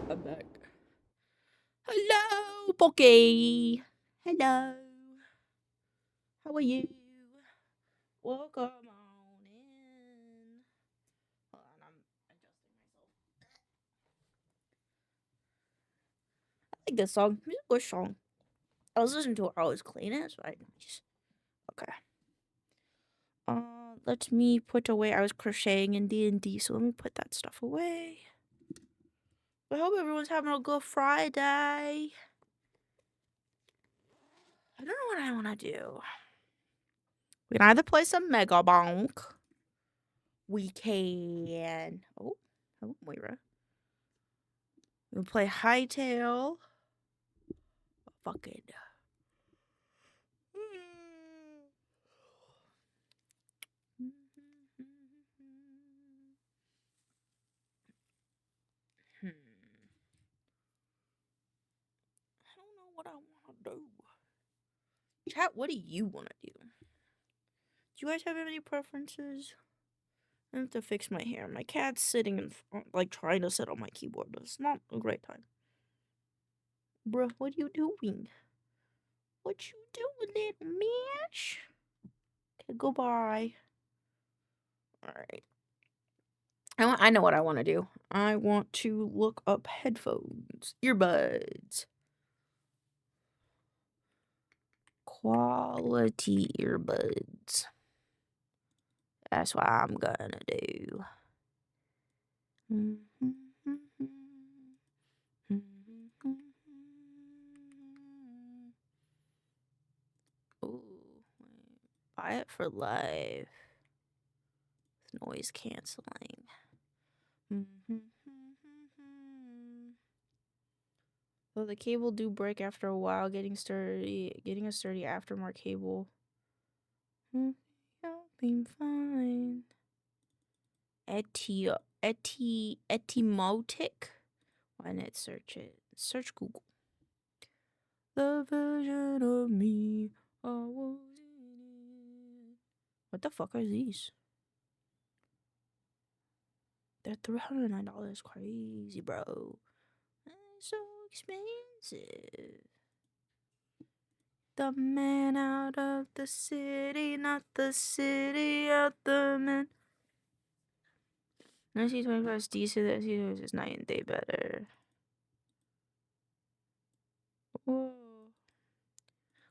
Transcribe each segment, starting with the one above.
I'm back. Hello, Pocky. Hello. How are you? Welcome on in. Hold on, I'm adjusting myself. I like this song. It's a good song. I was listening to it while I was cleaning, so I just... Okay. Let me put away. I was crocheting in D&D, so let me put that stuff away. I hope everyone's having a good Friday. I don't know what I want to do. We can either play some Mega Bonk. We can... Oh, hello, Moira. We can play Hightail. Fucking... I don't know what I want to do. Chat, what do you want to do? Do you guys have any preferences? I have to fix my hair. My cat's sitting in like trying to sit on my keyboard, but it's not a great time. Bruh, what are you doing? What you doing, little match? Okay, goodbye. Alright. I know what I want to do. I want to look up headphones. Earbuds. Quality earbuds. That's what I'm gonna do. Ooh, buy it for life. Noise canceling. Though the cable do break after a while, getting a sturdy aftermarket cable. I'll be fine. Etimotic. Why not search it? Search Google. The version of me I was in. What the fuck are these? They're $309. Crazy, bro. That's so expensive. The man out of the city, not the city out the man. SC25 is decent. SC25 is night and day better. Whoa.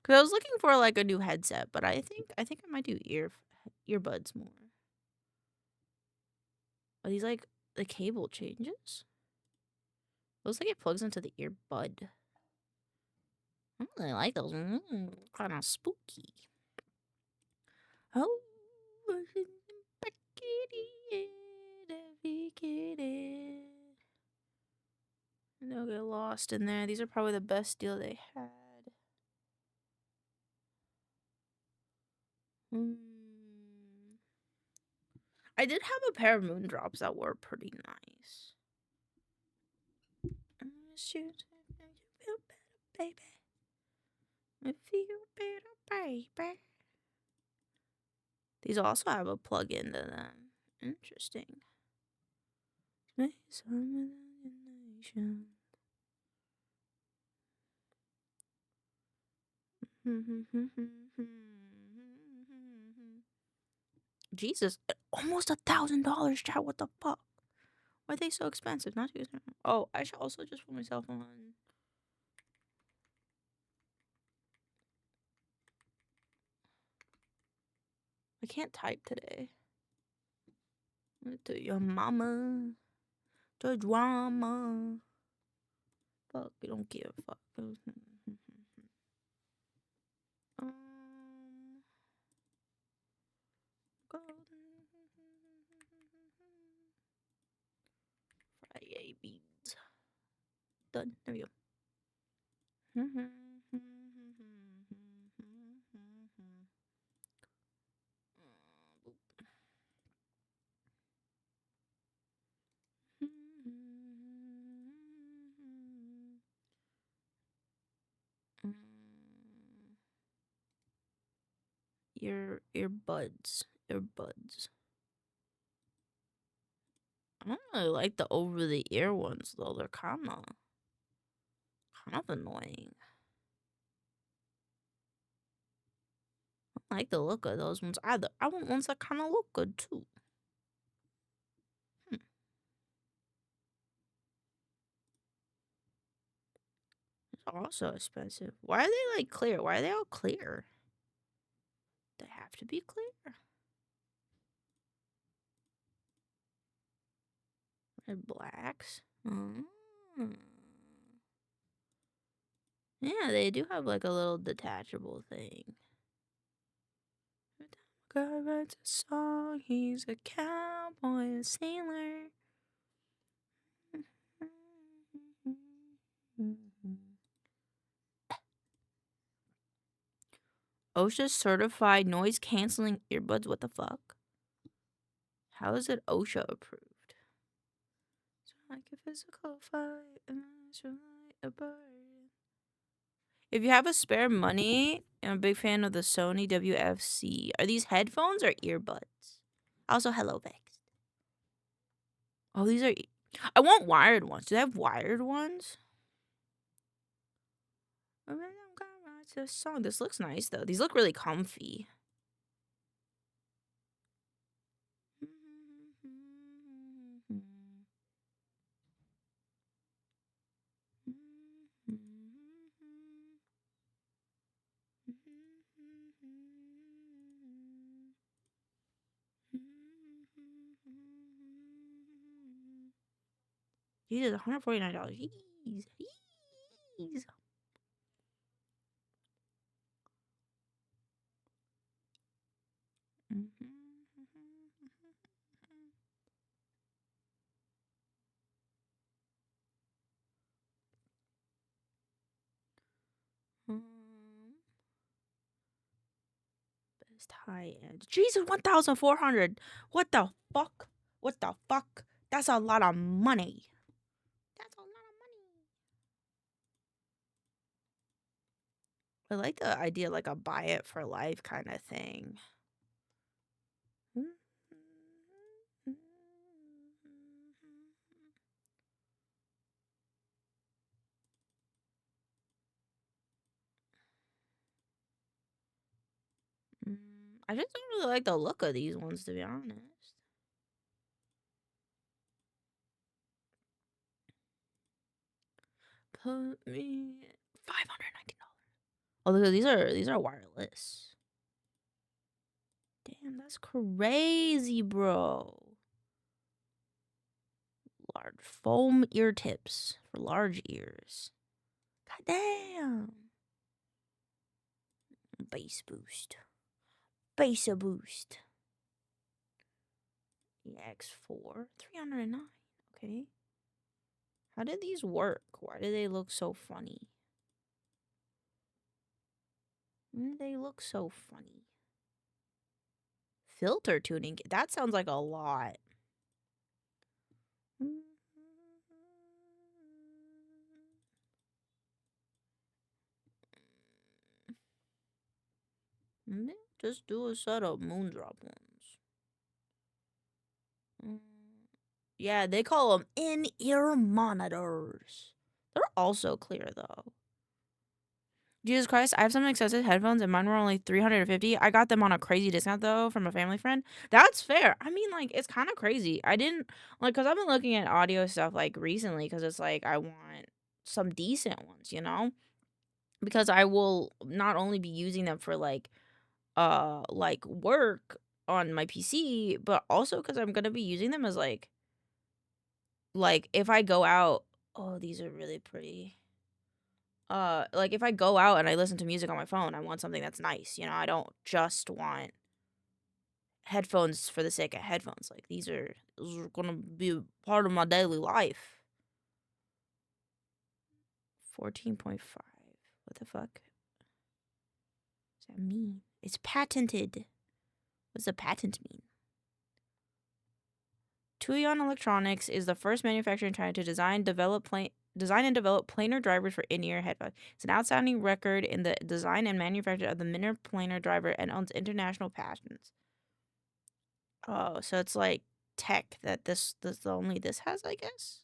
Cause I was looking for like a new headset, but I think I might do earbuds more. Are these like the cable changes? Looks like it plugs into the earbud. I don't really like those. Kind of spooky. Oh, they'll get lost in there. These are probably the best deal they had. I did have a pair of moon drops that were pretty nice. Shoot, feel better, baby. I feel better, baby. These also have a plug into them. Interesting. Jesus, almost $1,000, chat. What the fuck? Why are they so expensive? Not to use them. Oh, I should also just put myself on. I can't type today. To your mama. The drama. Fuck, you don't give a fuck. Friyay beads. Done. There we go. Earbuds. I don't really like the over-the-ear ones, though. They're kind of annoying. I like the look of those ones either. I want ones that kind of look good, too. It's also expensive. Why are they, like, clear? Why are they all clear? They have to be clear. Red blacks. Yeah, they do have like a little detachable thing. God writes a song, he's a cowboy, a sailor. OSHA certified noise canceling earbuds. What the fuck? How is it OSHA approved? It's like a physical fight, and it's really a bird. If you have a spare money, I'm a big fan of the Sony WFC. Are these headphones or earbuds? Also, hello, Vex. Oh, these are... I want wired ones. Do they have wired ones? This song. This looks nice, though. These look really comfy. Jesus, $149. Jeez. Best high end. Jesus, 1,400. What the fuck? What the fuck? That's a lot of money. That's a lot of money. I like the idea, like a buy it for life kind of thing. I just don't really like the look of these ones, to be honest. Put me $590. Oh, look, these are wireless. Damn, that's crazy, bro. Large foam ear tips for large ears. God damn. Bass boost. Bass boost. EX4. 309. Okay. How did these work? Why do they look so funny? Why do they look so funny? Filter tuning? That sounds like a lot. Just do a set of moondrop ones. Yeah, they call them in-ear monitors. They're also clear, though. Jesus Christ, I have some expensive headphones, and mine were only $350. I got them on a crazy discount, though, from a family friend. That's fair. I mean, like, it's kind of crazy. I didn't, like, because I've been looking at audio stuff, like, recently, because it's, like, I want some decent ones, you know? Because I will not only be using them for, like, work on my PC, but also because I'm gonna be using them as, like, if I go out... Oh, these are really pretty. Like, if I go out and I listen to music on my phone, I want something that's nice, you know? I don't just want headphones for the sake of headphones. Like, these are gonna be a part of my daily life. 14.5. What the fuck does that mean? It's patented. What does a patent mean? Tuyon Electronics is the first manufacturer in China to design and develop planar drivers for in-ear headphones. It's an outstanding record in the design and manufacture of the planar driver and owns international patents. Oh, so it's like tech that this only this has, I guess.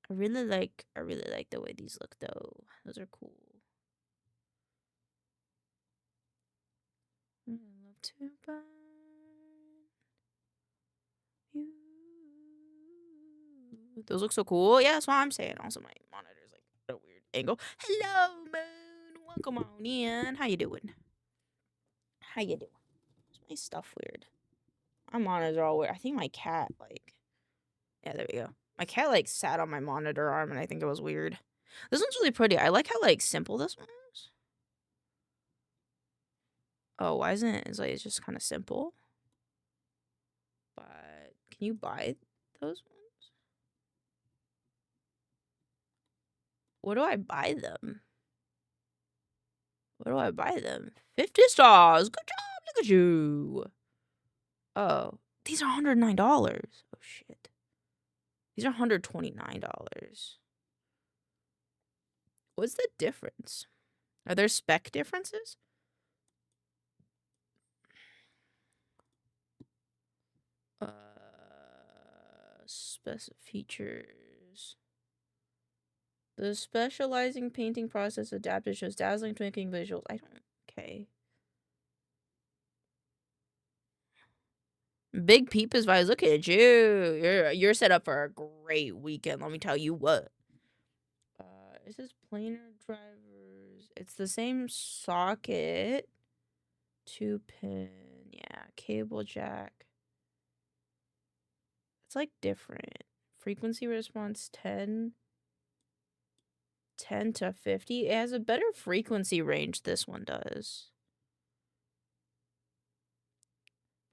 I really like the way these look though. Those are cool. I love to find you. Those look so cool. Yeah, that's what I'm saying. Also, my monitor's like at a weird angle. Hello, Moon. Welcome on in. How you doing? How you doing? Is my stuff weird? My monitors are all weird. I think my cat, like... Yeah, there we go. My cat, like, sat on my monitor arm, and I think it was weird. This one's really pretty. I like how, like, simple this one is. Oh, why isn't it? It's like, it's just kind of simple. But can you buy those ones? Where do I buy them? Where do I buy them? 50 stars. Good job. Look at you. Oh, these are $109. Oh, shit. These are $129. What's the difference? Are there spec differences? Features. The specializing painting process adapted shows dazzling twinkling visuals. I don't... Okay. Big Peepers vibes. Look at you. You're set up for a great weekend. Let me tell you what. Is this planar drivers? It's the same socket. 2-pin. Yeah. Cable jack. It's like different. Frequency response 10 to 50. It has a better frequency range, this one does.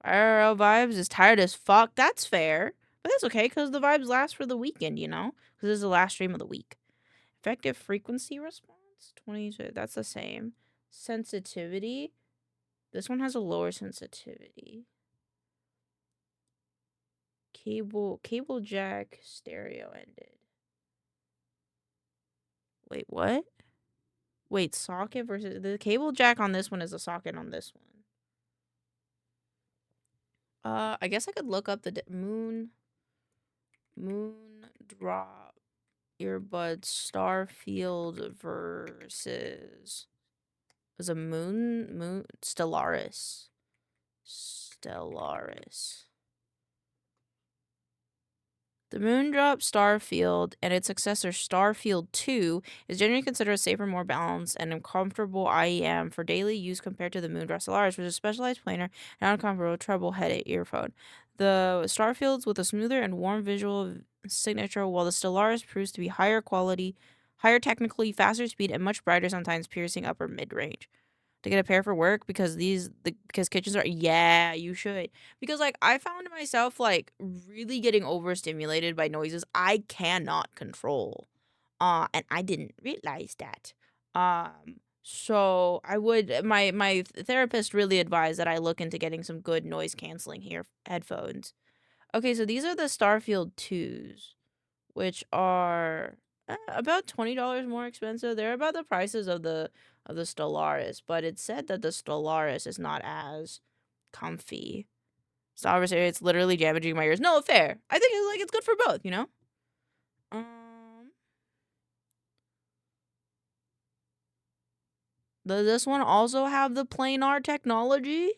IRL vibes is tired as fuck. That's fair. But that's okay, because the vibes last for the weekend, you know? Because this is the last stream of the week. Effective frequency response? 20. That's the same. Sensitivity? This one has a lower sensitivity. Cable jack stereo ended. Wait, what? Wait, socket versus... The cable jack on this one is a socket on this one. I guess I could look up the moon drop earbuds Starfield versus... Was a moon Stellaris. The Moondrop Starfield and its successor Starfield 2 is generally considered a safer, more balanced, and comfortable IEM for daily use compared to the Moondrop Stellaris, which is a specialized planar and uncomfortable treble-headed earphone. The Starfields with a smoother and warm visual signature, while the Stellaris proves to be higher quality, higher technically, faster speed, and much brighter, sometimes piercing upper mid-range. To get a pair for work because because kitchens are... Yeah, you should. Because, like, I found myself, like, really getting overstimulated by noises I cannot control. And I didn't realize that. So I would... My therapist really advised that I look into getting some good noise-canceling headphones. Okay, so these are the Starfield 2s, which are about $20 more expensive. They're about the prices of the Stellaris, but it said that the Stellaris is not as comfy. So obviously it's literally damaging my ears. No, fair. I think it's good for both, you know? Does this one also have the planar technology?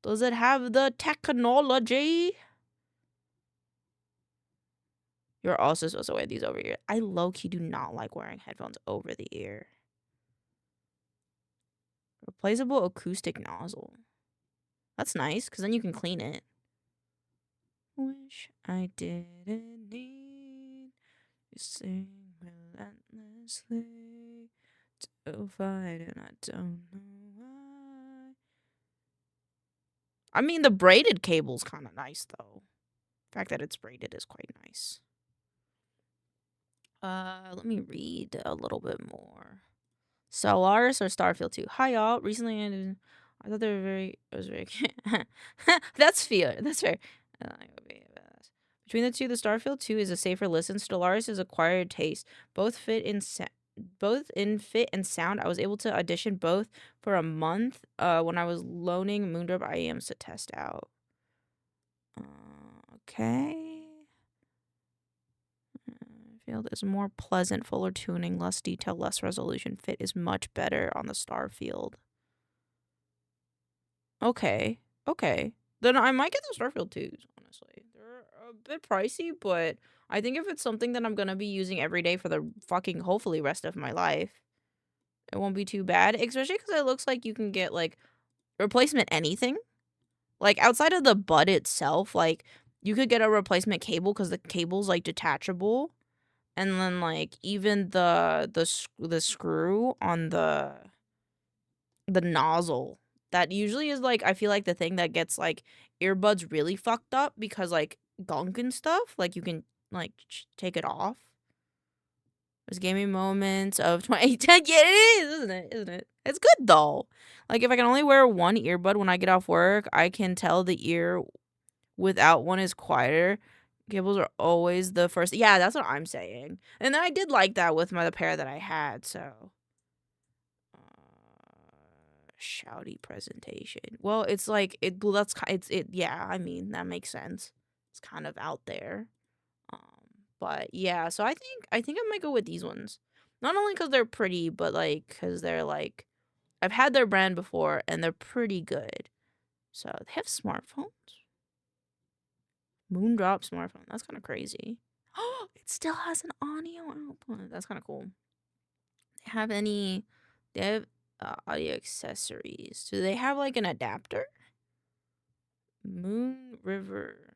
Does it have the technology? You're also supposed to wear these over here. I low-key do not like wearing headphones over the ear. Replaceable acoustic nozzle. That's nice, because then you can clean it. Wish I didn't need you sing relentlessly to fight, and I don't know why. I mean, the braided cable's kind of nice, though. The fact that it's braided is quite nice. Let me read a little bit more. Stellaris or Starfield 2? Hi, y'all. Recently, I thought they were very... It was very... That's fair. That's fair. Between the two, the Starfield 2 is a safer listen. Stellaris is acquired taste. Both fit in both in fit and sound. I was able to audition both for a month when I was loaning Moondrop IEMs to test out. Okay. Field is more pleasant, fuller tuning, less detail, less resolution. Fit is much better on the star field. Okay. Okay. Then I might get the Starfield 2s, honestly. They're a bit pricey, but I think if it's something that I'm gonna be using every day for the fucking, hopefully, rest of my life, it won't be too bad. Especially because it looks like you can get, like, replacement anything. Like, outside of the bud itself, like, you could get a replacement cable because the cable's, like, detachable. And then, like, even the screw on the nozzle, that usually is, like, I feel like the thing that gets, like, earbuds really fucked up because, like, gunk and stuff, like, you can, like, take it off. There's gaming moments of 2010. Yeah, it is, isn't it? Isn't it? It's good, though. Like, if I can only wear one earbud when I get off work, I can tell the ear without one is quieter. Cables are always the first. Yeah, that's what I'm saying. And I did like that with the pair that I had, so. Shouty presentation. Well, it's like, yeah, I mean, that makes sense. It's kind of out there. But yeah, so I think I might go with these ones. Not only because they're pretty, but like, because they're like, I've had their brand before and they're pretty good. So they have smartphones. Moondrop smartphone. That's kind of crazy. Oh, it still has an audio output. That's kind of cool. They have audio accessories. Do they have like an adapter? Moon River.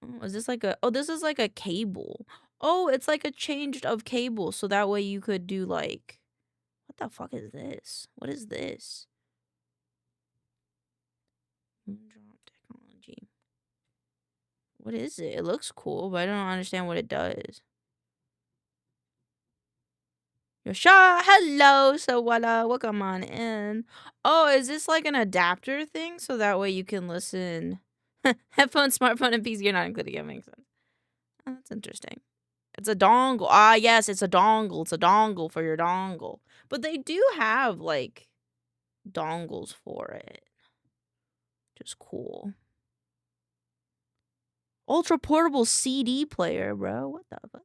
Oh, is this like a, oh, this is like a cable. Oh, it's like a change of cable. So that way you could do like, what the fuck is this? What is this? Moondrop technology. What is it? It looks cool, but I don't understand what it does. Yosha, hello. So welcome on in. Oh, is this like an adapter thing? So that way you can listen. Headphone, smartphone, and PC. You're not including it. Makes sense. Oh, that's interesting. It's a dongle. Ah, yes, it's a dongle. It's a dongle for your dongle. But they do have like dongles for it. Just cool. Ultra portable CD player, bro. What the fuck?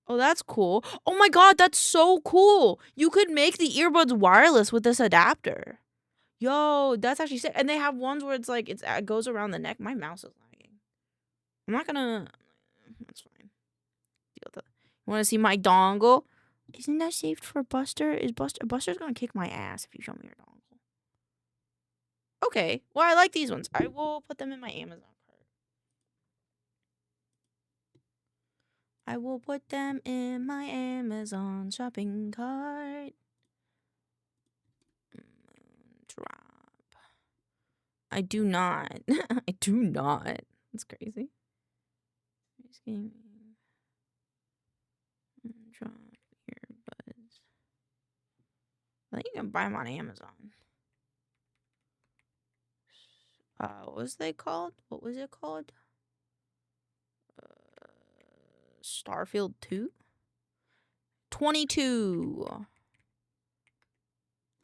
Oh, that's cool. Oh my god, that's so cool. You could make the earbuds wireless with this adapter. Yo, that's actually sick. And they have ones where it's like, it goes around the neck. My mouse is lagging. I'm not gonna, that's fine. Deal with it. You wanna see my dongle? Isn't that saved for Buster? Buster's gonna kick my ass if you show me your dongle. Okay, well, I like these ones. I will put them in my Amazon cart. I will put them in my Amazon shopping cart. Drop. I do not. I do not. That's crazy. Drop earbuds. I think you can buy them on Amazon. What was they called? What was it called? Starfield 2? 22.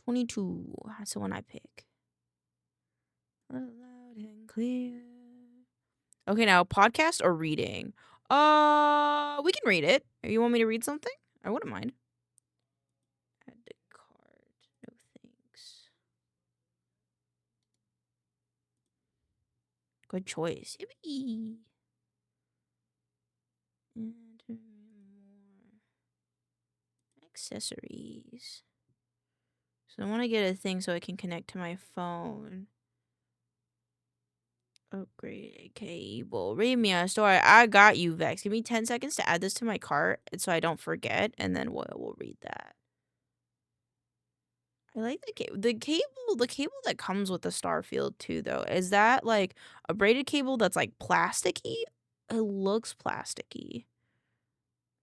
22. That's the one I pick. Loud and clear. Okay, now podcast or reading? We can read it. You want me to read something? I wouldn't mind. Add to cart. No thanks. Good choice. Yippee. And more accessories. So I want to get a thing so I can connect to my phone. Upgraded cable. Read me a story. I got you, Vex. Give me 10 seconds to add this to my cart so I don't forget, and then we'll read that. I like the cable. The cable that comes with the Starfield too, though. Is that like a braided cable that's like plasticky? It looks plasticky.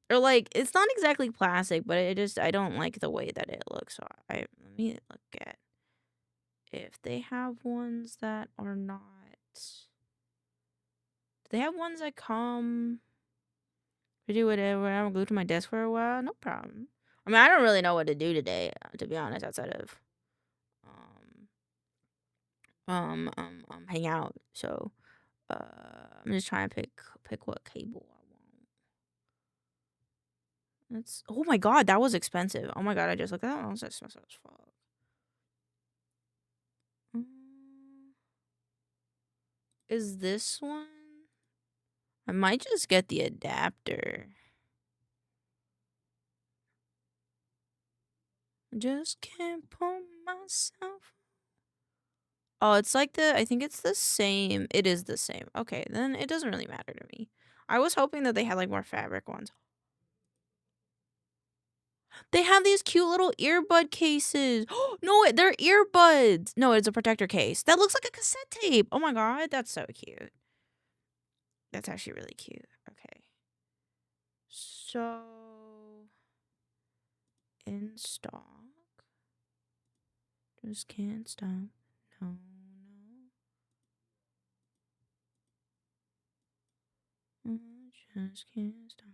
Or like, it's not exactly plastic, but I don't like the way that it looks. So let me look at if they have ones that are not. Do they have ones that come To do whatever. I'm glued to my desk for a while. No problem. I mean, I don't really know what to do today, to be honest, outside of hang out. So I'm just trying to pick what cable I want. That's oh my god, that was expensive. Oh my god, I just looked at that. That was expensive as fuck. Is this one? I might just get the adapter. I just can't pull myself. Oh, it's like I think it's the same. It is the same. Okay, then it doesn't really matter to me. I was hoping that they had like more fabric ones. They have these cute little earbud cases. No, they're earbuds. No, it's a protector case. That looks like a cassette tape. Oh my god, that's so cute. That's actually really cute. Okay. So, in stock. Just can't stop. No, no. I just can't stop.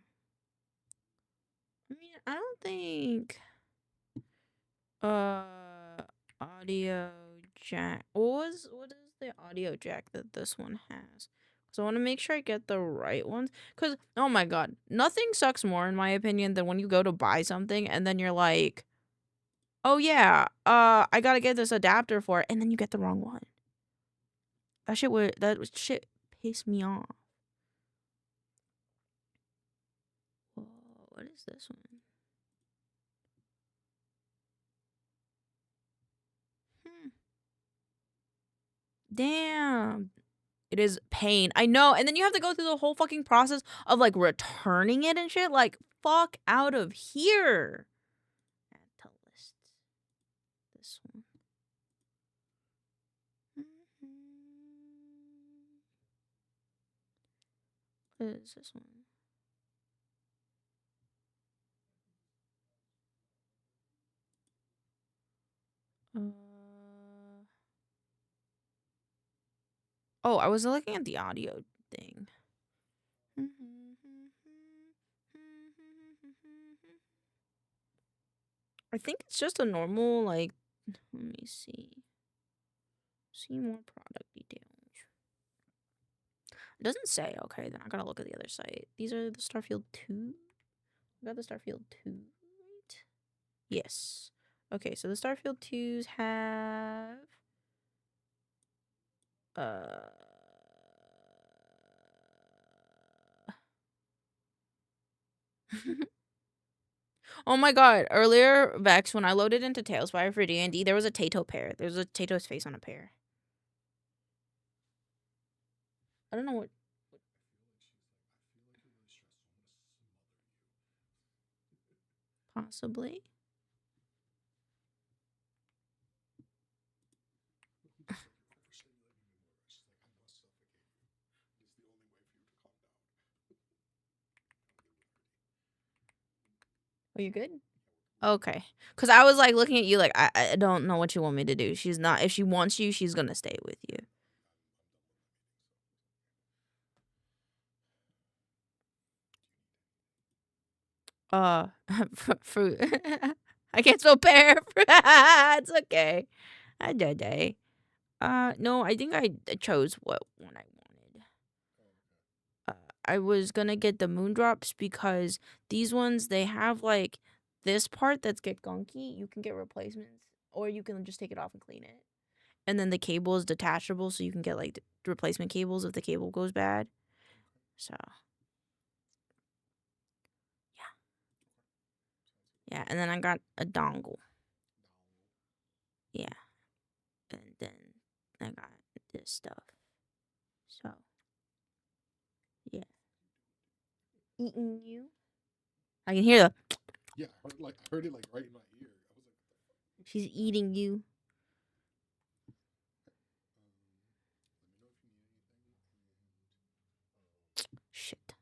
I mean, I don't think audio jack. What is the audio jack that this one has? So I want to make sure I get the right ones. Cause oh my god, nothing sucks more in my opinion than when you go to buy something and then you're like, oh yeah, I gotta get this adapter for it, and then you get the wrong one. That shit pissed me off. Whoa, what is this one? Damn. It is pain. I know. And then you have to go through the whole fucking process of like returning it and shit. Like, fuck out of here. Add to list. This one. What is this one? Oh, I was looking at the audio thing. I think it's just a normal, like, let me see. See more product details. It doesn't say. Okay, then I gotta look at the other site. These are the Starfield 2. I got the Starfield 2, right? Yes. Okay, so the Starfield 2s have oh my god, earlier, Vex, when I loaded into Tailspire for D&D, there was a Tato pair. There's a Tato's face on a pair. I don't know what... Possibly. Are you good? Okay. Because I was like looking at you like, I don't know what you want me to do. She's not... If she wants you, she's gonna stay with you. Fruit. I can't spell pear. It's okay. I did. No, I think I chose what one I wanted. I was gonna get the Moondrops because these ones, they have like this part that's get gunky. You can get replacements, or you can just take it off and clean it. And then the cable is detachable, so you can get like replacement cables if the cable goes bad. So yeah, and then I got a dongle. Yeah, and then I got this stuff. So yeah, eating you. I can hear the. Yeah, I heard it like right in my ear. I was like, she's eating you. Shit.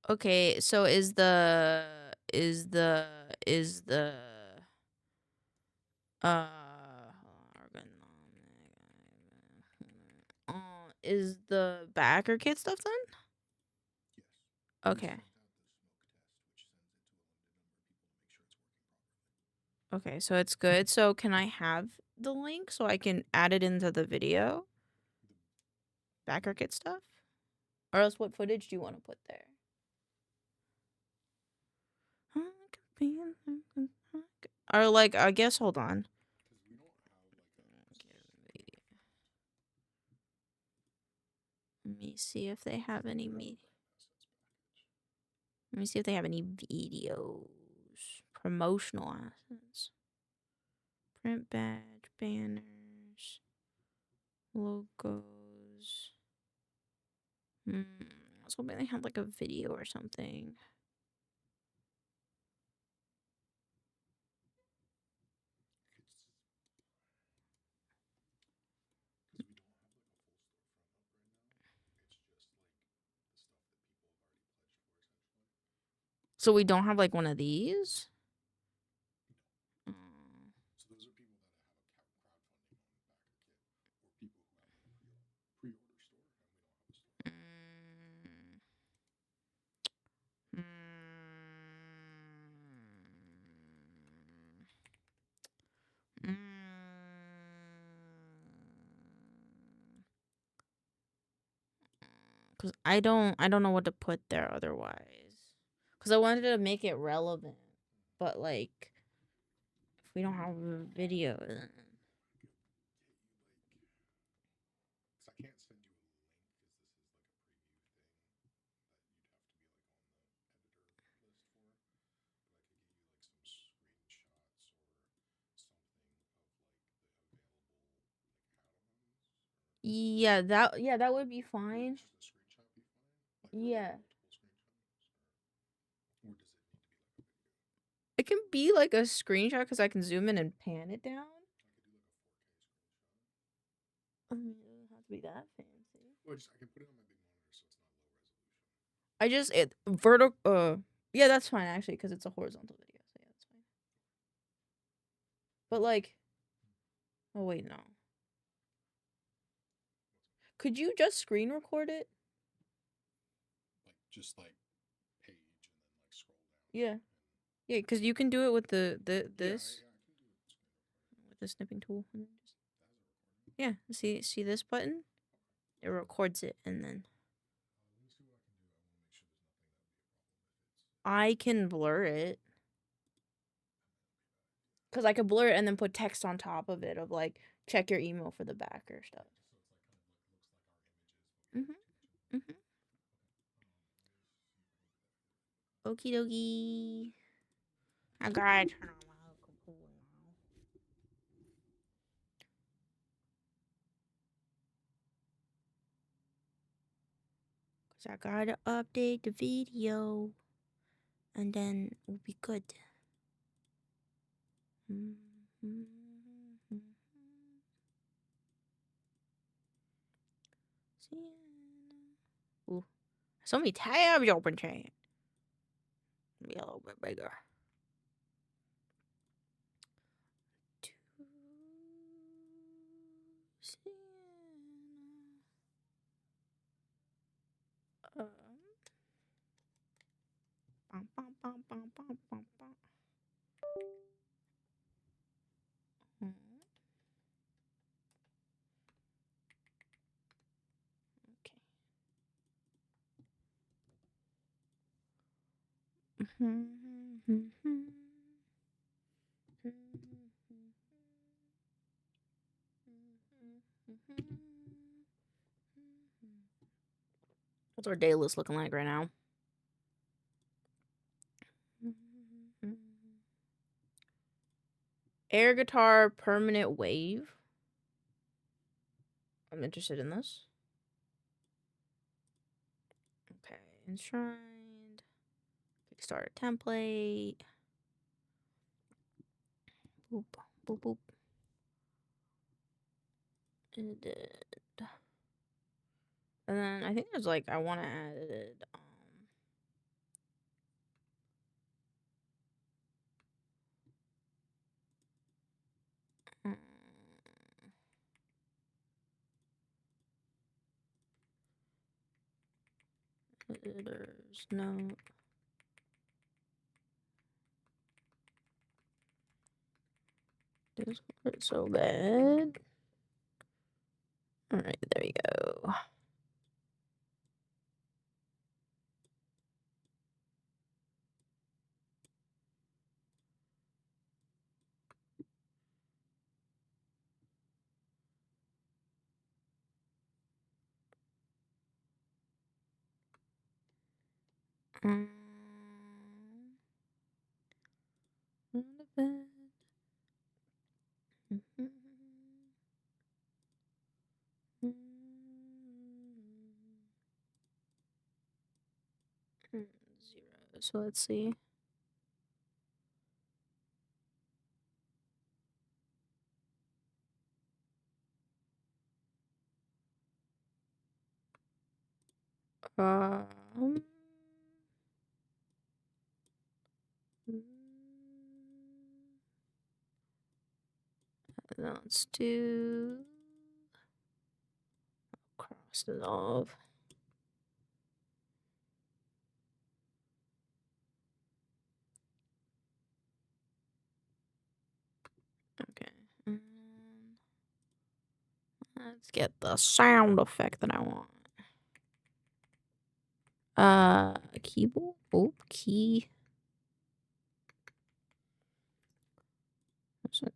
Okay, so is the is the backer kit stuff then? Yes. Okay. We sent out the smoke test, which sends it to a limited number of people to make sure it's working properly. Okay, so it's good. So can I have the link so I can add it into the video? Backer kit stuff? Or else what footage do you want to put there? Or like, I guess, hold on. Because we don't have like a... Let me see if they have any Let me see if they have any videos. Promotional assets. Print badge, banners, logos. I was hoping they had like a video or something. So we don't have like one of these? So those are people that have a crowdfunding on backer kit, or people who have a pre-order store, and we don't have a store. Cause I don't know what to put there otherwise. Cause I wanted to make it relevant, but like, if we don't have a video, then... Because I can't send you a link because this is like a preview thing that you'd have to be like on the editor list for. But I could give you like some screenshots or something of like the available like add-ons. Yeah, that would be fine. Just a screenshot be fine? Like Yeah. multiple screenshots? Or does it need to be like a video? It can be like a screenshot because I can zoom in and pan it down. I could do like a 4K screenshot. I mean, it doesn't have to be that fancy. Well, I can put it on my big monitor so it's not low resolution. Yeah, that's fine actually because it's a horizontal video. So yeah, that's fine. But like, oh wait, no. Could you just screen record it? Like just like page and then like scroll down. Yeah. Yeah, because you can do it with this. Yeah, I can do it with the snipping tool. And then just... Yeah, see this button? It records it and then... Let me see what I can do. I want to make sure there's nothing that would be a problem I can blur it. Because I could blur it and then put text on top of it of like, check your email for the backer stuff. So it's like Okie dokie. I gotta turn on my computer now. Because I gotta update the video. And then we'll be good. Ooh. So many tabs open, chat. Be a little bit bigger. What's our day list looking like right now? Air guitar permanent wave. I'm interested in this. Okay, enshrined. Kickstarter template. Boop, boop, boop. Edit. And then I think there's like, I want to add it. Visitor's note. This hurt so bad. Alright, there you go. On the bed. 0. So let's see. Let's do cross dissolve. Okay. Let's get the sound effect that I want. Keyboard? Oh, key. What's it?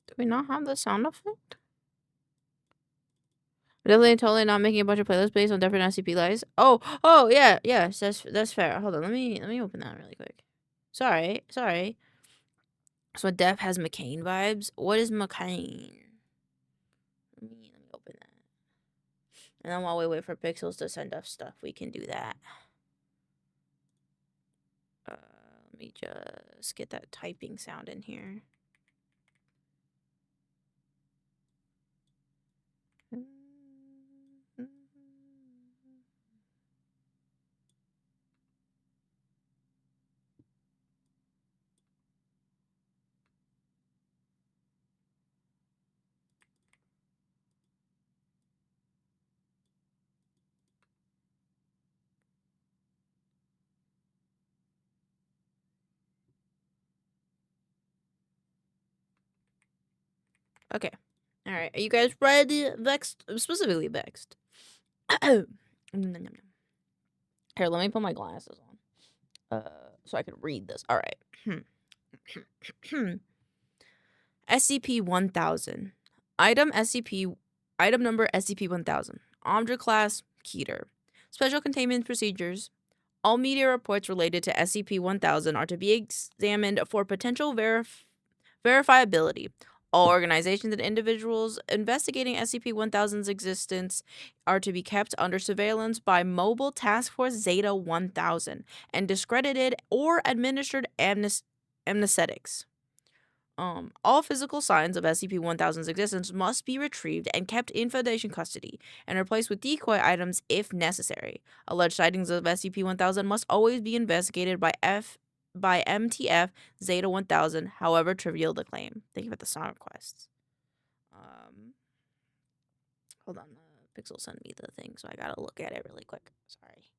Do we not have the sound effect? Definitely totally not making a bunch of playlists based on different SCP lies. Oh yeah, yes, that's fair. Hold on, let me open that really quick. Sorry. So Def has McCain vibes. What is McCain? Let me open that. And then while we wait for Pixels to send us stuff, we can do that. Let me just get that typing sound in here. Okay. All right. Are you guys ready? Vexed? Specifically vexed. Here, let me put my glasses on. So I can read this. All right. SCP-1000. Item number SCP-1000. Object class Keter. Special containment procedures. All media reports related to SCP-1000 are to be examined for potential verifiability. All organizations and individuals investigating SCP-1000's existence are to be kept under surveillance by Mobile Task Force Zeta-1000 and discredited or administered amnestics. All physical signs of SCP-1000's existence must be retrieved and kept in Foundation custody and replaced with decoy items if necessary. Alleged sightings of SCP-1000 must always be investigated by MTF Zeta-1000, however trivial the claim. Thank you for the song requests. Hold on, Pixel sent me the thing, so I gotta look at it really quick. Sorry.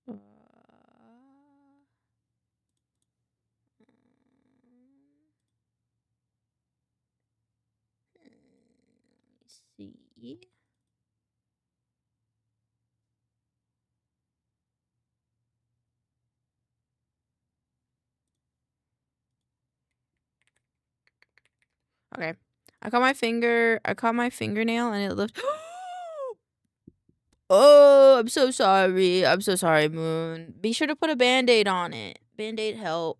Let me see. Okay. I caught my fingernail and it looked Oh, I'm so sorry. I'm so sorry, Moon. Be sure to put a band-aid on it. Band-aid help.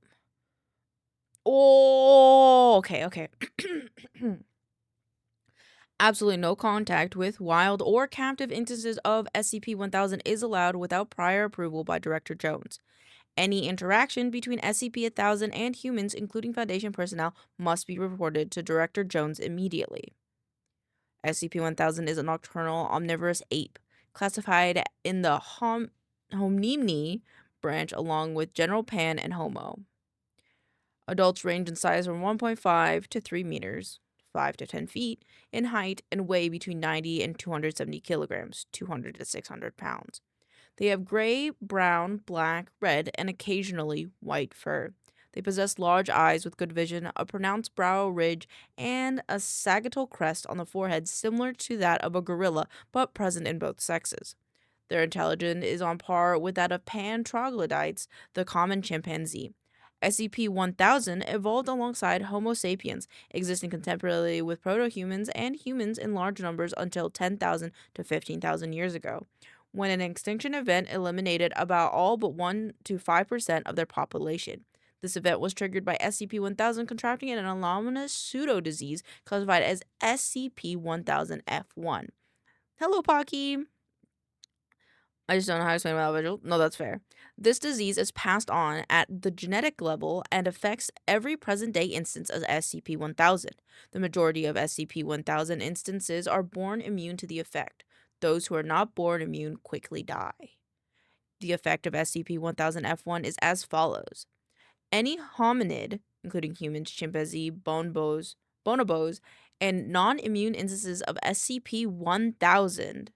Oh, okay. Absolutely no contact with wild or captive instances of SCP-1000 is allowed without prior approval by Director Jones. Any interaction between SCP-1000 and humans, including Foundation personnel, must be reported to Director Jones immediately. SCP-1000 is a nocturnal omnivorous ape, classified in the Homnimni branch along with General Pan and Homo. Adults range in size from 1.5 to 3 meters, 5 to 10 feet in height, and weigh between 90 and 270 kilograms, 200 to 600 pounds. They have gray, brown, black, red, and occasionally white fur. They possess large eyes with good vision, a pronounced brow ridge, and a sagittal crest on the forehead similar to that of a gorilla, but present in both sexes. Their intelligence is on par with that of pan troglodytes, the common chimpanzee. SCP-1000 evolved alongside Homo sapiens, existing contemporarily with proto-humans and humans in large numbers until 10,000 to 15,000 years ago, when an extinction event eliminated about all but 1 to 5% of their population. This event was triggered by SCP-1000 contracting an anomalous pseudo-disease classified as SCP-1000-F1. Hello, Pocky! I just don't know how to explain about visual. No, that's fair. This disease is passed on at the genetic level and affects every present-day instance of SCP-1000. The majority of SCP-1000 instances are born immune to the effect. Those who are not born immune quickly die. The effect of SCP-1000-F1 is as follows. Any hominid, including humans, chimpanzee, bonobos, and non-immune instances of SCP-1000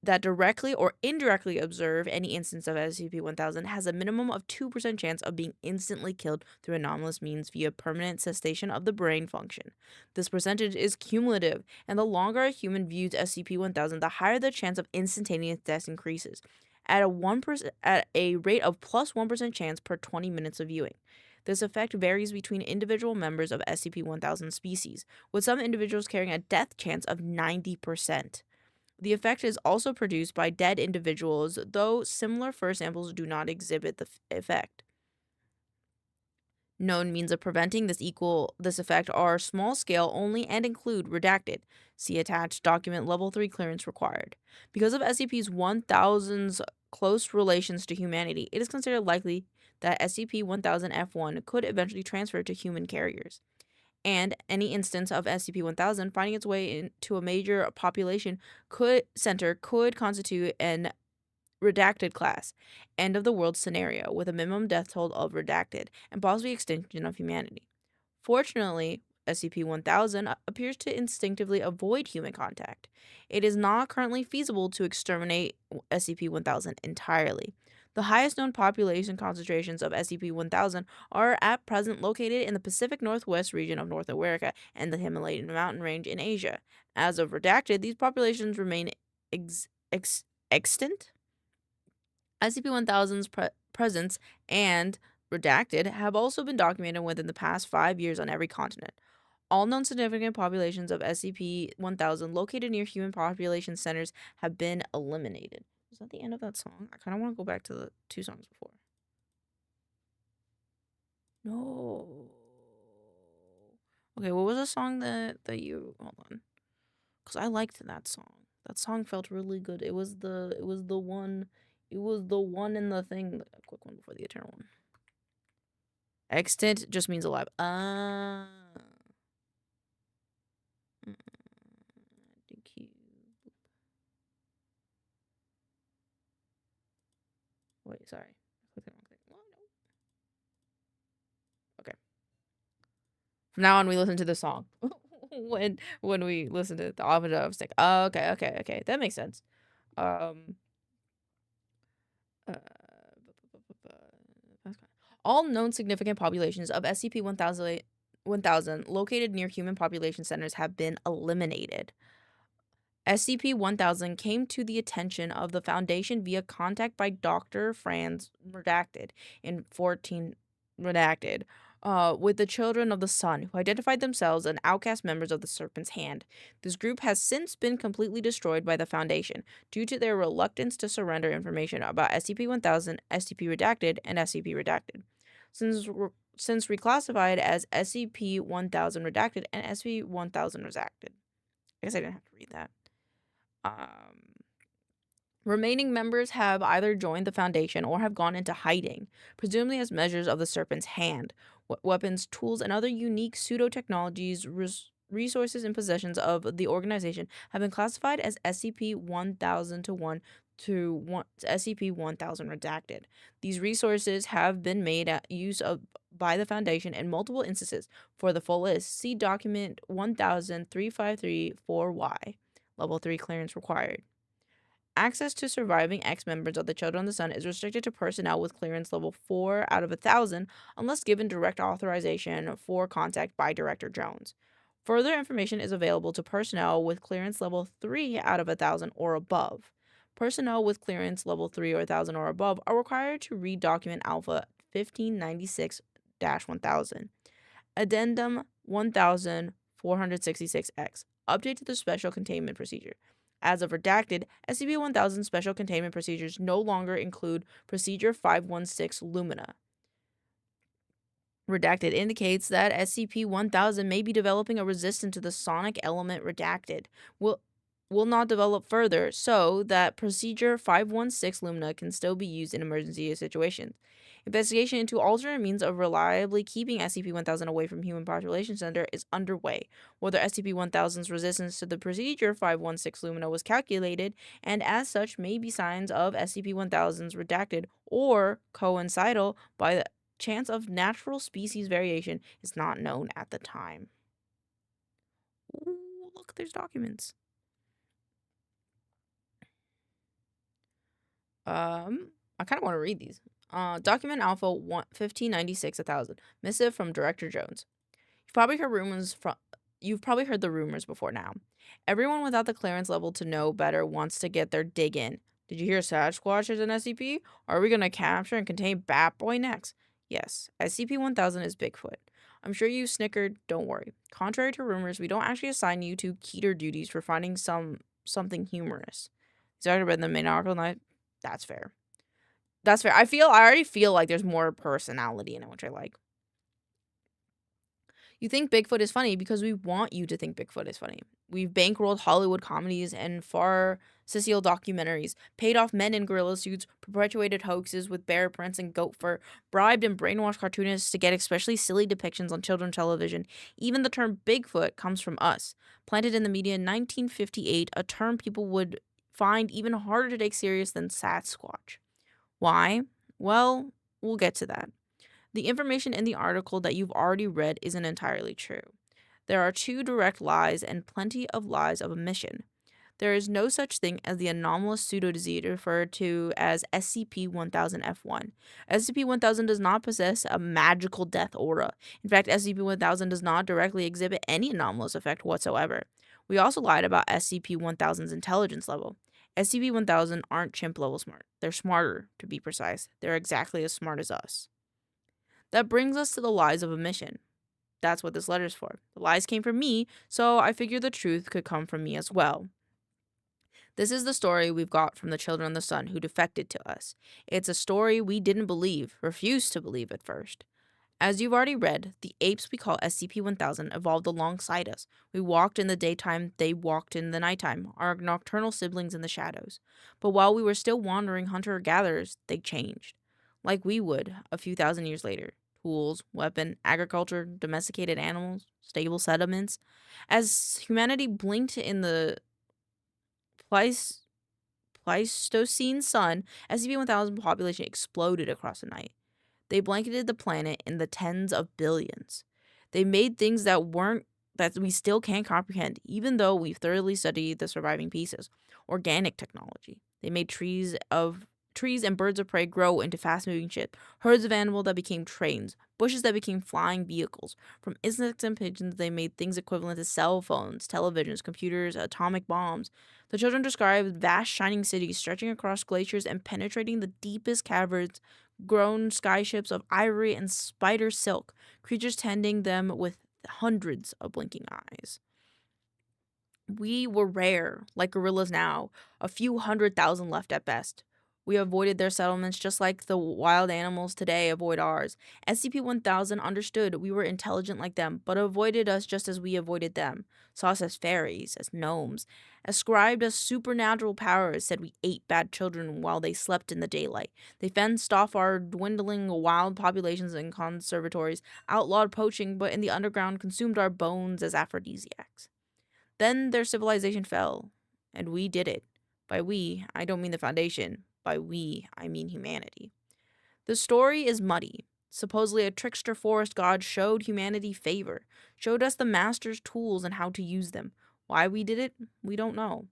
that directly or indirectly observe any instance of SCP-1000 has a minimum of 2% chance of being instantly killed through anomalous means via permanent cessation of the brain function. This percentage is cumulative, and the longer a human views SCP-1000, the higher the chance of instantaneous death increases, at a rate of plus 1% chance per 20 minutes of viewing. This effect varies between individual members of SCP-1000 species, with some individuals carrying a death chance of 90%. The effect is also produced by dead individuals, though similar fur samples do not exhibit the effect. Known means of preventing this effect are small scale only and include redacted. See attached document level 3 clearance required. Because of SCP-1000's close relations to humanity, it is considered likely that SCP-1000-F1 could eventually transfer to human carriers. And any instance of SCP-1000 finding its way into a major population could constitute an redacted class, end of the world scenario, with a minimum death toll of redacted, and possibly extinction of humanity. Fortunately, SCP-1000 appears to instinctively avoid human contact. It is not currently feasible to exterminate SCP-1000 entirely. The highest known population concentrations of SCP-1000 are at present located in the Pacific Northwest region of North America and the Himalayan mountain range in Asia. As of redacted, these populations remain extant. SCP-1000's presence and redacted have also been documented within the past 5 years on every continent. All known significant populations of SCP-1000 located near human population centers have been eliminated. Is that the end of that song? I kind of want to go back to the 2 songs before. No. Okay, what was the song that you... Hold on. Because I liked that song. That song felt really good. It was the one in the thing. A quick one before the eternal one. Extant just means alive. Wait, sorry. Okay. From now on, we listen to the song. when we listen to the opposite of stick. Oh, okay. That makes sense. All known significant populations of SCP-1000 located near human population centers have been eliminated. SCP-1000 came to the attention of the Foundation via contact by Dr. Franz Redacted in 14 Redacted with the Children of the Sun, who identified themselves as outcast members of the Serpent's Hand. This group has since been completely destroyed by the Foundation due to their reluctance to surrender information about SCP-1000, SCP-Redacted, and SCP-Redacted. Since reclassified as SCP-1000 Redacted and SCP-1000 Redacted. I guess I didn't have to read that. Remaining members have either joined the Foundation or have gone into hiding, presumably as measures of the Serpent's Hand. Weapons, tools, and other unique pseudo-technologies, resources, and possessions of the organization have been classified as SCP-1000-1 to SCP-1000 Redacted. These resources have been made use of by the Foundation in multiple instances. For the full list, see document 10353-4Y. Level 3 clearance required. Access to surviving ex-members of the Children of the Sun is restricted to personnel with clearance level 4 out of 1,000 unless given direct authorization for contact by Director Jones. Further information is available to personnel with clearance level 3 out of 1,000 or above. Personnel with clearance level 3 or 1,000 or above are required to read document Alpha 1596-1000. Addendum 1466X. Update to the Special Containment Procedure. As of redacted, SCP-1000 Special Containment Procedures no longer include Procedure 516 Lumina. Redacted indicates that SCP-1000 may be developing a resistance to the sonic element redacted. Will not develop further so that Procedure 516 Lumina can still be used in emergency situations. Investigation into alternate means of reliably keeping SCP-1000 away from human population center is underway. Whether SCP-1000's resistance to the Procedure 516 Lumina was calculated, and as such may be signs of SCP-1000's redacted or coincidental by the chance of natural species variation is not known at the time. Ooh, look, there's documents. I kind of want to read these. Document Alpha 1596-1000. Missive from Director Jones. You've probably heard the rumors before now. Everyone without the clearance level to know better wants to get their dig in. Did you hear Sasquatch is an SCP? Are we gonna capture and contain Bat Boy next? Yes, SCP-1000 is Bigfoot. I'm sure you snickered. Don't worry. Contrary to rumors, we don't actually assign you to Keter duties for finding something humorous. These are better than the main article. That's fair. That's fair. I already feel like there's more personality in it, which I like. You think Bigfoot is funny because we want you to think Bigfoot is funny. We've bankrolled Hollywood comedies and farcical documentaries, paid off men in gorilla suits, perpetuated hoaxes with bear prints and goat fur, bribed and brainwashed cartoonists to get especially silly depictions on children's television. Even the term Bigfoot comes from us. Planted in the media in 1958, a term people would find even harder to take serious than Sasquatch. Why? Well, we'll get to that. The information in the article that you've already read isn't entirely true. There are 2 direct lies and plenty of lies of omission. There is no such thing as the anomalous pseudodisease referred to as SCP-1000-F1. SCP-1000 does not possess a magical death aura. In fact, SCP-1000 does not directly exhibit any anomalous effect whatsoever. We also lied about SCP-1000's intelligence level. SCP-1000 aren't chimp-level smart. They're smarter, to be precise. They're exactly as smart as us. That brings us to the lies of omission. That's what this letter's for. The lies came from me, so I figured the truth could come from me as well. This is the story we've got from the Children of the Sun who defected to us. It's a story we didn't believe, refused to believe at first. As you've already read, the apes we call SCP-1000 evolved alongside us. We walked in the daytime, they walked in the nighttime, our nocturnal siblings in the shadows. But while we were still wandering hunter-gatherers, they changed. Like we would, a few thousand years later. Tools, weapon, agriculture, domesticated animals, stable settlements. As humanity blinked in the Pleistocene sun, SCP-1000 population exploded across the night. They blanketed the planet in the tens of billions. They made things that we still can't comprehend, even though we've thoroughly studied the surviving pieces. Organic technology. They made trees and birds of prey grow into fast-moving ships, herds of animals that became trains, bushes that became flying vehicles. From insects and pigeons, they made things equivalent to cell phones, televisions, computers, atomic bombs. The children described vast shining cities stretching across glaciers and penetrating the deepest caverns, grown skyships of ivory and spider silk, creatures tending them with hundreds of blinking eyes. We were rare, like gorillas now, a few 100,000 left at best. We avoided their settlements just like the wild animals today avoid ours. SCP-1000 understood we were intelligent like them, but avoided us just as we avoided them. Saw us as fairies, as gnomes. Ascribed us supernatural powers, said we ate bad children while they slept in the daylight. They fenced off our dwindling wild populations in conservatories, outlawed poaching, but in the underground consumed our bones as aphrodisiacs. Then their civilization fell, and we did it. By we, I don't mean the Foundation. By we, I mean humanity. The story is muddy. Supposedly a trickster forest god showed humanity favor, showed us the master's tools and how to use them. Why we did it, we don't know.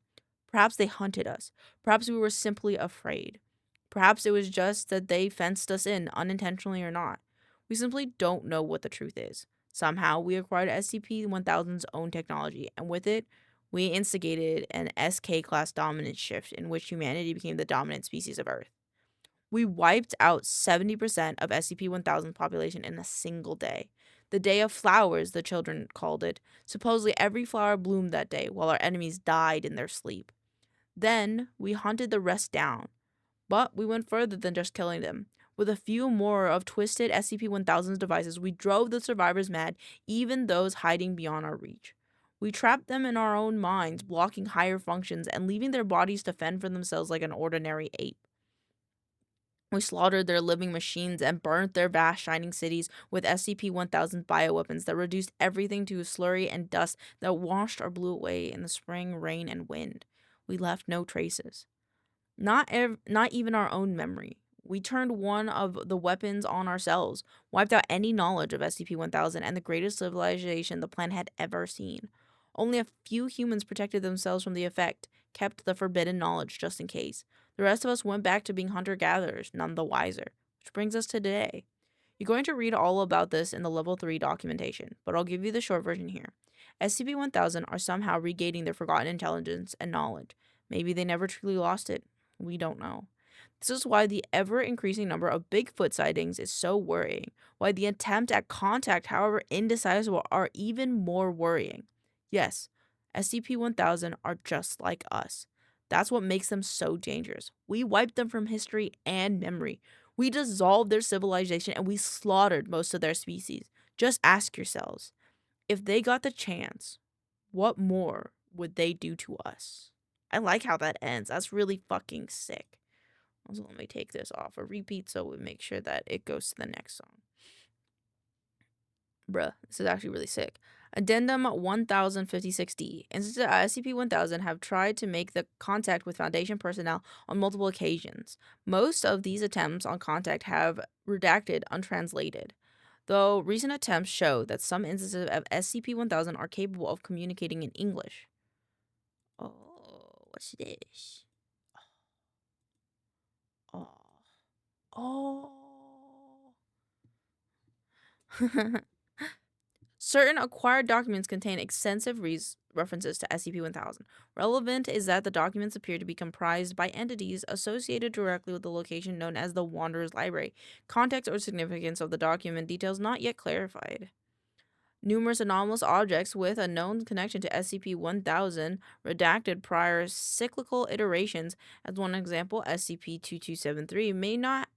Perhaps they hunted us. Perhaps we were simply afraid. Perhaps it was just that they fenced us in, unintentionally or not. We simply don't know what the truth is. Somehow, we acquired SCP-1000's own technology, and with it, we instigated an SK-class dominance shift in which humanity became the dominant species of Earth. We wiped out 70% of SCP-1000's population in a single day. The Day of Flowers, the children called it. Supposedly every flower bloomed that day, while our enemies died in their sleep. Then, we hunted the rest down. But we went further than just killing them. With a few more of twisted SCP-1000's devices, we drove the survivors mad, even those hiding beyond our reach. We trapped them in our own minds, blocking higher functions and leaving their bodies to fend for themselves like an ordinary ape. We slaughtered their living machines and burnt their vast shining cities with SCP-1000 bioweapons that reduced everything to slurry and dust that washed or blew away in the spring, rain, and wind. We left no traces. Not even our own memory. We turned one of the weapons on ourselves, wiped out any knowledge of SCP-1000 and the greatest civilization the planet had ever seen. Only a few humans protected themselves from the effect, kept the forbidden knowledge just in case. The rest of us went back to being hunter-gatherers, none the wiser. Which brings us to today. You're going to read all about this in the Level 3 documentation, but I'll give you the short version here. SCP-1000 are somehow regaining their forgotten intelligence and knowledge. Maybe they never truly lost it. We don't know. This is why the ever-increasing number of Bigfoot sightings is so worrying, why the attempt at contact, however indecisible, are even more worrying. Yes, SCP-1000 are just like us. That's what makes them so dangerous. We wiped them from history and memory. We dissolved their civilization and we slaughtered most of their species. Just ask yourselves, if they got the chance, what more would they do to us? I like how that ends. That's really fucking sick. Also, let me take this off a repeat so we make sure that it goes to the next song. Bruh, this is actually really sick. Addendum 1056D. Instances of SCP-1000 have tried to make the contact with Foundation personnel on multiple occasions. Most of these attempts on contact have redacted untranslated, though recent attempts show that some instances of SCP-1000 are capable of communicating in English. Oh, what's this? Oh. Oh. Certain acquired documents contain extensive references to SCP-1000. Relevant is that the documents appear to be comprised by entities associated directly with the location known as the Wanderer's Library. Context or significance of the document details not yet clarified. Numerous anomalous objects with a known connection to SCP-1000 redacted prior cyclical iterations. As one example, SCP-2273 may not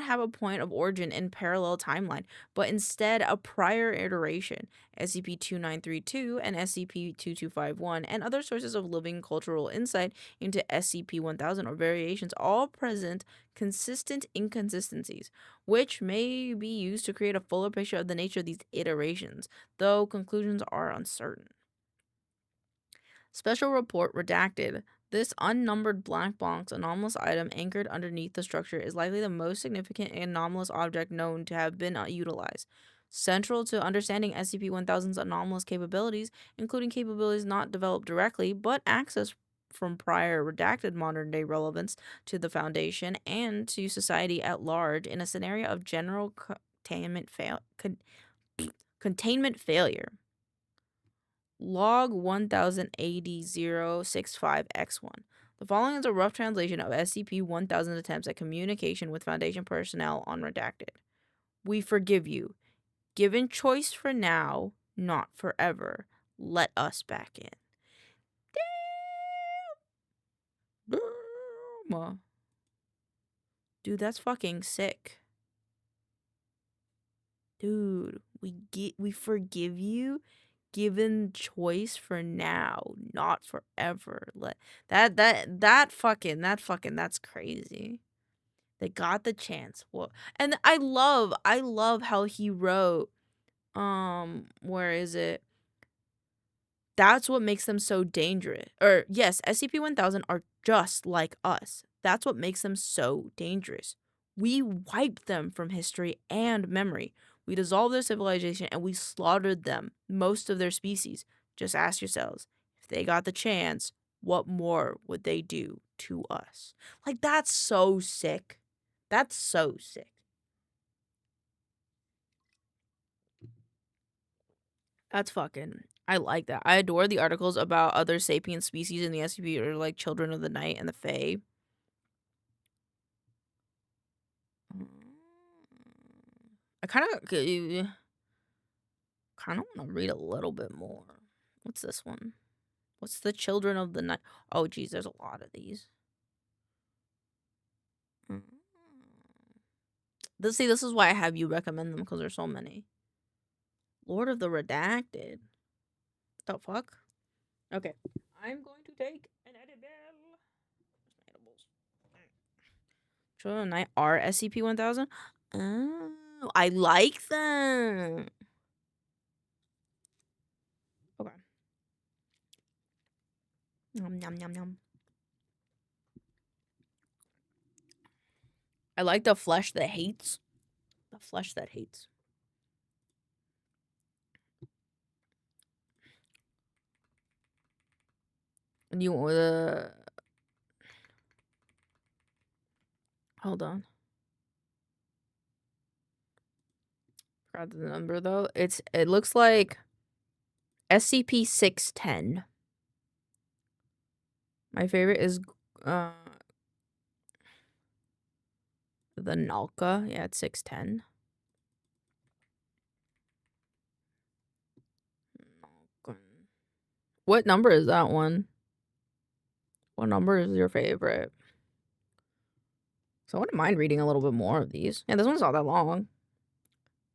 have a point of origin in parallel timeline, but instead a prior iteration, SCP-2932 and SCP-2251, and other sources of living cultural insight into SCP-1000 or variations all present consistent inconsistencies, which may be used to create a fuller picture of the nature of these iterations, though conclusions are uncertain. Special Report redacted. This unnumbered black box anomalous item anchored underneath the structure is likely the most significant anomalous object known to have been utilized. Central to understanding SCP-1000's anomalous capabilities, including capabilities not developed directly, but accessed from prior redacted modern-day relevance to the Foundation and to society at large in a scenario of general containment failure. Log 1080-065-X1. The following is a rough translation of SCP-1000's attempts at communication with Foundation personnel on redacted. We forgive you. Given choice for now, not forever. Let us back in. Damn. Dude, that's fucking sick. Dude, we forgive you. Given choice for now, not forever. That's crazy. They got the chance. Well, and I love how he wrote, where is it? That's what makes them so dangerous. Or yes, SCP-1000 are just like us. That's what makes them so dangerous. We wiped them from history and memory. We dissolved their civilization and we slaughtered them, most of their species. Just ask yourselves, if they got the chance, what more would they do to us? Like, that's so sick. That's so sick. That's fucking. I like that. I adore the articles about other sapient species in the SCP, or like Children of the Night and the Fae. I kind of want to read a little bit more. What's this one? What's the Children of the Night? Oh, geez, there's a lot of these. This is why I have you recommend them, because there's so many. Lord of the Redacted. The fuck? Okay. I'm going to take an edible. Children of the Night are SCP-1000? Oh, I like them. Okay. Nom, nom, nom, nom. I like the flesh that hates. The flesh that hates. And you hold on. Forgot the number though. It looks like SCP-610. My favorite is the Nalka. Yeah, it's 610. What number is that one? What number is your favorite? So I wouldn't mind reading a little bit more of these. Yeah, this one's not that long.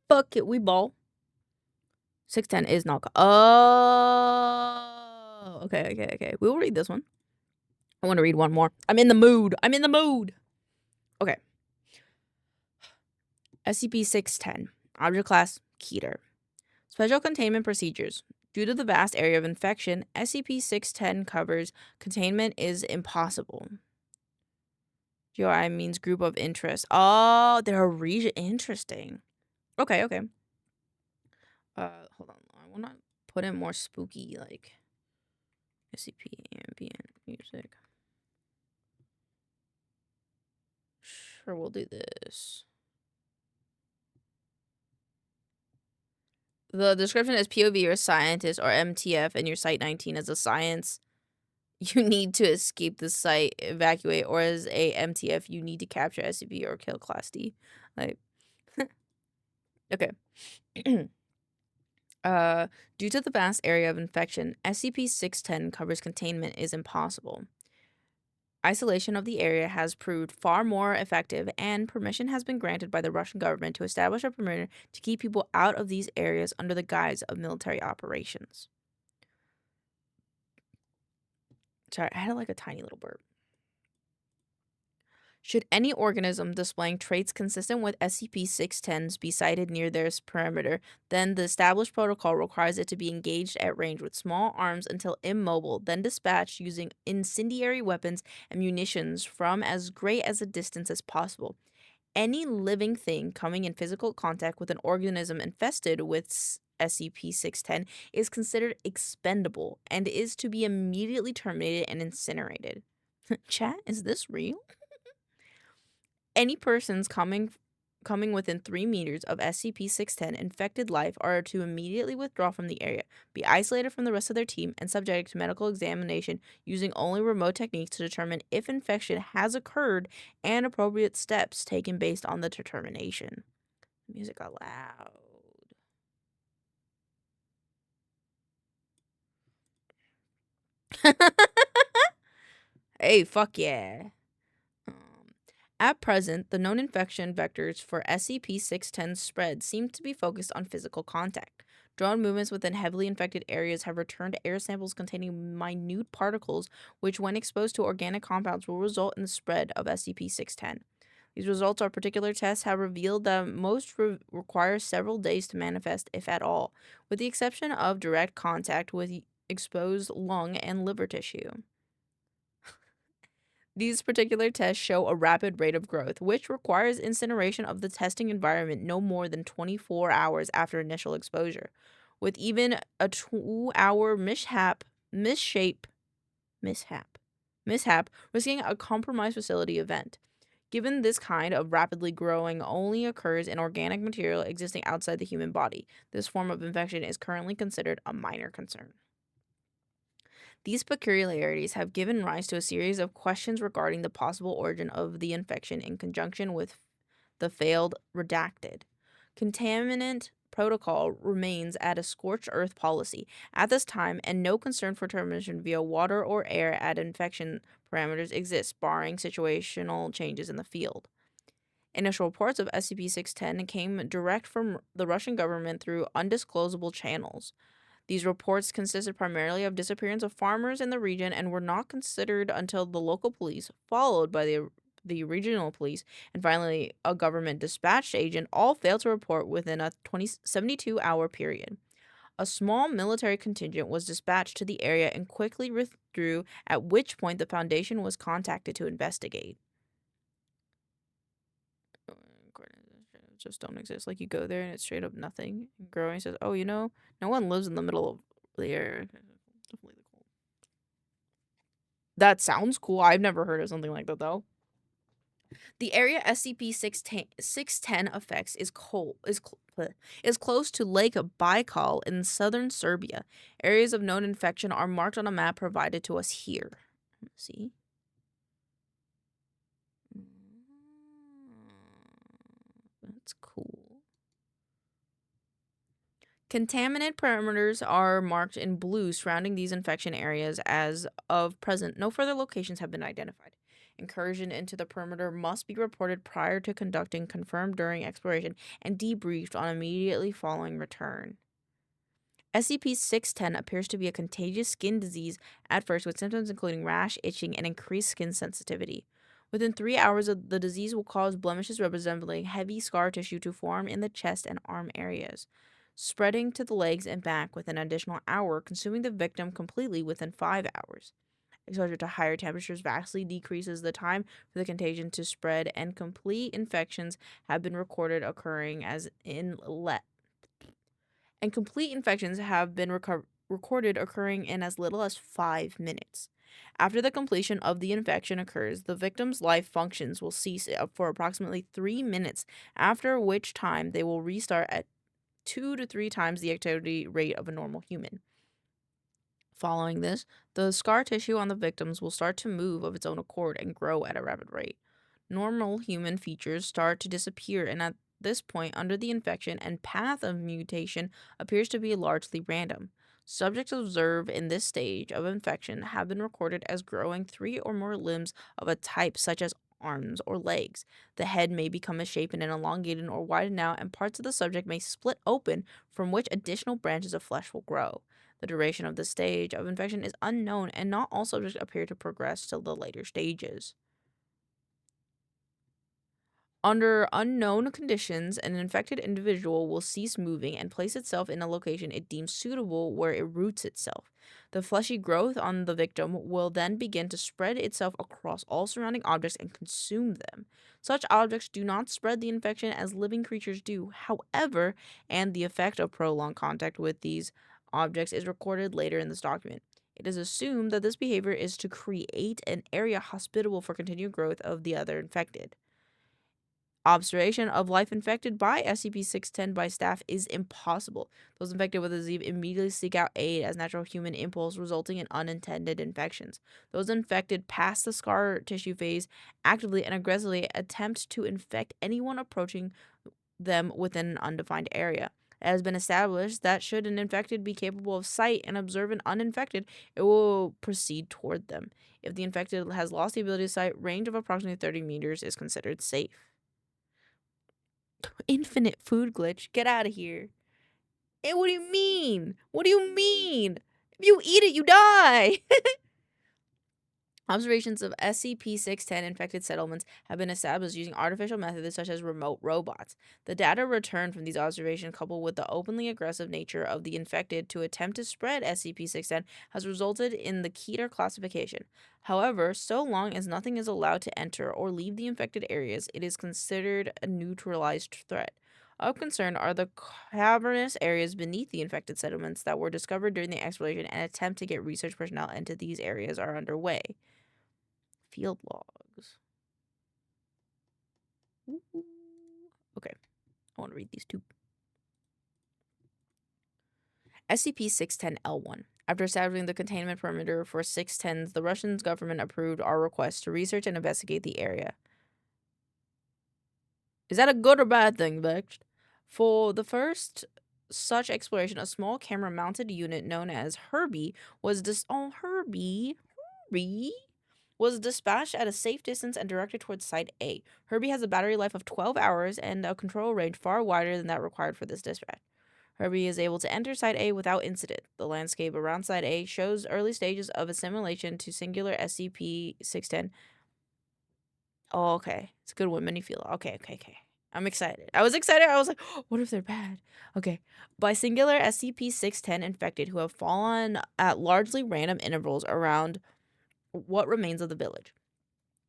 Fuck it, we ball. 610 is Nalka. Oh, okay. We will read this one. I want to read one more. I'm in the mood. Okay. SCP-610. Object Class, Keter. Special Containment Procedures. Due to the vast area of infection, SCP-610 covers containment is impossible. GOI means group of interest. Oh, they're a region. Interesting. Okay. Hold on. I want to put in more spooky, like, SCP ambient music. Sure, we'll do this. The description is POV, you're a scientist, or MTF, and your Site 19 as a science. You need to escape the site, evacuate, or as a MTF, you need to capture SCP or kill Class D. Like, okay. Due to the vast area of infection, SCP-610 covers containment is impossible. Isolation of the area has proved far more effective, and permission has been granted by the Russian government to establish a perimeter to keep people out of these areas under the guise of military operations. Sorry, I had like a tiny little burp. Should any organism displaying traits consistent with SCP-610s be sighted near their perimeter, then the established protocol requires it to be engaged at range with small arms until immobile, then dispatched using incendiary weapons and munitions from as great as a distance as possible. Any living thing coming in physical contact with an organism infested with SCP-610 is considered expendable and is to be immediately terminated and incinerated. Chat, is this real? Any persons coming within 3 meters of SCP-610 infected life are to immediately withdraw from the area, be isolated from the rest of their team, and subjected to medical examination using only remote techniques to determine if infection has occurred and appropriate steps taken based on the determination. Music aloud. Hey, fuck yeah. At present, the known infection vectors for SCP-610's spread seem to be focused on physical contact. Drone movements within heavily infected areas have returned air samples containing minute particles, which, when exposed to organic compounds, will result in the spread of SCP-610. These results of particular tests have revealed that most require several days to manifest, if at all, with the exception of direct contact with exposed lung and liver tissue. These particular tests show a rapid rate of growth, which requires incineration of the testing environment no more than 24 hours after initial exposure, with even a 2-hour mishap risking a compromised facility event. Given this kind of rapidly growing only occurs in organic material existing outside the human body, this form of infection is currently considered a minor concern. These peculiarities have given rise to a series of questions regarding the possible origin of the infection in conjunction with the failed redacted. Contaminant protocol remains at a scorched earth policy at this time, and no concern for transmission via water or air at infection parameters exists, barring situational changes in the field. Initial reports of SCP-610 came direct from the Russian government through undisclosable channels. These reports consisted primarily of disappearance of farmers in the region and were not considered until the local police, followed by the regional police, and finally a government dispatched agent, all failed to report within a 72-hour period. A small military contingent was dispatched to the area and quickly withdrew, at which point the Foundation was contacted to investigate. Just don't exist. Like, you go there and it's straight up nothing. Growing says, oh, no one lives in the middle of the area. Definitely the cold. That sounds cool. I've never heard of something like that, though. The area SCP-610 affects is close to Lake Baikal in southern Serbia. Areas of known infection are marked on a map provided to us here. Let's see. That's cool. Contaminant parameters are marked in blue surrounding these infection areas. As of present, no further locations have been identified. Incursion into the perimeter must be reported prior to conducting, confirmed during exploration, and debriefed on immediately following return. SCP-610 appears to be a contagious skin disease at first, with symptoms including rash, itching, and increased skin sensitivity. Within 3 hours, the disease will cause blemishes resembling heavy scar tissue to form in the chest and arm areas, spreading to the legs and back within an additional hour, consuming the victim completely within 5 hours. Exposure to higher temperatures vastly decreases the time for the contagion to spread, and complete infections have been recorded occurring recorded occurring in as little as 5 minutes. After the completion of the infection occurs, the victim's life functions will cease for approximately 3 minutes, after which time they will restart at 2 to 3 times the activity rate of a normal human. Following this, the scar tissue on the victims will start to move of its own accord and grow at a rapid rate. Normal human features start to disappear, and at this point, under the infection and path of mutation appears to be largely random. Subjects observed in this stage of infection have been recorded as growing 3 or more limbs of a type, such as arms or legs. The head may become misshapen and elongated or widen out, and parts of the subject may split open, from which additional branches of flesh will grow. The duration of this stage of infection is unknown, and not all subjects appear to progress to the later stages. Under unknown conditions, an infected individual will cease moving and place itself in a location it deems suitable, where it roots itself. The fleshy growth on the victim will then begin to spread itself across all surrounding objects and consume them. Such objects do not spread the infection as living creatures do, however, and the effect of prolonged contact with these objects is recorded later in this document. It is assumed that this behavior is to create an area hospitable for continued growth of the other infected. Observation of life infected by SCP-610 by staff is impossible. Those infected with the disease immediately seek out aid as natural human impulse, resulting in unintended infections. Those infected past the scar tissue phase actively and aggressively attempt to infect anyone approaching them within an undefined area. It has been established that should an infected be capable of sight and observe an uninfected, it will proceed toward them. If the infected has lost the ability to sight, range of approximately 30 meters is considered safe. Infinite food glitch. Get out of here. Hey, what do you mean? What do you mean? If you eat it, you die. Observations of SCP-610 infected settlements have been established using artificial methods such as remote robots. The data returned from these observations, coupled with the openly aggressive nature of the infected to attempt to spread SCP-610, has resulted in the Keter classification. However, so long as nothing is allowed to enter or leave the infected areas, it is considered a neutralized threat. Of concern are the cavernous areas beneath the infected settlements that were discovered during the exploration, and attempt to get research personnel into these areas are underway. Field logs. Ooh. Okay, I want to read these too. SCP-610-L1. After establishing the containment perimeter for 610s, the Russian government approved our request to research and investigate the area. Is that a good or bad thing, Vex? For the first such exploration, a small camera-mounted unit known as Herbie was Herbie was dispatched at a safe distance and directed towards Site A. Herbie has a battery life of 12 hours and a control range far wider than that required for this dispatch. Herbie is able to enter Site A without incident. The landscape around Site A shows early stages of assimilation to singular SCP-610. Oh, okay. It's a good one. Many feel. Okay. I'm excited. I was excited. I was like, oh, what if they're bad? Okay. By singular SCP-610 infected who have fallen at largely random intervals around what remains of the village.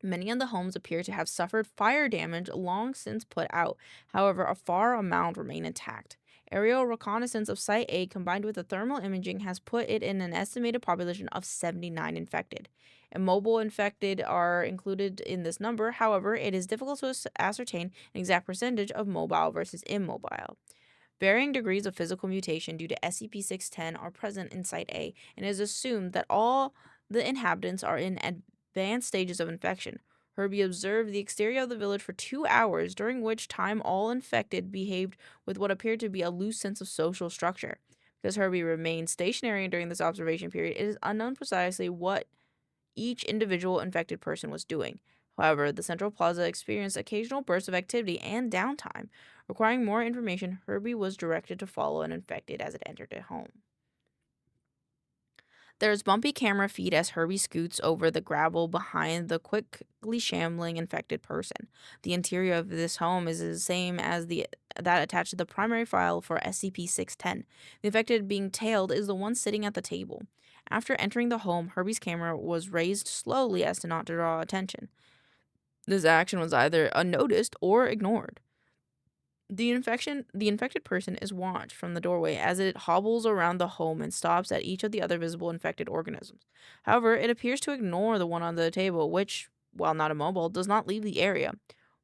Many of the homes appear to have suffered fire damage long since put out. However, a far amount remain intact. Aerial reconnaissance of Site A combined with the thermal imaging has put it in an estimated population of 79 infected. Immobile infected are included in this number. However, it is difficult to ascertain an exact percentage of mobile versus immobile. Varying degrees of physical mutation due to SCP-610 are present in Site A, and it is assumed that all the inhabitants are in advanced stages of infection. Herbie observed the exterior of the village for 2 hours, during which time all infected behaved with what appeared to be a loose sense of social structure. Because Herbie remained stationary during this observation period, it is unknown precisely what each individual infected person was doing. However, the Central Plaza experienced occasional bursts of activity and downtime. Requiring more information, Herbie was directed to follow an infected as it entered a home. There is bumpy camera feed as Herbie scoots over the gravel behind the quickly shambling infected person. The interior of this home is the same as that attached to the primary file for SCP-610. The infected being tailed is the one sitting at the table. After entering the home, Herbie's camera was raised slowly as to not draw attention. This action was either unnoticed or ignored. The infected person is watched from the doorway as it hobbles around the home and stops at each of the other visible infected organisms. However, it appears to ignore the one on the table, which, while not immobile, does not leave the area.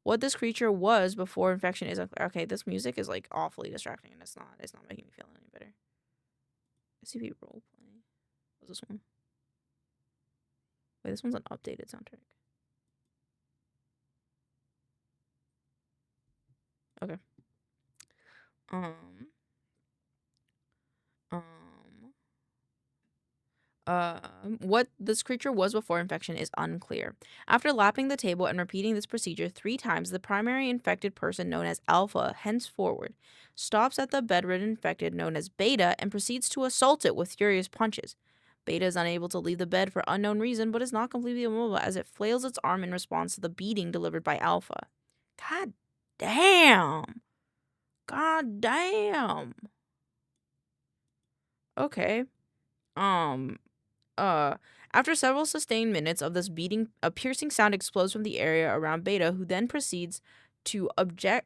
What this creature was before infection is unclear. Okay, this music is like awfully distracting, and it's not making me feel any better. SCP roleplay. What's this one? Wait, this one's an updated soundtrack. Okay. Um, what this creature was before infection is unclear. After lapping the table and repeating this procedure 3 times, the primary infected person, known as Alpha, henceforward, stops at the bedridden infected, known as Beta, and proceeds to assault it with furious punches. Beta is unable to leave the bed for unknown reason, but is not completely immobile as it flails its arm in response to the beating delivered by Alpha. God damn! God damn! Okay. After several sustained minutes of this beating, a piercing sound explodes from the area around Beta, who then proceeds to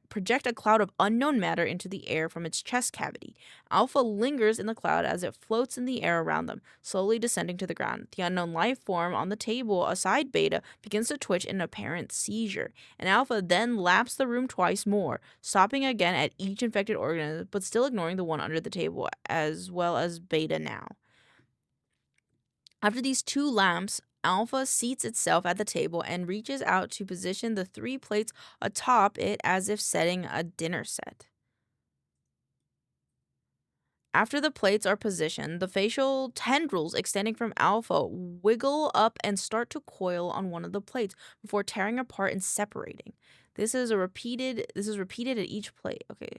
project a cloud of unknown matter into the air from its chest cavity. Alpha lingers in the cloud as it floats in the air around them, slowly descending to the ground. The unknown life form on the table aside Beta begins to twitch in an apparent seizure, and Alpha then laps the room twice more, stopping again at each infected organism, but still ignoring the one under the table, as well as Beta now. After these 2 lamps, Alpha seats itself at the table and reaches out to position the 3 plates atop it as if setting a dinner set. After the plates are positioned, the facial tendrils extending from Alpha wiggle up and start to coil on one of the plates before tearing apart and separating. This is repeated at each plate. Okay.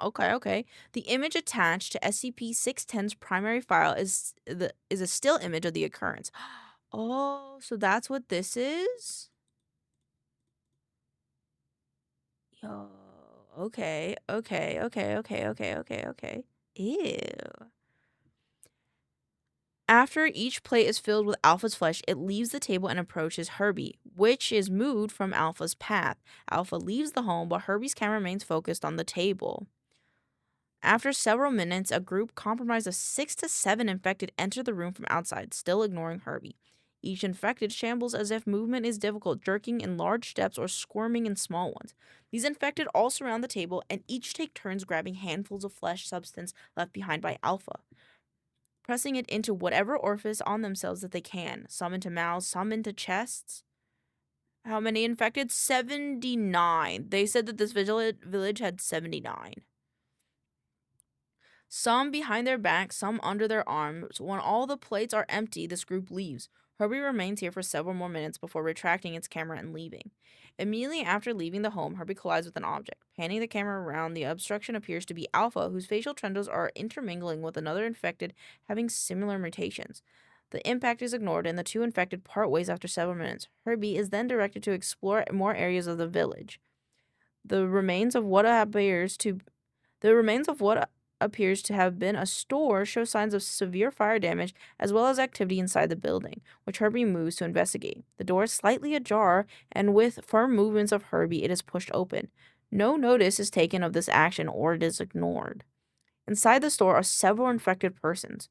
Okay. The image attached to SCP-610's primary file is a still image of the occurrence. Oh, so that's what this is? Yo, okay. Ew. After each plate is filled with Alpha's flesh, it leaves the table and approaches Herbie, which is moved from Alpha's path. Alpha leaves the home, but Herbie's camera remains focused on the table. After several minutes, a group comprised of 6 to 7 infected enter the room from outside, still ignoring Herbie. Each infected shambles as if movement is difficult, jerking in large steps or squirming in small ones. These infected all surround the table and each take turns grabbing handfuls of flesh substance left behind by Alpha, pressing it into whatever orifice on themselves that they can, some into mouths, some into chests. How many infected? 79. They said that this village had 79. Some behind their backs, some under their arms. When all the plates are empty, this group leaves. Herbie remains here for several more minutes before retracting its camera and leaving. Immediately after leaving the home, Herbie collides with an object. Panning the camera around, the obstruction appears to be Alpha, whose facial tendrils are intermingling with another infected having similar mutations. The impact is ignored, and the two infected part ways after several minutes. Herbie is then directed to explore more areas of the village. The remains of what appears to have been a store show signs of severe fire damage as well as activity inside the building, which Herbie moves to investigate. The door is slightly ajar, and with firm movements of Herbie, it is pushed open. No notice is taken of this action or it is ignored. Inside the store are several infected persons,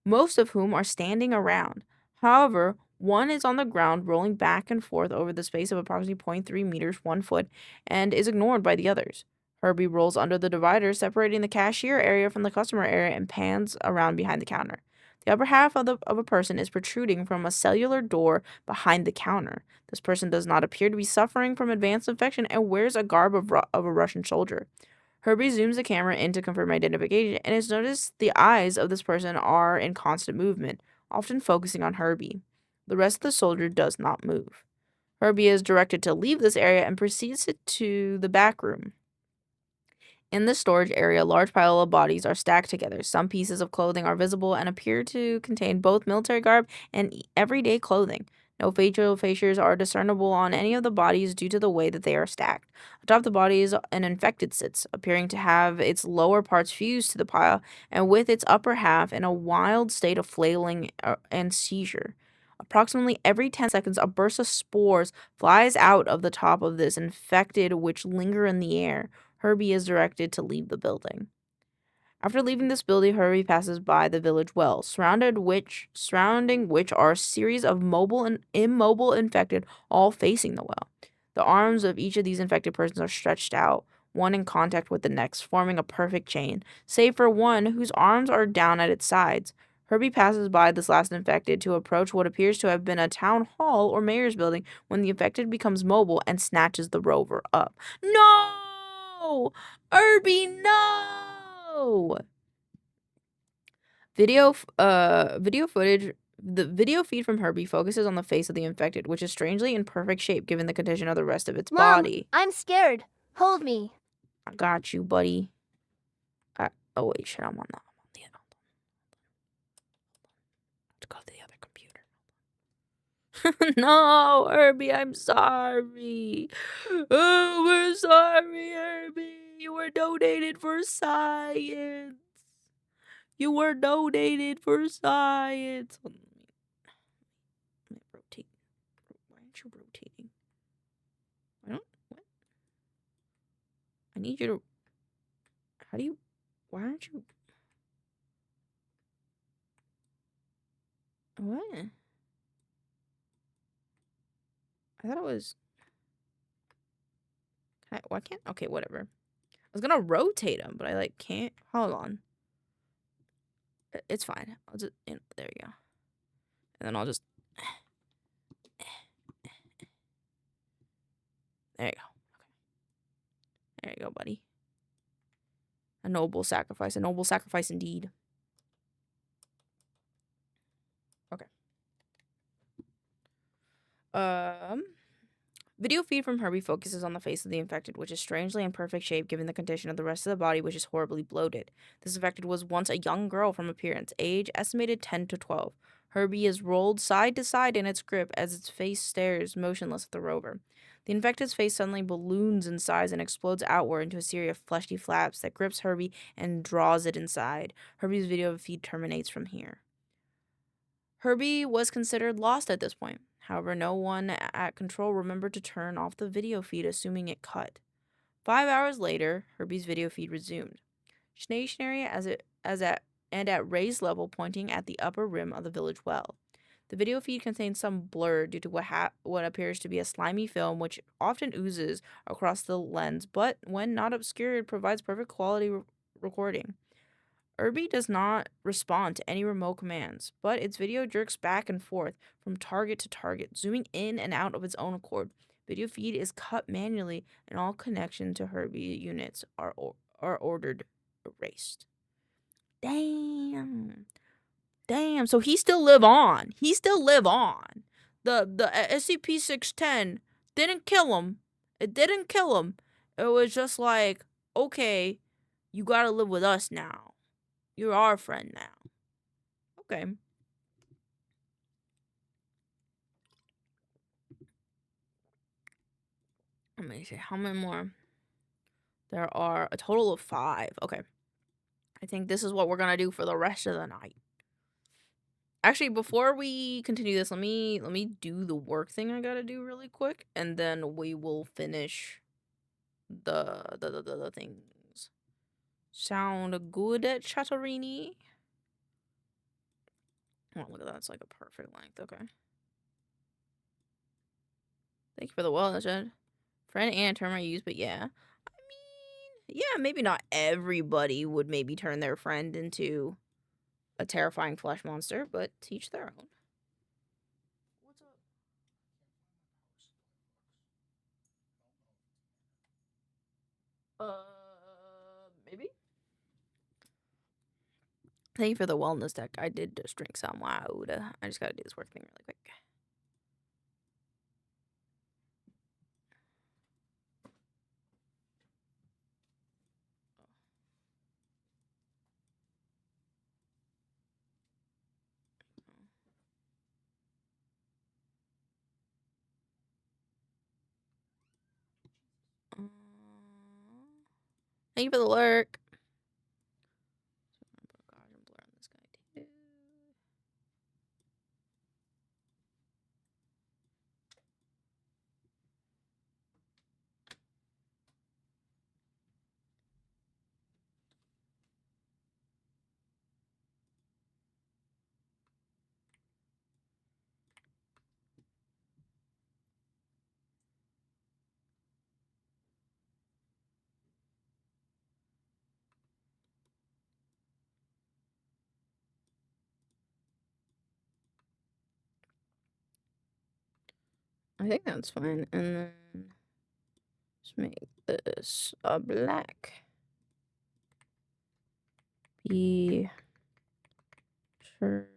most of whom are standing around. However, one is on the ground rolling back and forth over the space of approximately 0.3 meters, 1 foot, and is ignored by the others. Herbie rolls under the divider, separating the cashier area from the customer area, and pans around behind the counter. The upper half of a person is protruding from a cellular door behind the counter. This person does not appear to be suffering from advanced infection and wears a garb of a Russian soldier. Herbie zooms the camera in to confirm identification, and has noticed the eyes of this person are in constant movement, often focusing on Herbie. The rest of the soldier does not move. Herbie is directed to leave this area and proceeds to the back room. In the storage area, a large pile of bodies are stacked together. Some pieces of clothing are visible and appear to contain both military garb and everyday clothing. No facial features are discernible on any of the bodies due to the way that they are stacked. Atop the bodies, an infected sits, appearing to have its lower parts fused to the pile, and with its upper half in a wild state of flailing and seizure. Approximately every 10 seconds, a burst of spores flies out of the top of this infected, which linger in the air. Herbie is directed to leave the building. After leaving this building, Herbie passes by the village well, surrounding which are a series of mobile and immobile infected, all facing the well. The arms of each of these infected persons are stretched out, one in contact with the next, forming a perfect chain, save for one whose arms are down at its sides. Herbie passes by this last infected to approach what appears to have been a town hall or mayor's building when the infected becomes mobile and snatches the rover up. No! Herbie, no! Video footage. The video feed from Herbie focuses on the face of the infected, which is strangely in perfect shape given the condition of the rest of its body. I'm scared. Hold me. I got you, buddy. Oh wait, shit, I'm on the Let's go to the other computer. No, Herbie, I'm sorry. Oh, we're sorry, Herbie. You were donated for science. You were donated for science. Let me rotate. Why aren't you rotating? What? I need you to. How do you? Why aren't you? What? I thought it was. Why can't? Okay, whatever. I was gonna rotate him, but I can't. Hold on. It's fine. I'll just. There you go. And then I'll just. There you go. Okay. There you go, buddy. A noble sacrifice. A noble sacrifice indeed. Okay. Video feed from Herbie focuses on the face of the infected, which is strangely in perfect shape given the condition of the rest of the body, which is horribly bloated. This infected was once a young girl from appearance, age estimated 10 to 12. Herbie is rolled side to side in its grip as its face stares motionless at the rover. The infected's face suddenly balloons in size and explodes outward into a series of fleshy flaps that grips Herbie and draws it inside. Herbie's video feed terminates from here. Herbie was considered lost at this point. However, no one at control remembered to turn off the video feed, assuming it cut. 5 hours later, Herbie's video feed resumed, stationary and at raised level, pointing at the upper rim of the village well. The video feed contains some blur due to what appears to be a slimy film, which often oozes across the lens, but when not obscured, provides perfect quality recording. Herbie does not respond to any remote commands, but its video jerks back and forth from target to target, zooming in and out of its own accord. Video feed is cut manually, and all connection to Herbie units are ordered erased. Damn. So he still live on. The SCP-610 didn't kill him. It didn't kill him. It was just like, okay, you gotta live with us now. You're our friend now. Okay. Let me see. How many more? There are a total of 5. Okay. I think this is what we're gonna do for the rest of the night. Actually, before we continue this, let me do the work thing I gotta do really quick, and then we will finish the things. Sound good, Chatterini? Oh, look at that. It's like a perfect length. Okay. Thank you for the wellness, Ed. Friend and term I use, but yeah. I mean, yeah, maybe not everybody would maybe turn their friend into a terrifying flesh monster, but teach their own. What's up? Maybe? Thank you for the wellness deck. I did just drink some loud. I just gotta do this work thing really quick. Thank you for the lurk. God, I'm blurring this guy too. I think that's fine. And then let's make this a black. Be sure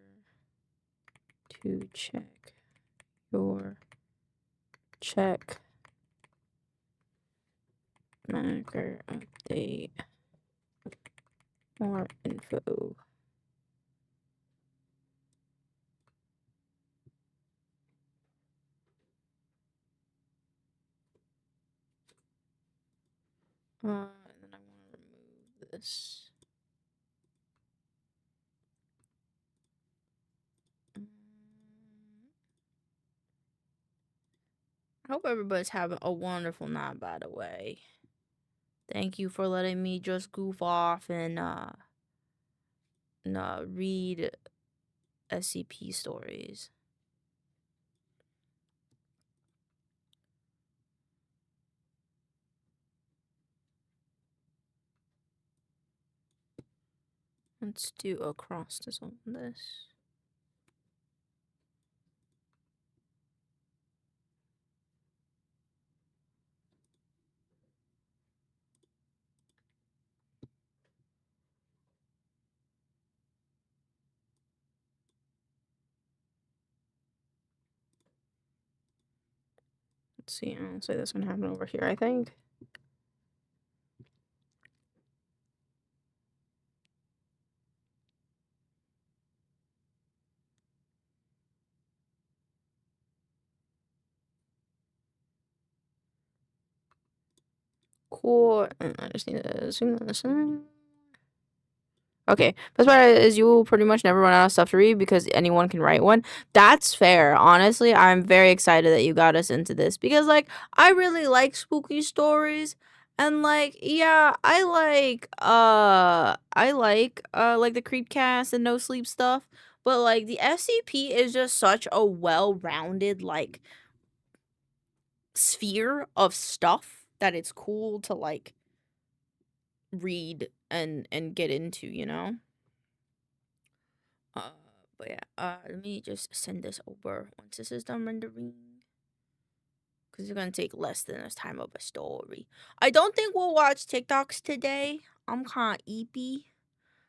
to check your check marker update. More info. And then I want to remove this. I hope everybody's having a wonderful night, by the way. Thank you for letting me just goof off and read SCP stories. Let's do acrostis on this. Let's see. I'll say this gonna happen over here, I think. Cool. And I just need to zoom this in. Okay, best part is you will pretty much never run out of stuff to read because anyone can write one. That's fair. Honestly, I'm very excited that you got us into this because, like, I really like spooky stories. And, like, yeah, I like the Creepcast and No Sleep stuff. But, like, the SCP is just such a well-rounded, like, sphere of stuff that it's cool to, like, read and get into, you know? But yeah, let me just send this over once this is done rendering. Because it's gonna take less than the time of a story. I don't think we'll watch TikToks today. I'm kinda eepy.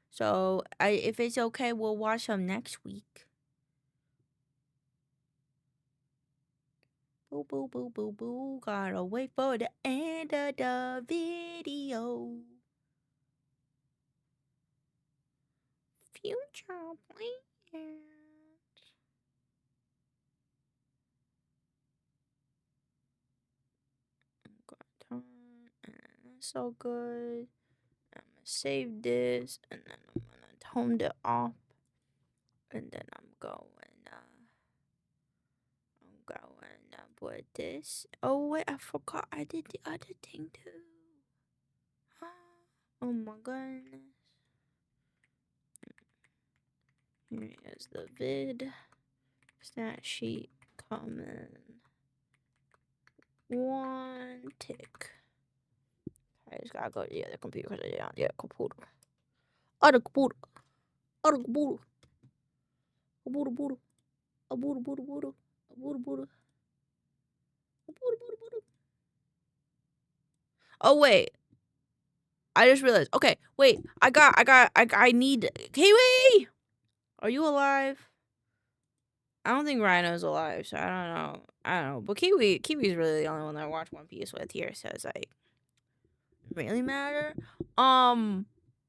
So if it's okay, we'll watch them next week. Boo boo boo boo boo. Gotta wait for the end of the video. Future plans. That's so good. I'm gonna save this and then I'm gonna tone it off. And then I'm going put this. Oh wait, I forgot I did the other thing too. Oh my goodness. Here is the vid. Stat sheet coming. One tick. I just gotta go to the other computer because I did on the other computer. Other computer. Other computer. Computer, computer. A booter, booter, booter. A booter, booter. A booter, booter, booter. Oh wait. I just realized. Okay, wait. I need Kiwi. Are you alive? I don't think Rhino's alive, so I don't know. But Kiwi's really the only one that I watch One Piece with here, so it's like really matter.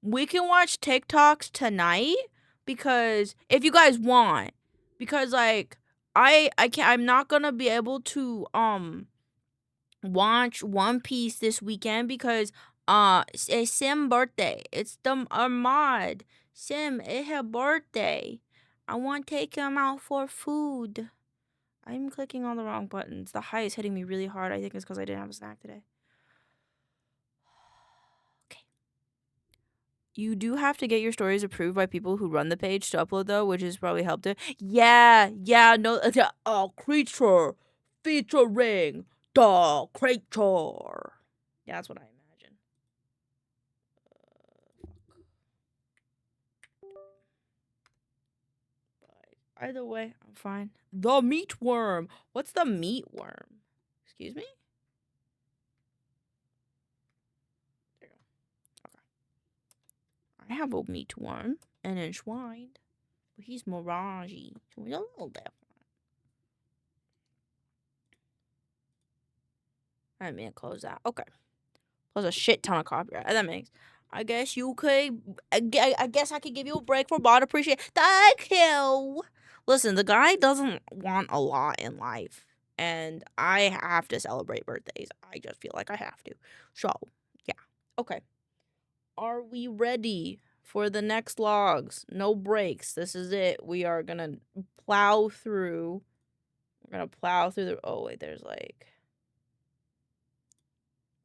We can watch TikToks tonight because if you guys want, because like I'm not gonna be able to watch One Piece this weekend because it's Sim's birthday. It's the mod. Sim, it's her birthday. I want to take him out for food. I'm clicking on the wrong buttons. The high is hitting me really hard. I think it's because I didn't have a snack today. Okay. You do have to get your stories approved by people who run the page to upload, though, which has probably helped it. Yeah, no, creature featuring the creature. Yeah, that's what I imagine. But either way, I'm fine. The meat worm. What's the meat worm? Excuse me? There you go. Okay. I have a meat worm and enshrined, but he's miragey, so he's a little different. I mean, close that. Okay. Close a shit ton of copyright. That makes. I guess you could. I guess I could give you a break for bot appreciation. Thank you. Listen, the guy doesn't want a lot in life, and I have to celebrate birthdays. I just feel like I have to. So, yeah. Okay. Are we ready for the next logs? No breaks. This is it. We are gonna plow through. We're gonna plow through the. Oh wait, there's like.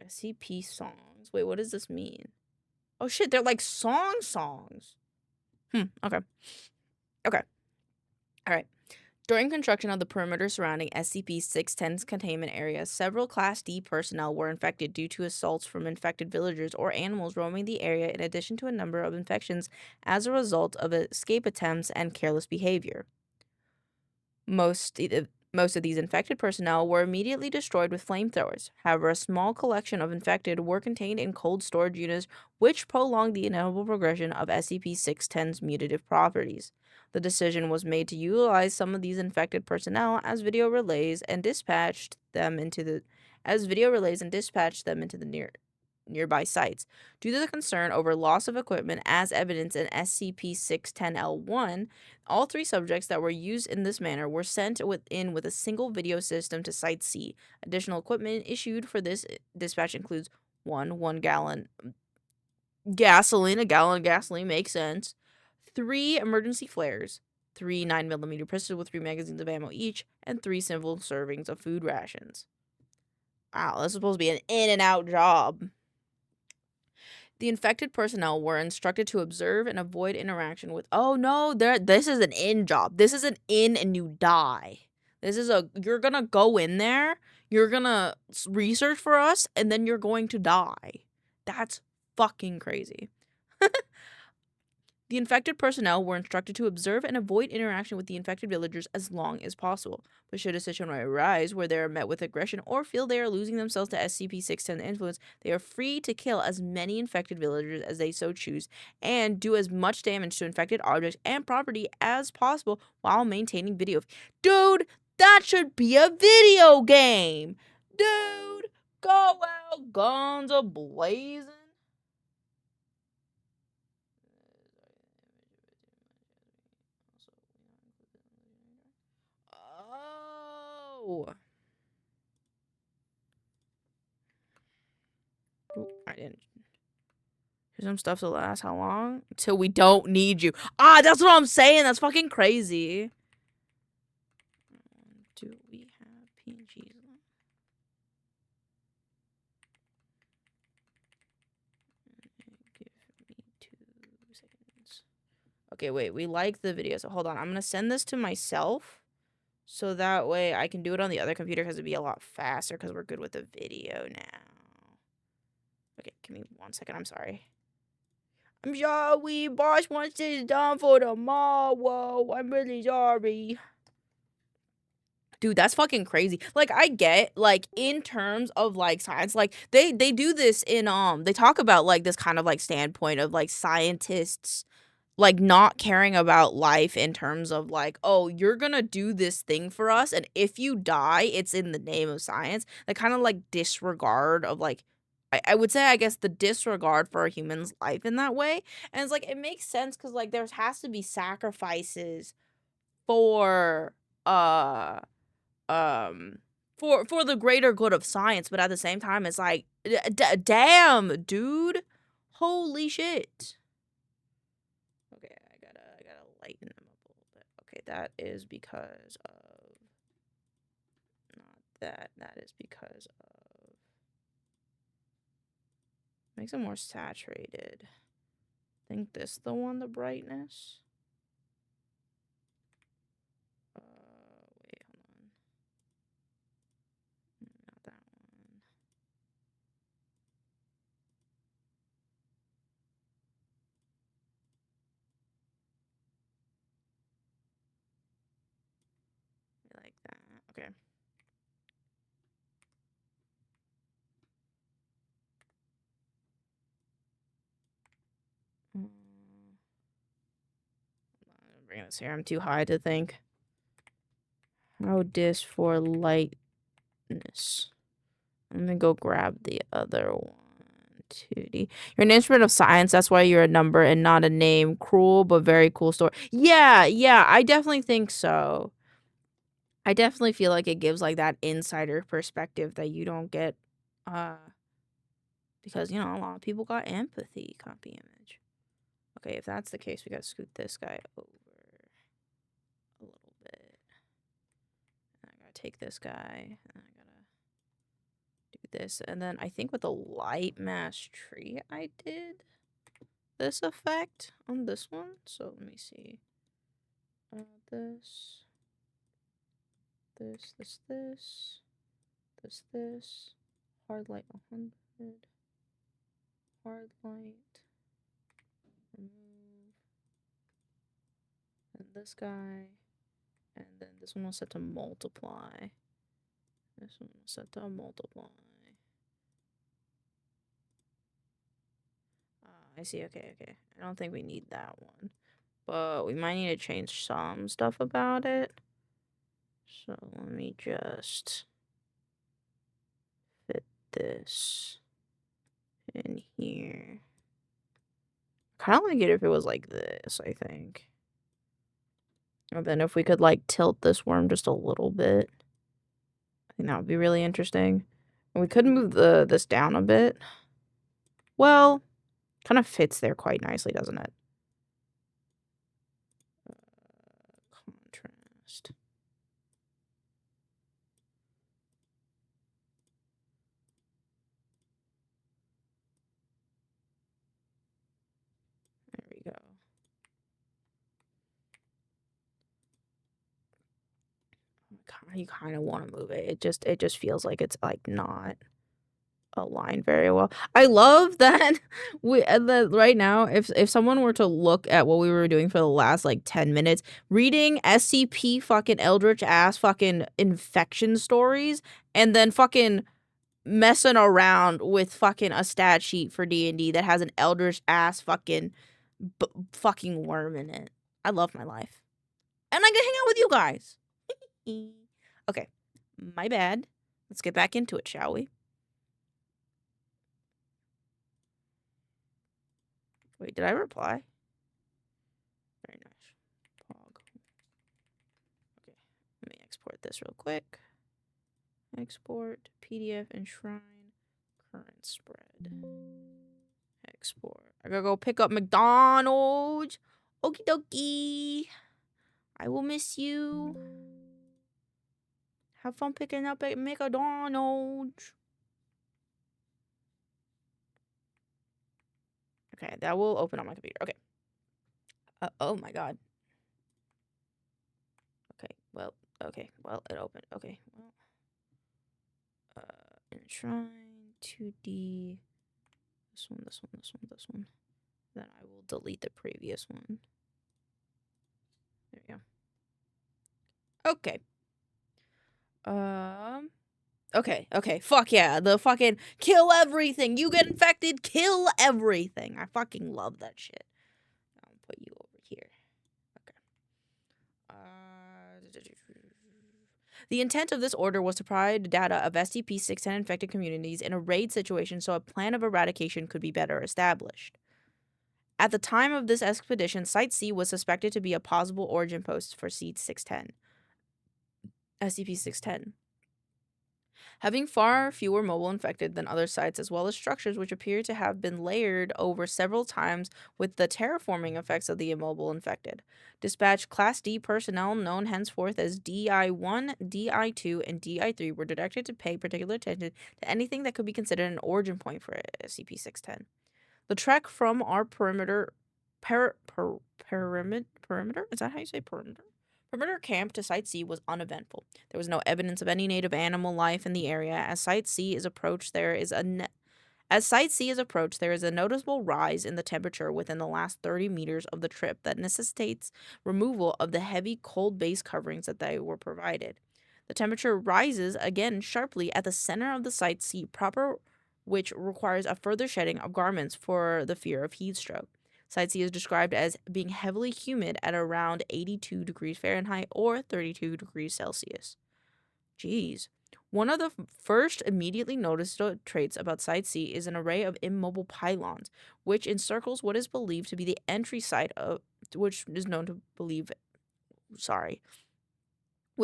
SCP songs. Wait, what does this mean? Oh shit, they're like songs. Okay. Alright. During construction of the perimeter surrounding SCP-610's containment area, several Class D personnel were infected due to assaults from infected villagers or animals roaming the area, in addition to a number of infections as a result of escape attempts and careless behavior. Most of these infected personnel were immediately destroyed with flamethrowers. However, a small collection of infected were contained in cold storage units, which prolonged the inevitable progression of SCP-610's mutative properties. The decision was made to utilize some of these infected personnel as video relays and dispatched them into the nearby sites. Due to the concern over loss of equipment as evidenced in SCP-610L1, all 3 subjects that were used in this manner were sent with a single video system to Site C. Additional equipment issued for this dispatch includes 1 gallon gasoline. A gallon of gasoline makes sense. 3 emergency flares, 3 9mm pistols with 3 magazines of ammo each, and 3 simple servings of food rations. Wow, this is supposed to be an in and out job. The infected personnel were instructed to observe and avoid interaction with. Oh no, this is an in job. This is an in and you die. You're gonna go in there, you're gonna research for us, and then you're going to die. That's fucking crazy. The infected personnel were instructed to observe and avoid interaction with the infected villagers as long as possible. But should a situation arise where they are met with aggression or feel they are losing themselves to SCP-610 influence, they are free to kill as many infected villagers as they so choose and do as much damage to infected objects and property as possible while maintaining video. Dude, that should be a video game! Dude, go out, guns a-blazing. Oh. I didn't. Here's some stuff to last how long? Until we don't need you. Ah, that's what I'm saying. That's fucking crazy. Do we have PNGs? Give me 2 seconds. Okay, wait. We like the video. So hold on. I'm going to send this to myself. So that way I can do it on the other computer because it'd be a lot faster because we're good with the video now. Okay, give me 1 second. I'm sorry. I'm sorry. Boss wants this done for tomorrow. I'm really sorry. Dude, that's fucking crazy. Like, I get, like, in terms of, like, science, like, they do this in, they talk about, like, this kind of, like, standpoint of, like, scientists, like, not caring about life in terms of, like, oh, you're gonna do this thing for us, and if you die, it's in the name of science. Like, kind of, like, disregard of, like, I would say, I guess, the disregard for a human's life in that way. And it's, like, it makes sense because, like, there has to be sacrifices for, for the greater good of science, but at the same time, it's like, damn, dude. Holy shit. Okay, I gotta lighten them up a little bit. Okay, that is because of not that. That is because of makes it more saturated. I think this the one, the brightness. Wait, hold on. Not that one. I like that. Okay. I'm bringing this here. I'm too high to think. How dis for lightness. I'm gonna go grab the other one. 2D. You're an instrument of science. That's why you're a number and not a name. Cruel but very cool story. Yeah, I definitely think so. I definitely feel like it gives like that insider perspective that you don't get, because you know a lot of people got empathy. Copy image. Okay, if that's the case, we gotta scoot this guy over a little bit. And I gotta take this guy. And I gotta do this. And then I think with the light mass tree, I did this effect on this one. So let me see. This. Hard light 100. Hard light. Remove. And this guy. And then this one was set to multiply. This one was set to multiply. I see. Okay. I don't think we need that one. but we might need to change some stuff about it. So let me just fit this in here. Kind of like it if it was like this, I think. And then if we could like tilt this worm just a little bit, I think that would be really interesting. And we could move this down a bit. Well, kind of fits there quite nicely, doesn't it? Contrast. There we go. You kind of want to move it. It just feels like it's like not aligned very well. I love that right now, if someone were to look at what we were doing for the last like 10 minutes, reading SCP fucking eldritch ass fucking infection stories and then fucking messing around with fucking a stat sheet for D&D that has an eldritch ass fucking fucking worm in it. I love my life. And I can hang out with you guys. Okay, my bad. Let's get back into it, shall we? Wait, did I reply? Very nice. Pog. Okay, let me export this real quick. Export, PDF, enshrine, current spread. Export. I gotta go pick up McDonald's. Okie dokie. I will miss you. Have fun picking up at McDonald's. Okay, that will open on my computer. Okay. Oh my god. Okay, well, it opened. Okay, well. Enshrine, 2D. This one, this one, this one, this one. Then I will delete the previous one. There we go. Okay. Okay, fuck yeah. The fucking kill everything. You get infected, kill everything. I fucking love that shit. I'll put you over here. Okay. The intent of this order was to provide data of SCP-610 infected communities in a raid situation so a plan of eradication could be better established. At the time of this expedition, Site C was suspected to be a possible origin post for SCP-610. SCP-610. Having far fewer mobile infected than other sites, as well as structures which appear to have been layered over several times with the terraforming effects of the immobile infected. Dispatch Class D personnel, known henceforth as DI-1, DI-2, and DI-3, were directed to pay particular attention to anything that could be considered an origin point for SCP-610. The trek from our perimeter... perimeter? Is that how you say perimeter? Perimeter camp to Site C was uneventful. There was no evidence of any native animal life in the area. As Site C is approached, there is a noticeable rise in the temperature within the last 30 meters of the trip that necessitates removal of the heavy cold base coverings that they were provided. The temperature rises again sharply at the center of the Site C proper, which requires a further shedding of garments for the fear of heat stroke. Site C is described as being heavily humid at around 82 degrees Fahrenheit or 32 degrees Celsius. Jeez. One of the first immediately noticed traits about Site C is an array of immobile pylons, which encircles what is believed to be the entry site of, which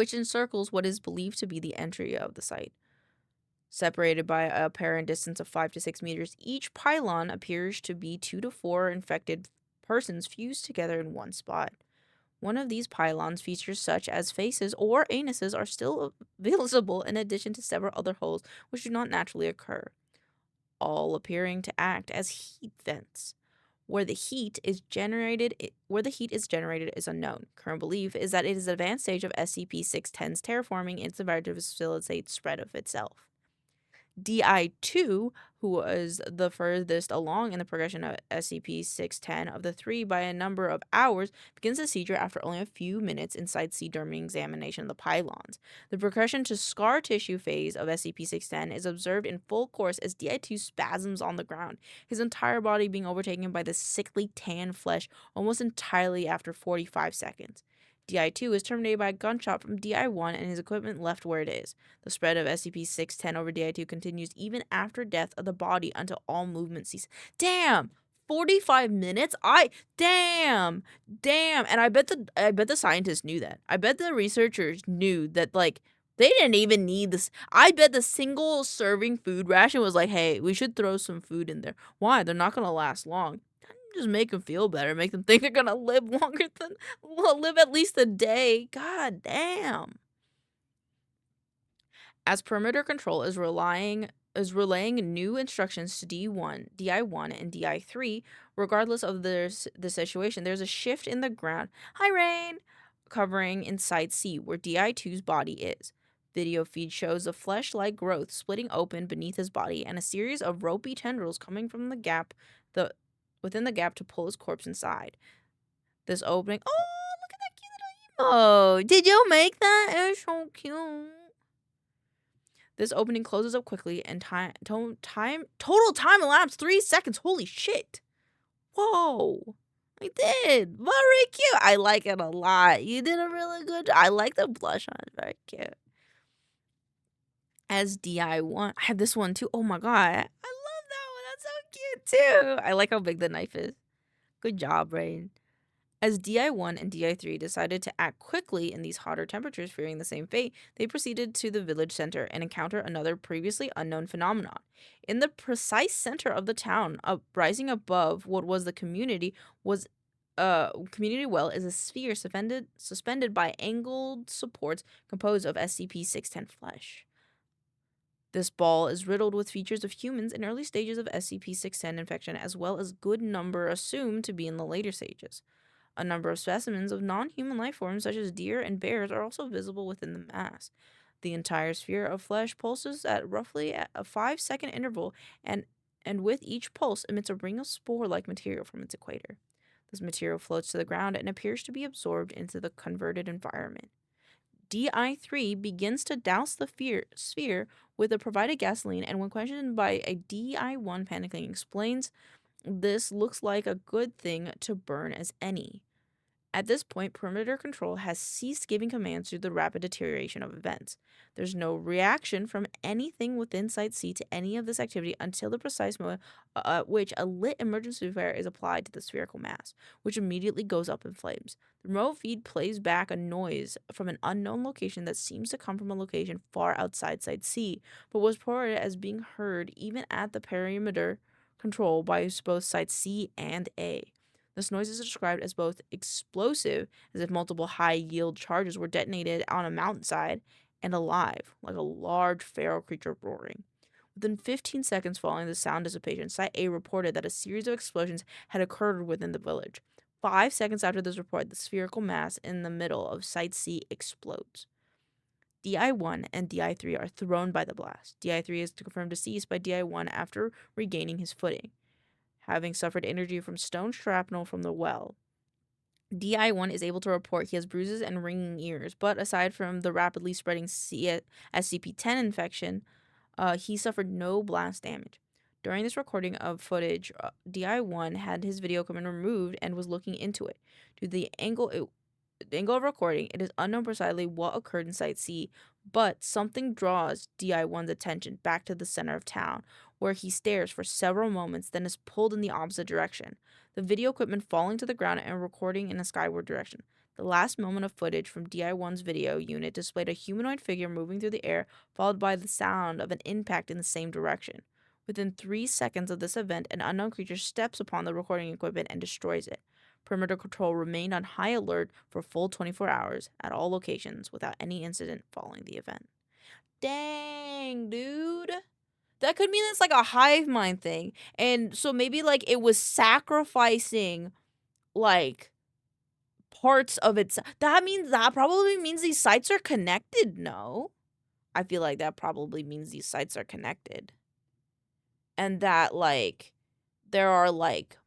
encircles what is believed to be the entry of the site. Separated by a apparent distance of 5 to 6 meters, each pylon appears to be 2 to 4 infected persons fused together in one spot. One of these pylons, features such as faces or anuses, are still visible in addition to several other holes which do not naturally occur, all appearing to act as heat vents. Where the heat is generated is unknown. Current belief is that it is an advanced stage of SCP-610's terraforming its environment to facilitate spread of itself. DI2, who was the furthest along in the progression of SCP-610 of the three by a number of hours, begins the seizure after only a few minutes inside C during examination of the pylons. The progression to scar tissue phase of SCP-610 is observed in full course as DI2 spasms on the ground, his entire body being overtaken by the sickly tan flesh almost entirely after 45 seconds. DI2 is terminated by a gunshot from DI1 and his equipment left where it is. The spread of SCP-610 over DI2 continues even after death of the body until all movement ceases. Damn! 45 minutes? Damn! And I bet the scientists knew that. I bet the researchers knew that, like, they didn't even need this. I bet the single serving food ration was like, hey, we should throw some food in there. Why? They're not gonna last long. Just make them feel better, make them think they're gonna live live at least a day. God damn. As perimeter control is relaying new instructions to DI1, and DI3, regardless of the situation, there's a shift in the ground. Hi, Rain! Covering inside C, where DI2's body is. Video feed shows a flesh-like growth splitting open beneath his body and a series of ropey tendrils coming from the gap within the gap to pull his corpse inside. This opening. Oh, look at that cute little emo! Did you make that? It's so cute. This opening closes up quickly, and total time elapsed 3 seconds. Holy shit! Whoa! I did very cute. I like it a lot. You did a really good job. I like the blush on it. Very cute. As DI1, I have this one too. Oh my god, I love that one. That's so cute too. I like how big the knife is. Good job, Rain. As DI1 and DI3 decided to act quickly in these hotter temperatures, fearing the same fate, they proceeded to the village center and encounter another previously unknown phenomenon. In the precise center of the town, rising above what was the community well, is a sphere suspended by angled supports composed of SCP-610 flesh. This ball is riddled with features of humans in early stages of SCP-610 infection, as well as good number assumed to be in the later stages. A number of specimens of non-human life forms, such as deer and bears, are also visible within the mass. The entire sphere of flesh pulses at roughly a 5-second interval, and with each pulse emits a ring of spore-like material from its equator. This material floats to the ground and appears to be absorbed into the converted environment. DI3 begins to douse the sphere with the provided gasoline, and when questioned by a DI1 panicking, explains this looks like a good thing to burn as any. At this point, perimeter control has ceased giving commands due to the rapid deterioration of events. There's no reaction from anything within Site C to any of this activity until the precise moment at which a lit emergency flare is applied to the spherical mass, which immediately goes up in flames. The remote feed plays back a noise from an unknown location that seems to come from a location far outside Site C, but was reported as being heard even at the perimeter control by both Sites C and A. This noise is described as both explosive, as if multiple high-yield charges were detonated on a mountainside, and alive, like a large feral creature roaring. Within 15 seconds following the sound dissipation, Site A reported that a series of explosions had occurred within the village. 5 seconds after this report, the spherical mass in the middle of Site C explodes. DI1 and DI3 are thrown by the blast. DI3 is confirmed deceased by DI1 after regaining his footing, having suffered injury from stone shrapnel from the well. DI1 is able to report he has bruises and ringing ears, but aside from the rapidly spreading SCP-10 infection, he suffered no blast damage. During this recording of footage, DI1 had his video equipment removed and was looking into it. Due to the angle of recording, it is unknown precisely what occurred in Site C, but something draws DI1's attention back to the center of town, where he stares for several moments, then is pulled in the opposite direction, the video equipment falling to the ground and recording in a skyward direction. The last moment of footage from DI1's video unit displayed a humanoid figure moving through the air, followed by the sound of an impact in the same direction. Within 3 seconds of this event, an unknown creature steps upon the recording equipment and destroys it. Perimeter control remained on high alert for full 24 hours at all locations without any incident following the event. Dang, dude. That could mean it's like a hive mind thing. And so maybe like it was sacrificing like parts of its. That probably means these sites are connected, no? I feel like that probably means these sites are connected. And that, like, there are, like,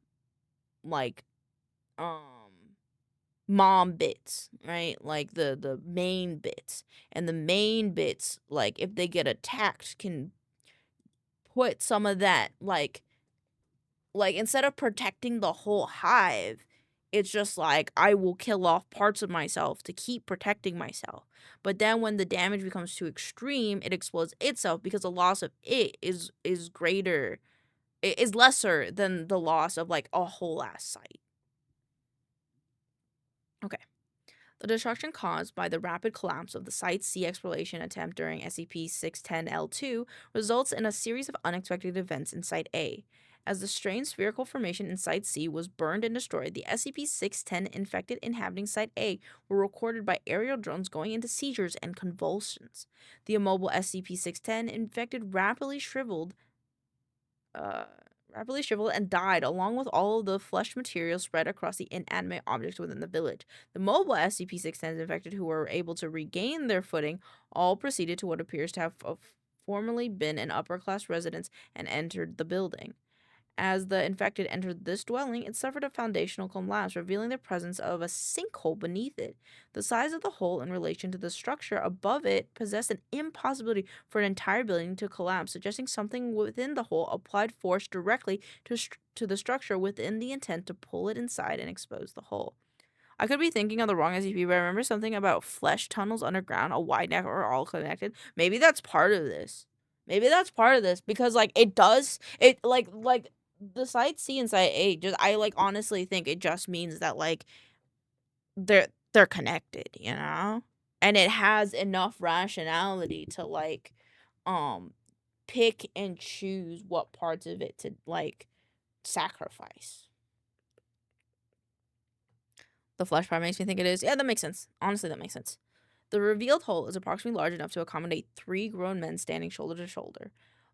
mom bits, right? Like, the main bits. And the main bits, like, if they get attacked, can put some of that, like, instead of protecting the whole hive, it's just like, I will kill off parts of myself to keep protecting myself. But then when the damage becomes too extreme, it explodes itself because the loss of it is greater, is lesser than the loss of, like, a whole ass site. Okay. The destruction caused by the rapid collapse of the Site C exploration attempt during SCP-610-L2 results in a series of unexpected events in Site A. As the strange spherical formation in Site C was burned and destroyed, the SCP-610 infected inhabiting Site A were recorded by aerial drones going into seizures and convulsions. The immobile SCP-610 infected rapidly shriveled and died, along with all of the flesh material spread across the inanimate objects within the village. The mobile SCP-610s infected who were able to regain their footing all proceeded to what appears to have formerly been an upper-class residence and entered the building. As the infected entered this dwelling, it suffered a foundational collapse, revealing the presence of a sinkhole beneath it. The size of the hole in relation to the structure above it possessed an impossibility for an entire building to collapse, suggesting something within the hole applied force directly to the structure within the intent to pull it inside and expose the hole. I could be thinking of the wrong SCP, but I remember something about flesh tunnels underground, a wide network, are all connected. Maybe that's part of this. Because, like, it does, it, like, the Site C and Site A, just, I, like, honestly think it just means that, like, they're connected, you know? And it has enough rationality to, like, pick and choose what parts of it to, like, sacrifice. The flesh part makes me think it is. Yeah, that makes sense. Honestly, that makes sense. The revealed hole is approximately large enough to accommodate 3 grown men standing shoulder to shoulder.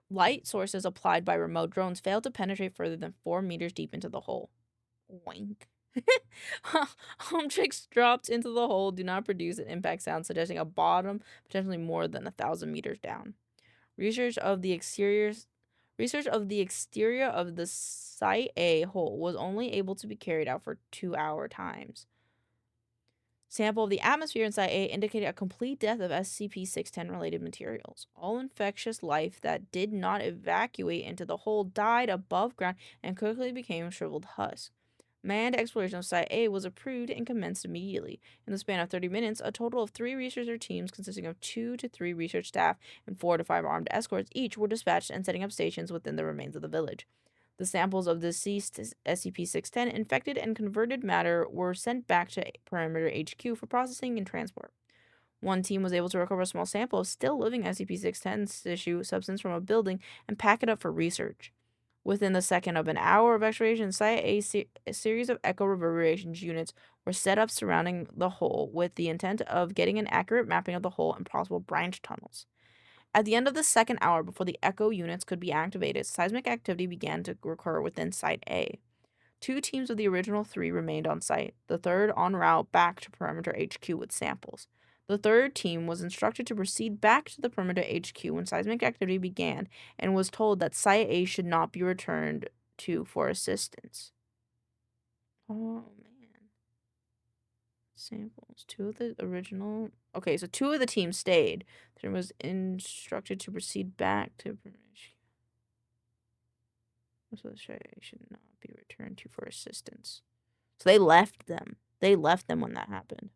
Light sources applied by remote drones failed to penetrate further than 4 meters deep into the hole. Wink. Objects dropped into the hole do not produce an impact sound, suggesting a bottom potentially more than 1,000 meters down. Research of the exterior of the Site A hole was only able to be carried out for 2-hour times. Sample of the atmosphere in Site A indicated a complete death of SCP-610 related materials. All infectious life that did not evacuate into the hole died above ground and quickly became shriveled husk. Manned exploration of Site A was approved and commenced immediately. In the span of 30 minutes, a total of 3 researcher teams consisting of 2 to 3 research staff and 4 to 5 armed escorts each were dispatched and setting up stations within the remains of the village. The samples of deceased SCP-610 infected and converted matter were sent back to Perimeter HQ for processing and transport. One team was able to recover a small sample of still living SCP-610 tissue substance from a building and pack it up for research. Within the second of an hour of excavation, Site A series of echo reverberation units were set up surrounding the hole with the intent of getting an accurate mapping of the hole and possible branch tunnels. At the end of the second hour, before the echo units could be activated, seismic activity began to occur within Site A. 2 teams of the original 3 remained on site, the third en route back to Perimeter HQ with samples. The third team was instructed to proceed back to the Perimeter HQ when seismic activity began and was told that Site A should not be returned to for assistance. Oh, man. Samples. 2 of the original... Okay, so 2 of the teams stayed. Then was instructed to proceed back to... So the should not be returned to for assistance. So they left them. They left them when that happened.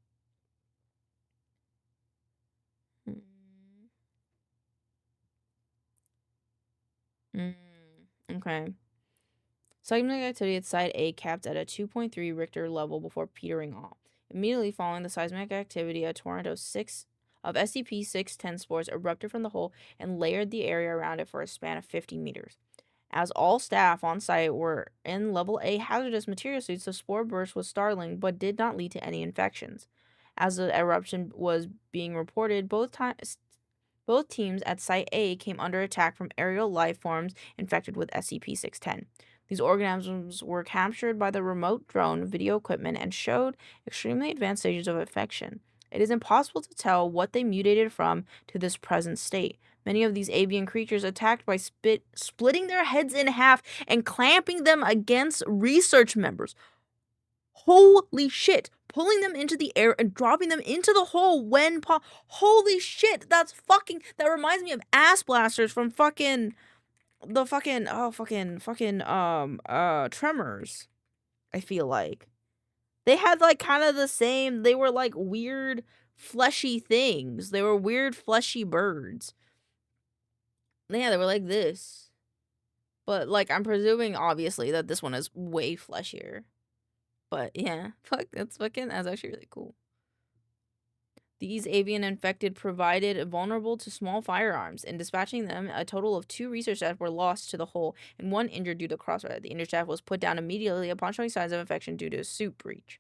Okay. Seismic activity at Site A capped at a 2.3 Richter level before petering off. Immediately following the seismic activity, a torrent of SCP-610 spores erupted from the hole and layered the area around it for a span of 50 meters. As all staff on site were in Level A hazardous material suits, the spore burst was startling but did not lead to any infections. As the eruption was being reported, both teams at Site A came under attack from aerial life forms infected with SCP-610. These organisms were captured by the remote drone video equipment and showed extremely advanced stages of infection. It is impossible to tell what they mutated from to this present state. Many of these avian creatures attacked by splitting their heads in half and clamping them against research members. Holy shit! Pulling them into the air and dropping them into the hole when holy shit! That reminds me of ass blasters from Tremors. I feel like they had like kind of the same. They were like weird fleshy things. They were weird fleshy birds. Yeah, they were like this. But like I'm presuming obviously that this one is way fleshier. But yeah, that's actually really cool. These avian infected provided vulnerable to small firearms. In dispatching them, a total of 2 research staff were lost to the hole and 1 injured due to crossfire. The injured staff was put down immediately upon showing signs of infection due to a suit breach.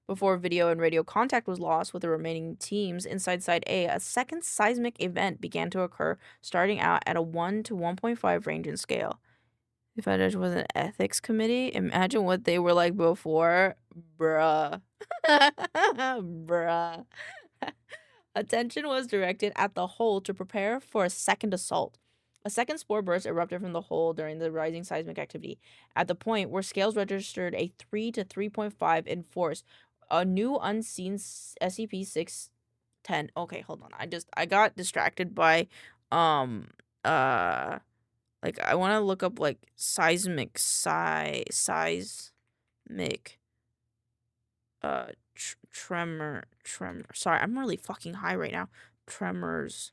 Before video and radio contact was lost with the remaining teams inside Site A, a second seismic event began to occur, starting out at a 1 to 1.5 range and scale. If that was an ethics committee, imagine what they were like before. Bruh. Bruh. Attention was directed at the hole to prepare for a second assault. A second spore burst erupted from the hole during the rising seismic activity. At the point where scales registered a 3 to 3.5 in force, a new unseen SCP-610. Okay, hold on. I got distracted by like I want to look up like seismic tremor. Sorry, I'm really fucking high right now. Tremors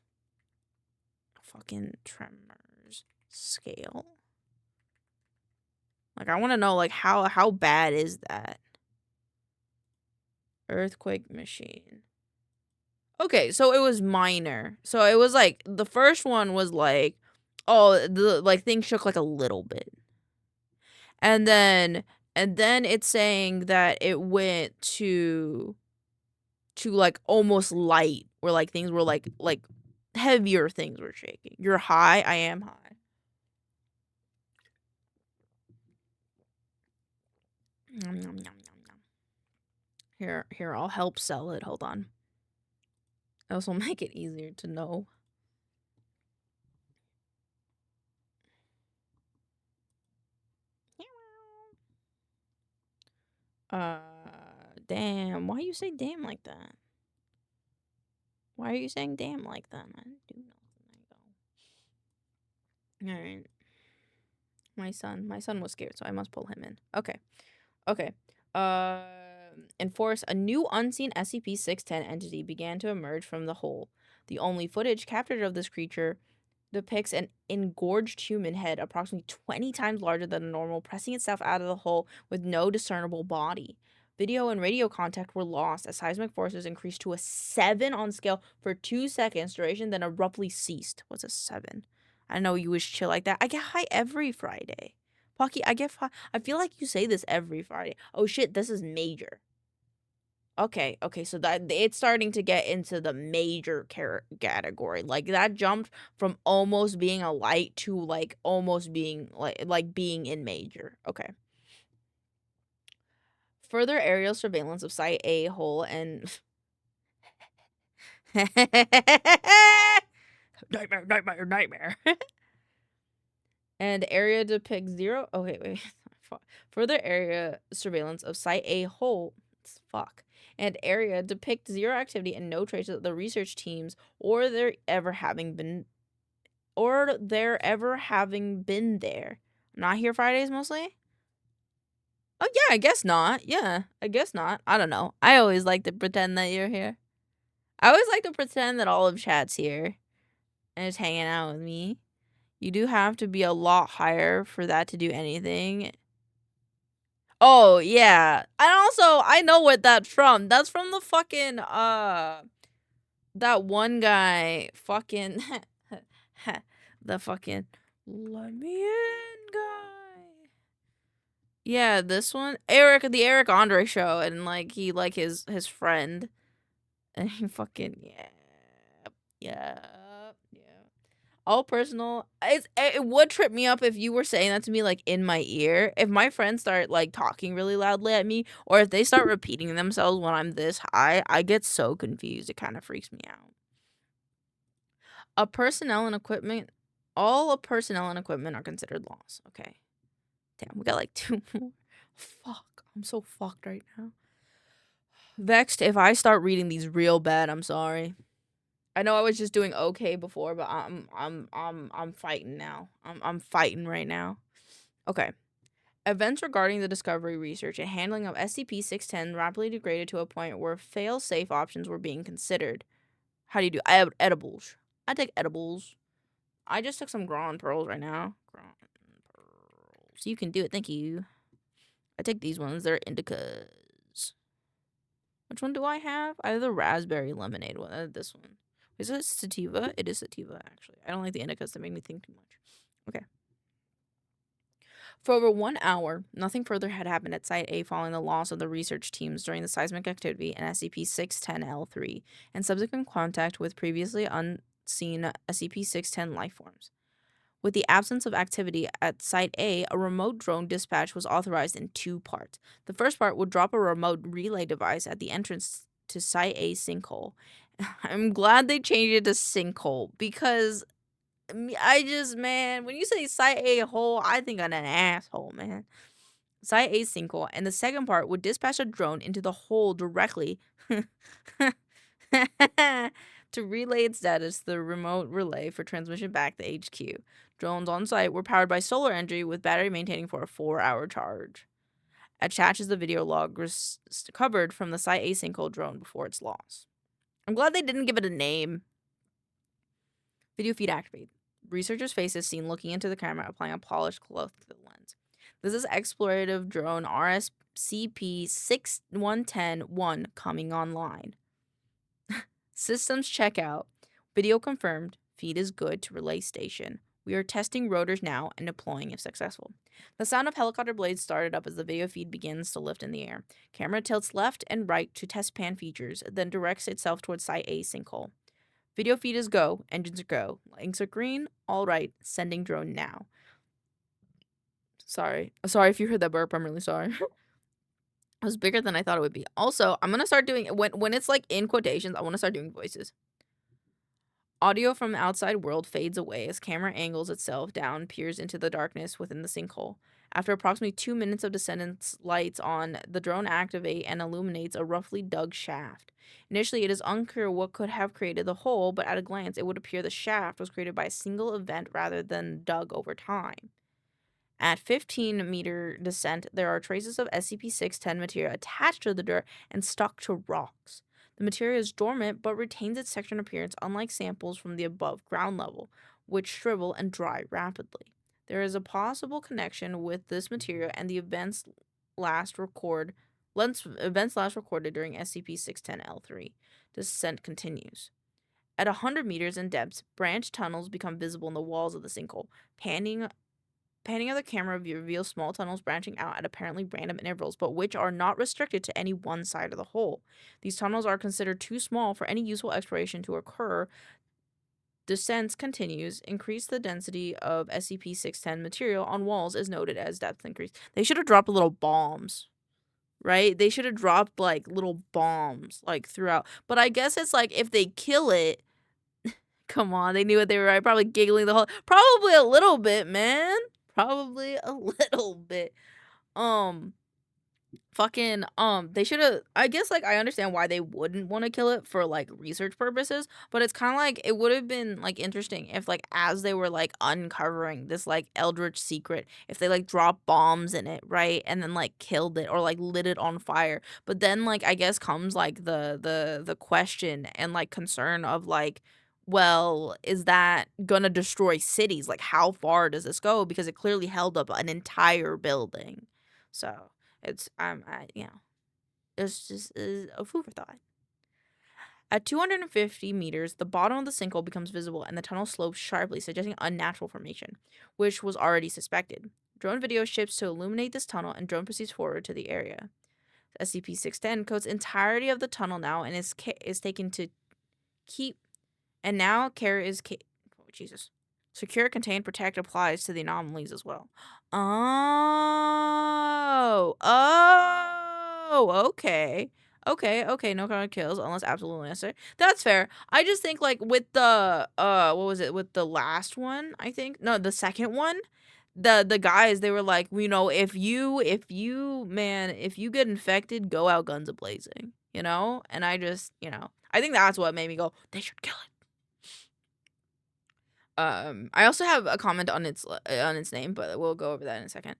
scale. Like I want to know like how bad is that? Earthquake machine. Okay, so it was minor. So it was like the first one was like, oh, the like things shook like a little bit. And then it's saying that it went to like almost light, where like things were like heavier things were shaking. You're high, I am high. Nom, nom, nom, nom, nom. Here, I'll help sell it. Hold on. This will make it easier to know. Damn. Why you say damn like that? Why are you saying damn like that? I didn't do nothing. Alright. My son was scared, so I must pull him in. Okay. Enforce a new unseen SCP-610 entity began to emerge from the hole. The only footage captured of this creature depicts an engorged human head approximately 20 times larger than normal, pressing itself out of the hole with no discernible body. Video and radio contact were lost as seismic forces increased to a 7 on scale for 2 seconds duration, then abruptly ceased. What's a 7? I know you wish chill like that. I get high every Friday. Pocky, I feel like you say this every Friday. Oh shit, this is major. Okay, so that it's starting to get into the major category. Like that jumped from almost being a light to like almost being like being in major. Okay. Further aerial surveillance of Site A hole and nightmare. And area depicts 0. Okay, wait. Further area surveillance of Site A hole. And area depicts 0 activity and no traces of the research teams or their ever having been there. Not here Fridays mostly? Oh yeah, I guess not. Yeah, I guess not. I don't know. I always like to pretend that you're here. I always like to pretend that all of chat's here and is hanging out with me. You do have to be a lot higher for that to do anything. Oh, yeah. And also, I know what that's from. That's from the fucking, that one guy, fucking, the fucking, let me in guy. Yeah, this one. The Eric Andre show, and, like, he, like, his friend. And he fucking, yeah. All personal. It would trip me up if you were saying that to me like in my ear. If my friends start like talking really loudly at me, or if they start repeating themselves when I'm this high, I get so confused. It kind of freaks me out. All personnel and equipment are considered loss. Okay. Damn, we got like 2 more. Fuck. I'm so fucked right now. Vexed if I start reading these real bad, I'm sorry. I know I was just doing okay before, but I'm fighting now. I'm fighting right now. Okay. Events regarding the discovery, research, and handling of SCP-610 rapidly degraded to a point where fail-safe options were being considered. How do you do? I have edibles. I take edibles. I just took some Gron pearls right now. Gron pearls. You can do it. Thank you. I take these ones. They're indicas. Which one do I have? I have the raspberry lemonade one. This one. Is it sativa? It is sativa, actually. I don't like the indicas. That make me think too much. Okay. For over 1 hour, nothing further had happened at Site A following the loss of the research teams during the seismic activity in SCP-610-L3 and subsequent contact with previously unseen SCP-610 lifeforms. With the absence of activity at Site A, a remote drone dispatch was authorized in 2 parts. The first part would drop a remote relay device at the entrance to Site A sinkhole. I'm glad they changed it to sinkhole because man, when you say Site A hole, I think of an asshole, man. Site A sinkhole, and the second part would dispatch a drone into the hole directly to relay its status to the remote relay for transmission back to HQ. Drones on site were powered by solar energy with battery maintaining for a 4-hour charge. Attaches the video log recovered from the Site A sinkhole drone before its loss. I'm glad they didn't give it a name. Video feed activated. Researchers' faces seen looking into the camera, applying a polished cloth to the lens. This is explorative drone SCP-6110-1 coming online. Systems checkout. Video confirmed. Feed is good to relay station. We are testing rotors now and deploying if successful. The sound of helicopter blades started up as the video feed begins to lift in the air. Camera tilts left and right to test pan features, then directs itself towards Site A sinkhole. Video feed is go. Engines are go. Lights are green. All right. Sending drone now. Sorry if you heard that burp. I'm really sorry. It was bigger than I thought it would be. Also, I'm going to start doing, when it's like in quotations, I want to start doing voices. Audio from the outside world fades away as camera angles itself down, peers into the darkness within the sinkhole. After approximately 2 minutes of descendants lights on, the drone activates and illuminates a roughly dug shaft. Initially, it is unclear what could have created the hole, but at a glance, it would appear the shaft was created by a single event rather than dug over time. At 15-meter descent, there are traces of SCP-610 material attached to the dirt and stuck to rocks. The material is dormant but retains its texture and appearance, unlike samples from the above ground level, which shrivel and dry rapidly. There is a possible connection with this material and the events last recorded during SCP-610-L3. Descent continues. At 100 meters in depth, branch tunnels become visible in the walls of the sinkhole. Panning of the camera reveals small tunnels branching out at apparently random intervals, but which are not restricted to any one side of the hole. These tunnels are considered too small for any useful exploration to occur. Descent continues. Increase the density of SCP-610 material on walls is noted as depth increase. They should have dropped little bombs, right? They should have dropped like little bombs like throughout. But I guess it's like if they kill it, come on, they knew what they were right. Probably giggling the whole, probably a little bit, man. Probably a little bit. They should have, I guess, like, I understand why they wouldn't want to kill it for, like, research purposes, but it's kind of like, it would have been, like, interesting if, like, as they were, like, uncovering this, like, eldritch secret, if they, like, dropped bombs in it, right, and then, like, killed it, or, like, lit it on fire, but then, like, I guess comes, like, the question and, like, concern of, like, well, is that gonna destroy cities? Like, how far does this go? Because it clearly held up an entire building. So, it's, it's just a food for thought. At 250 meters, the bottom of the sinkhole becomes visible and the tunnel slopes sharply, suggesting unnatural formation, which was already suspected. Drone video ships to illuminate this tunnel, and drone proceeds forward to the area. SCP-610 coats entirety of the tunnel now and is taken to keep. And now care is Secure, contain, protect applies to the anomalies as well. Oh. Oh, okay. Okay, no counter kills unless absolutely necessary. That's fair. I just think like with the what was it? With the last one, I think. No, the second one. The guys, they were like, you know, if you get infected, go out guns a-blazing, you know? And I just, you know, I think that's what made me go, they should kill it. I also have a comment on its name, but we'll go over that in a second.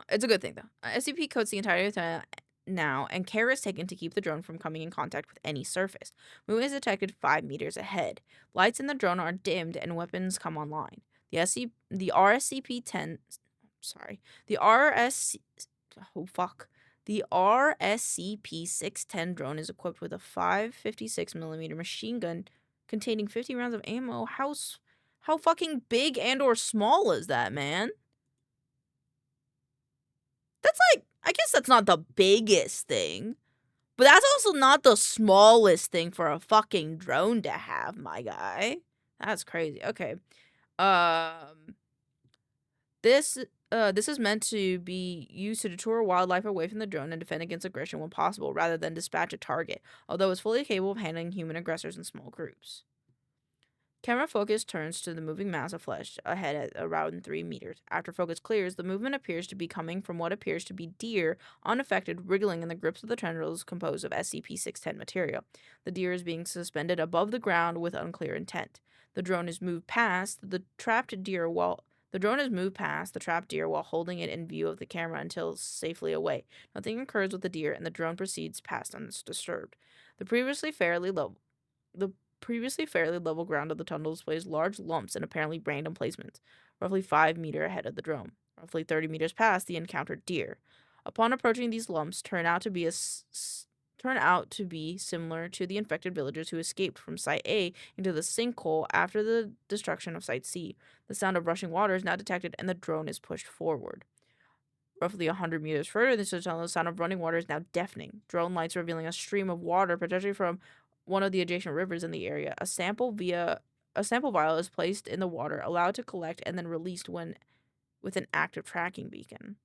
It's a good thing though. SCP codes the entire time now, and care is taken to keep the drone from coming in contact with any surface. Movement is detected 5 meters ahead. Lights in the drone are dimmed, and weapons come online. The RSCP-10, sorry, the RSCP-610 drone is equipped with a 5.56mm machine gun containing 50 rounds of ammo. How fucking big and or small is that, man? That's like, I guess that's not the biggest thing, but that's also not the smallest thing for a fucking drone to have, my guy. That's crazy. Okay. This is meant to be used to deter wildlife away from the drone and defend against aggression when possible, rather than dispatch a target, although it's fully capable of handling human aggressors in small groups. Camera focus turns to the moving mass of flesh ahead at around 3 meters. After focus clears, the movement appears to be coming from what appears to be deer, unaffected, wriggling in the grips of the tendrils composed of SCP-610 material. The deer is being suspended above the ground with unclear intent. The drone is moved past the trapped deer while holding it in view of the camera until safely away. Nothing occurs with the deer, and the drone proceeds past undisturbed. The previously fairly level ground of the tunnel displays large lumps and apparently random placements, roughly 5 meters ahead of the drone, roughly 30 meters past the encountered deer. Upon approaching, these lumps turn out to be similar to the infected villagers who escaped from Site A into the sinkhole after the destruction of Site C. The sound of rushing water is now detected, and the drone is pushed forward. Roughly 100 meters further into the tunnel, the sound of running water is now deafening. Drone lights revealing a stream of water, potentially from one of the adjacent rivers in the area. A sample vial is placed in the water, allowed to collect, and then released with an active tracking beacon.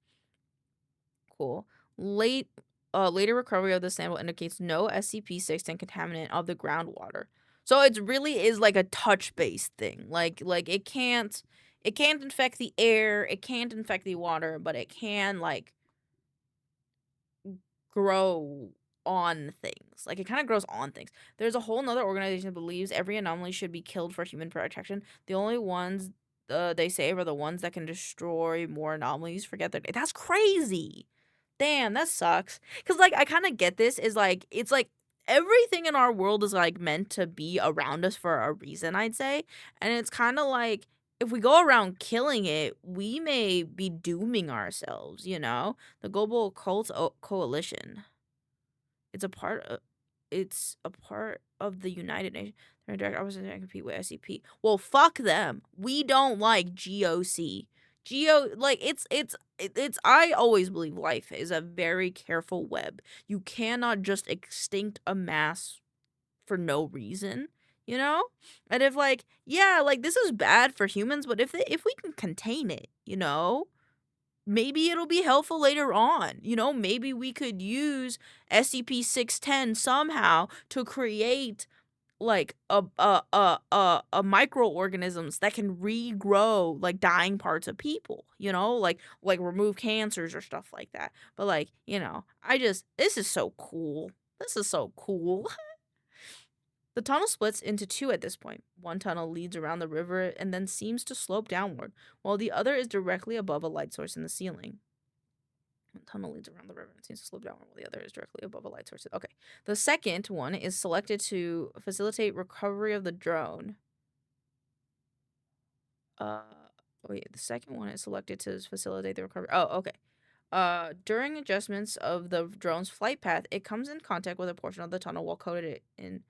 Cool. Later recovery of the sample indicates no SCP-610 contaminant of the groundwater. So it really is like a touch-based thing. Like it can't infect the air, it can't infect the water, but it can like grow on things. Like it kind of grows on things. There's a whole nother organization that believes every anomaly should be killed for human protection. The only ones they save are the ones that can destroy more anomalies. Forget that. That's crazy. Damn, that sucks. Cause like I kind of get this. Is like it's like everything in our world is like meant to be around us for a reason, I'd say. And it's kind of like if we go around killing it, we may be dooming ourselves, you know? The Global Cult Coalition. It's a part of the United Nations. They're in direct opposition and compete with SCP. Well, fuck them. We don't like GOC. I always believe life is a very careful web. You cannot just extinct a mass for no reason, you know? And if like, yeah, like this is bad for humans, but if we can contain it, you know, maybe it'll be helpful later on. You know, maybe we could use SCP-610 somehow to create like a microorganisms that can regrow like dying parts of people, you know, like remove cancers or stuff like that. But like, you know, this is so cool. This is so cool. The tunnel splits into two at this point. One tunnel leads around the river and then seems to slope downward, while the other is directly above a light source in the ceiling. One tunnel leads around the river and seems to slope downward, while the other is directly above a light source. Okay. The second one is selected to facilitate recovery of the drone. The second one is selected to facilitate the recovery. Oh, okay. During adjustments of the drone's flight path, it comes in contact with a portion of the tunnel coated in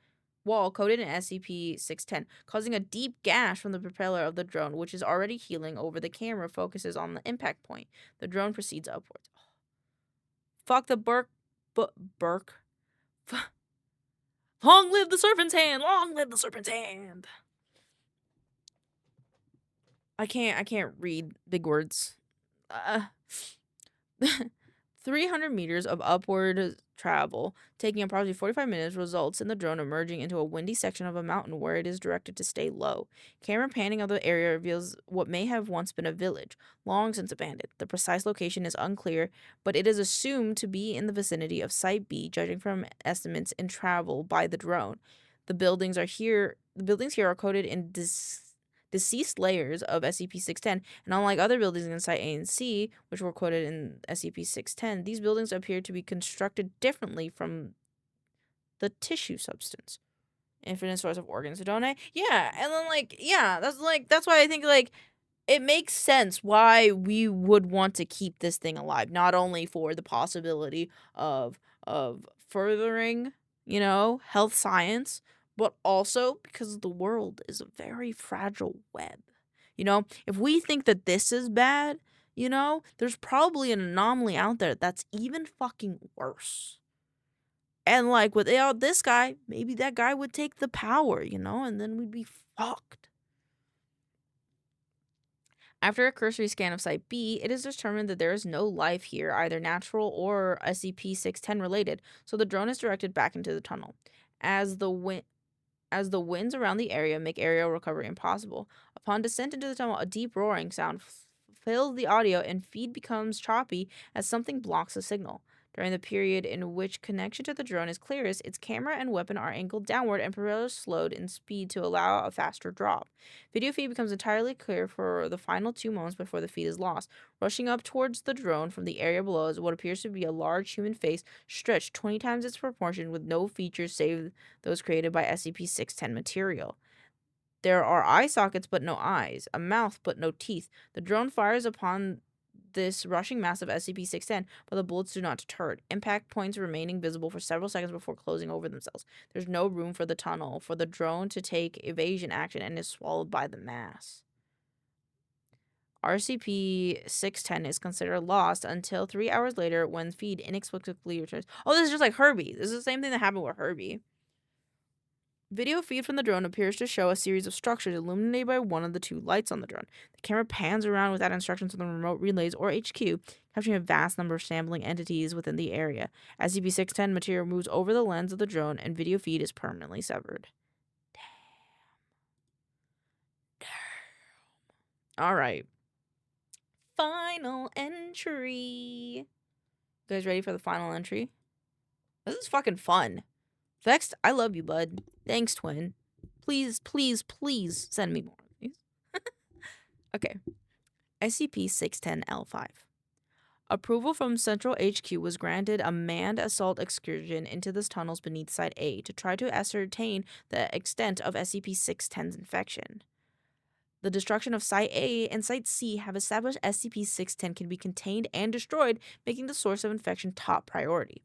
SCP-610, causing a deep gash from the propeller of the drone, which is already healing over the camera focuses on the impact point. The drone proceeds upwards. Fuck the Burke. Long live the serpent's hand! Long live the serpent's hand! I can't read big words. 300 meters of upward travel, taking approximately 45 minutes, results in the drone emerging into a windy section of a mountain where it is directed to stay low. Camera panning of the area reveals what may have once been a village, long since abandoned. The precise location is unclear, but it is assumed to be in the vicinity of Site B, judging from estimates in travel by the drone. The buildings here are coated in deceased layers of SCP-610, and unlike other buildings in Site A and C, which were quoted in SCP-610, these buildings appear to be constructed differently from the tissue substance. Infinite source of organs to donate. Yeah, and then that's why I think it makes sense why we would want to keep this thing alive, not only for the possibility of furthering, health science, but also because the world is a very fragile web. If we think that this is bad, there's probably an anomaly out there that's even fucking worse. And without this guy, maybe that guy would take the power, and then we'd be fucked. After a cursory scan of Site B, it is determined that there is no life here, either natural or SCP-610 related, so the drone is directed back into the tunnel. As the winds around the area make aerial recovery impossible, upon descent into the tunnel, a deep roaring sound fills the audio and feed becomes choppy as something blocks the signal. During the period in which connection to the drone is clearest, its camera and weapon are angled downward and propellers slowed in speed to allow a faster drop. Video feed becomes entirely clear for the final 2 moments before the feed is lost. Rushing up towards the drone from the area below is what appears to be a large human face stretched 20 times its proportion with no features save those created by SCP-610 material. There are eye sockets but no eyes, a mouth but no teeth. The drone fires upon this rushing mass of SCP-610, but the bullets do not deter it. Impact points remaining visible for several seconds before closing over themselves. There's no room for the tunnel for the drone to take evasion action and is swallowed by the mass. SCP-610 is considered lost until 3 hours later when feed inexplicably returns. Oh, this is just like Herbie. This is the same thing that happened with Herbie. Video feed from the drone appears to show a series of structures illuminated by one of the 2 lights on the drone. The camera pans around without instructions from the remote relays or HQ, capturing a vast number of shambling entities within the area. SCP-610 material moves over the lens of the drone, and video feed is permanently severed. Damn. Alright. Final entry. You guys ready for the final entry? This is fucking fun. Vext, I love you, bud. Thanks, twin. Please, please, please send me more of these. Okay. SCP-610-L5. Approval from Central HQ was granted a manned assault excursion into the tunnels beneath Site A to try to ascertain the extent of SCP-610's infection. The destruction of Site A and Site C have established SCP-610 can be contained and destroyed, making the source of infection top priority.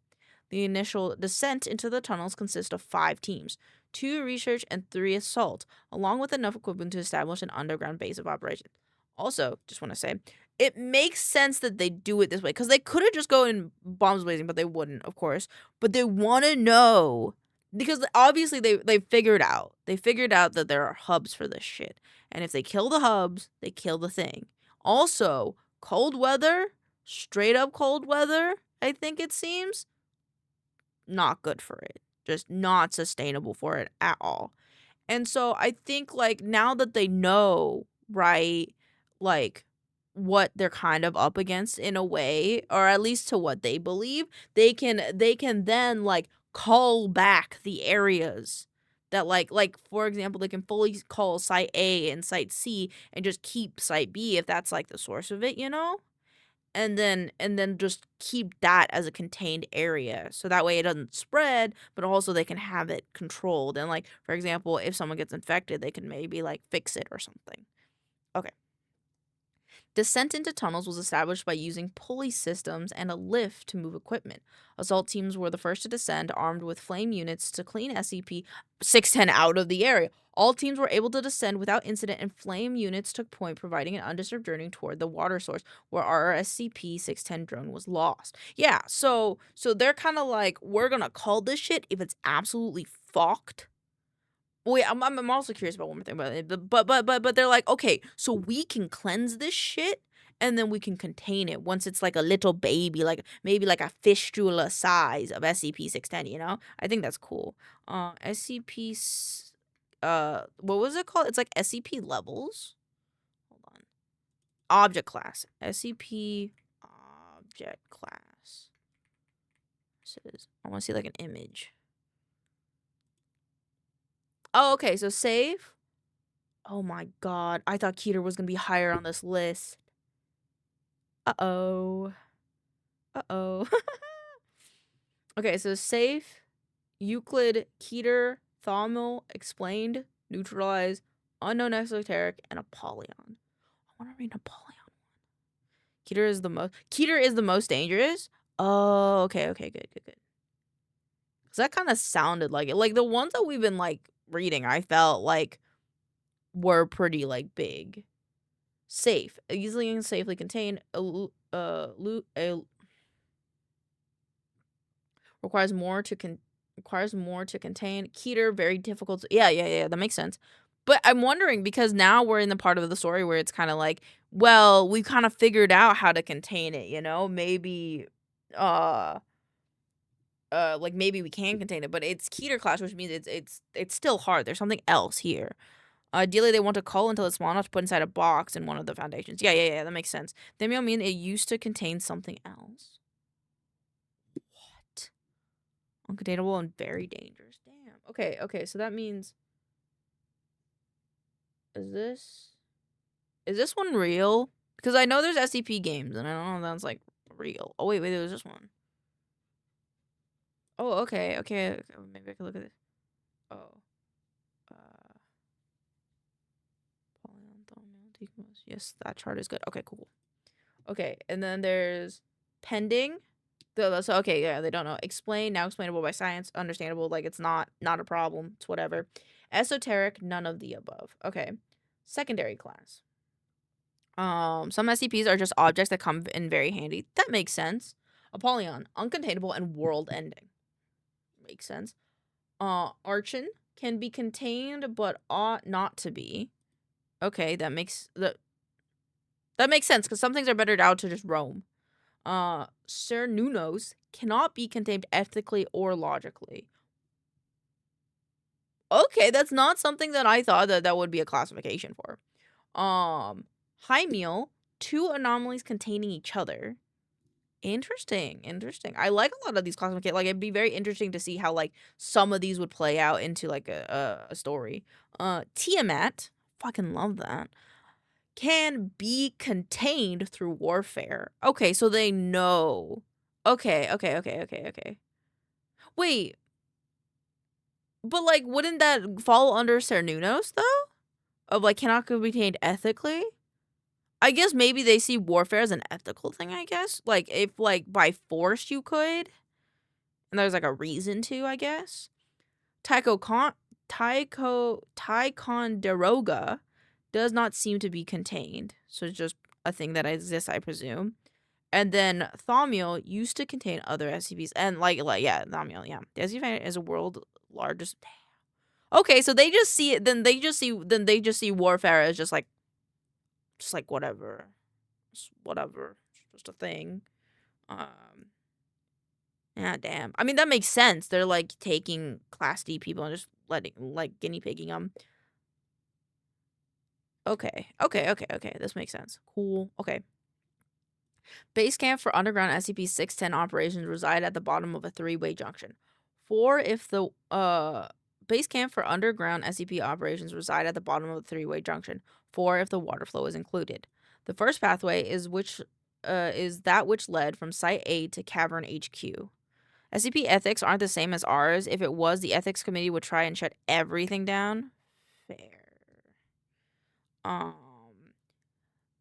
The initial descent into the tunnels consists of 5 teams, 2 research and 3 assault, along with enough equipment to establish an underground base of operations. Also, just want to say, it makes sense that they do it this way, because they could have just gone in bombs blazing, but they wouldn't, of course. But they want to know, because obviously they figured out. They figured out that there are hubs for this shit. And if they kill the hubs, they kill the thing. Also, cold weather, straight up cold weather, I think it seems, not good for it. Just not sustainable for it at all. And so I think now that they know, right, what they're kind of up against in a way, or at least to what they believe, they can then call back the areas that for example, they can fully call Site A and Site C and just keep Site B if that's the source of it, and then just keep that as a contained area, so that way it doesn't spread, but also they can have it controlled. And for example, if someone gets infected, they can maybe fix it or something. Okay. Descent into tunnels was established by using pulley systems and a lift to move equipment. Assault teams were the first to descend, armed with flame units to clean SCP-610 out of the area. All teams were able to descend without incident, and flame units took point, providing an undisturbed journey toward the water source, where our SCP-610 drone was lost. Yeah, so they're kind of we're gonna call this shit if it's absolutely fucked, Wait, I'm also curious about one more thing about it. But they're like, okay, so we can cleanse this shit and then we can contain it once it's like a little baby, like maybe like a fistula size of SCP-610, you know? I think that's cool. SCP what was it called? It's like SCP levels. Hold on. Object class. SCP object class. I want to see like an image. Oh, okay, so save. Oh my god, I thought Keter was gonna be higher on this list. Uh-oh. Uh-oh. Okay, so safe, Euclid, Keter, Thaumal, explained, neutralize, unknown esoteric, and Apollyon. I want to read Apollyon. Keter is the most dangerous? Oh, okay, good. Cause that kind of sounded like it. Like the ones that we've been like reading, I felt like were pretty like big. Safe, easily and safely contained. Requires more to contain. Keter, very difficult. Yeah. That makes sense. But I'm wondering because now we're in the part of the story where it's kind of like, well, we kind of figured out how to contain it. You know, maybe, like maybe we can contain it, but it's Keter class, which means it's still hard. There's something else here. Ideally, they want to cull until it's small enough to put inside a box in one of the foundations. Yeah, that makes sense. They may mean it used to contain something else. What? Uncontainable and very dangerous. Damn. Okay, so that means... Is this one real? Because I know there's SCP games, and I don't know if that's, like, real. Oh, wait, there's this one. Oh, okay. Maybe I can look at this. Oh. Yes, that chart is good. Okay, cool. Okay, and then there's pending. So okay, yeah, they don't know. Explain, now explainable by science, understandable, like it's not a problem. It's whatever. Esoteric, none of the above. Okay. Secondary class. Some SCPs are just objects that come in very handy. That makes sense. Apollyon, uncontainable and world ending. Makes sense. Archon can be contained but ought not to be. Okay, that makes sense because some things are better out to just roam. Sir Nunos cannot be contained ethically or logically. Okay, that's not something that I thought that would be a classification for. Hymeal, two anomalies containing each other. Interesting. I like a lot of these classifications. Like, it'd be very interesting to see how, like, some of these would play out into, like, a story. Tiamat, fucking love that, can be contained through warfare. Okay, so they know. Okay. Wait. But, like, wouldn't that fall under Cernunnos, though? Of, like, cannot be contained ethically? I guess maybe they see warfare as an ethical thing, I guess. Like, if, like, by force you could. And there's, like, a reason to, I guess. Ticonderoga does not seem to be contained. So it's just a thing that exists, I presume. And then Thaumal used to contain other SCPs. And, Thaumal, yeah. The SCP is a world largest... Okay, so they just see it, then they just see warfare as just like whatever. Just whatever. Just a thing. Yeah, damn. I mean, that makes sense. They're like taking Class D people and just guinea pigging them. Okay. This makes sense. Cool. Okay. Base camp for underground SCP-610 operations reside at the bottom of a three-way junction. Base camp for underground SCP operations reside at the bottom of a three-way junction. 4 if the water flow is included. The first pathway is that which led from Site A to Cavern HQ. SCP ethics aren't the same as ours. If it was, the ethics committee would try and shut everything down. Fair.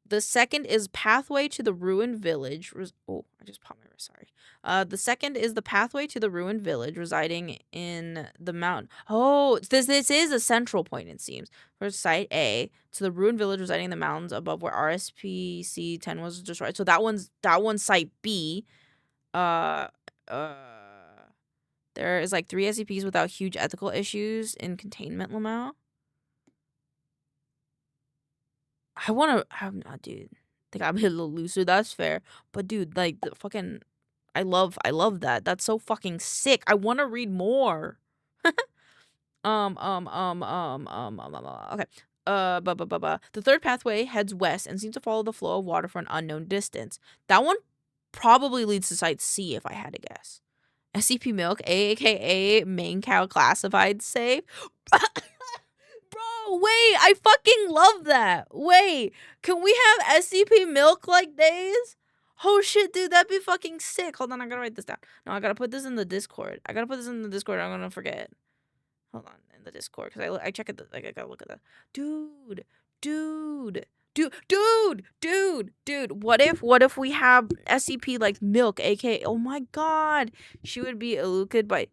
The second is pathway to the ruined village. I just popped my wrist. Sorry. The second is the pathway to the ruined village residing in the mountain. Oh, this is a central point, it seems. For Site A to the ruined village residing in the mountains above where RSPC-10 was destroyed. So that one's Site B. There is like 3 SCPs without huge ethical issues in containment lamo. I wanna, I'm not, dude. Think I'm a little looser. That's fair. But dude, like the fucking, I love that. That's so fucking sick. I want to read more. Okay. The third pathway heads west and seems to follow the flow of water for an unknown distance. That one probably leads to Site C, if I had to guess. SCP Milk, aka maincoow classified safe. Bro, wait, I fucking love that. Wait, can we have SCP Milk like days? Oh shit, dude, that'd be fucking sick. Hold on, I gotta write this down. No, I gotta put this in the Discord. I'm gonna forget. Hold on, in the Discord, because I check it. I gotta look at that. Dude. What if we have SCP like Milk, aka, oh my god, she would be eluded by.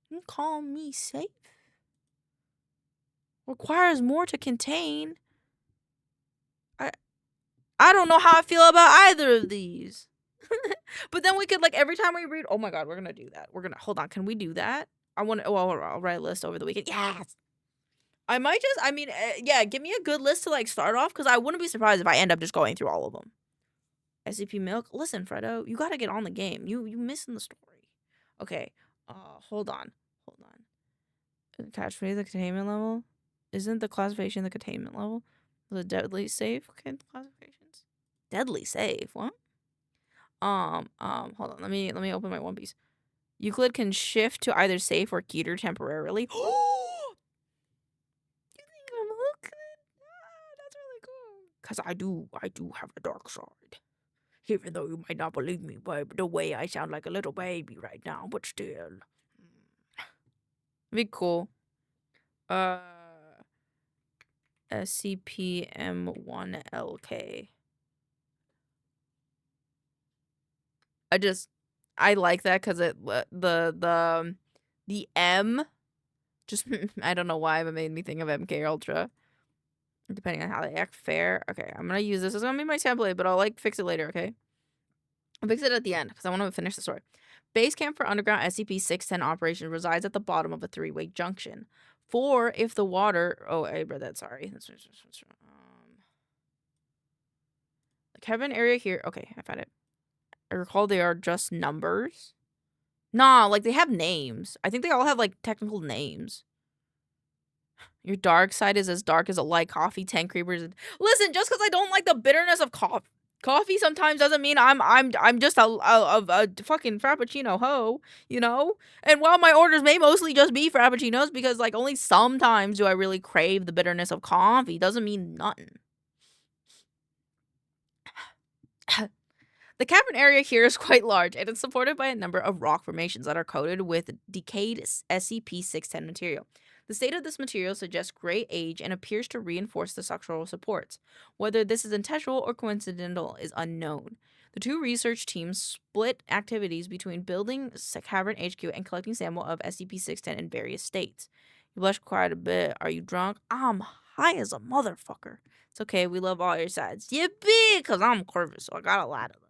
You call me safe? Requires more to contain. I don't know how I feel about either of these. But then we could, like, every time we read, oh my god, we're gonna do that. Hold on, can we do that? I'll write a list over the weekend. Yes! Yeah, give me a good list to, like, start off, because I wouldn't be surprised if I end up just going through all of them. SCP Milk, listen, Fredo, you gotta get on the game. You missing the story. Okay, hold on. Catch the containment level? Isn't the classification the containment level? The deadly safe classifications? Deadly safe? What? Hold on. Let me open my One Piece. Euclid can shift to either safe or Keter temporarily. You think I'm Euclid? That's really cool. Cause I do have a dark side. Even though you might not believe me by the way I sound like a little baby right now, but still. Be cool. SCP-M1LK. I like that because the M just I don't know why, but made me think of MK Ultra. Depending on how they act fair. Okay, I'm gonna use this. It's gonna be my template, but I'll like fix it later. Okay, I'll fix it at the end because I want to finish the story. Base camp for underground SCP-610 operation resides at the bottom of a 3-way junction. 4 if the water. Oh, I read that. Sorry. The cabin area here. Okay, I found it. I recall they are just numbers. Nah, like they have names. I think they all have like technical names. Your dark side is as dark as a light coffee, 10 creepers. Listen, just because I don't like the bitterness of coffee sometimes doesn't mean I'm just a fucking frappuccino hoe, you know? And while my orders may mostly just be frappuccinos, because like only sometimes do I really crave the bitterness of coffee, doesn't mean nothing. The cavern area here is quite large, and it's supported by a number of rock formations that are coated with decayed SCP-610 material. The state of this material suggests great age and appears to reinforce the structural supports. Whether this is intentional or coincidental is unknown. The 2 research teams split activities between building cavern HQ and collecting sample of SCP-610 in various states. You blush quite a bit. Are you drunk? I'm high as a motherfucker. It's okay, we love all your sides. Yippee! Because I'm Corvus, so I got a lot of those.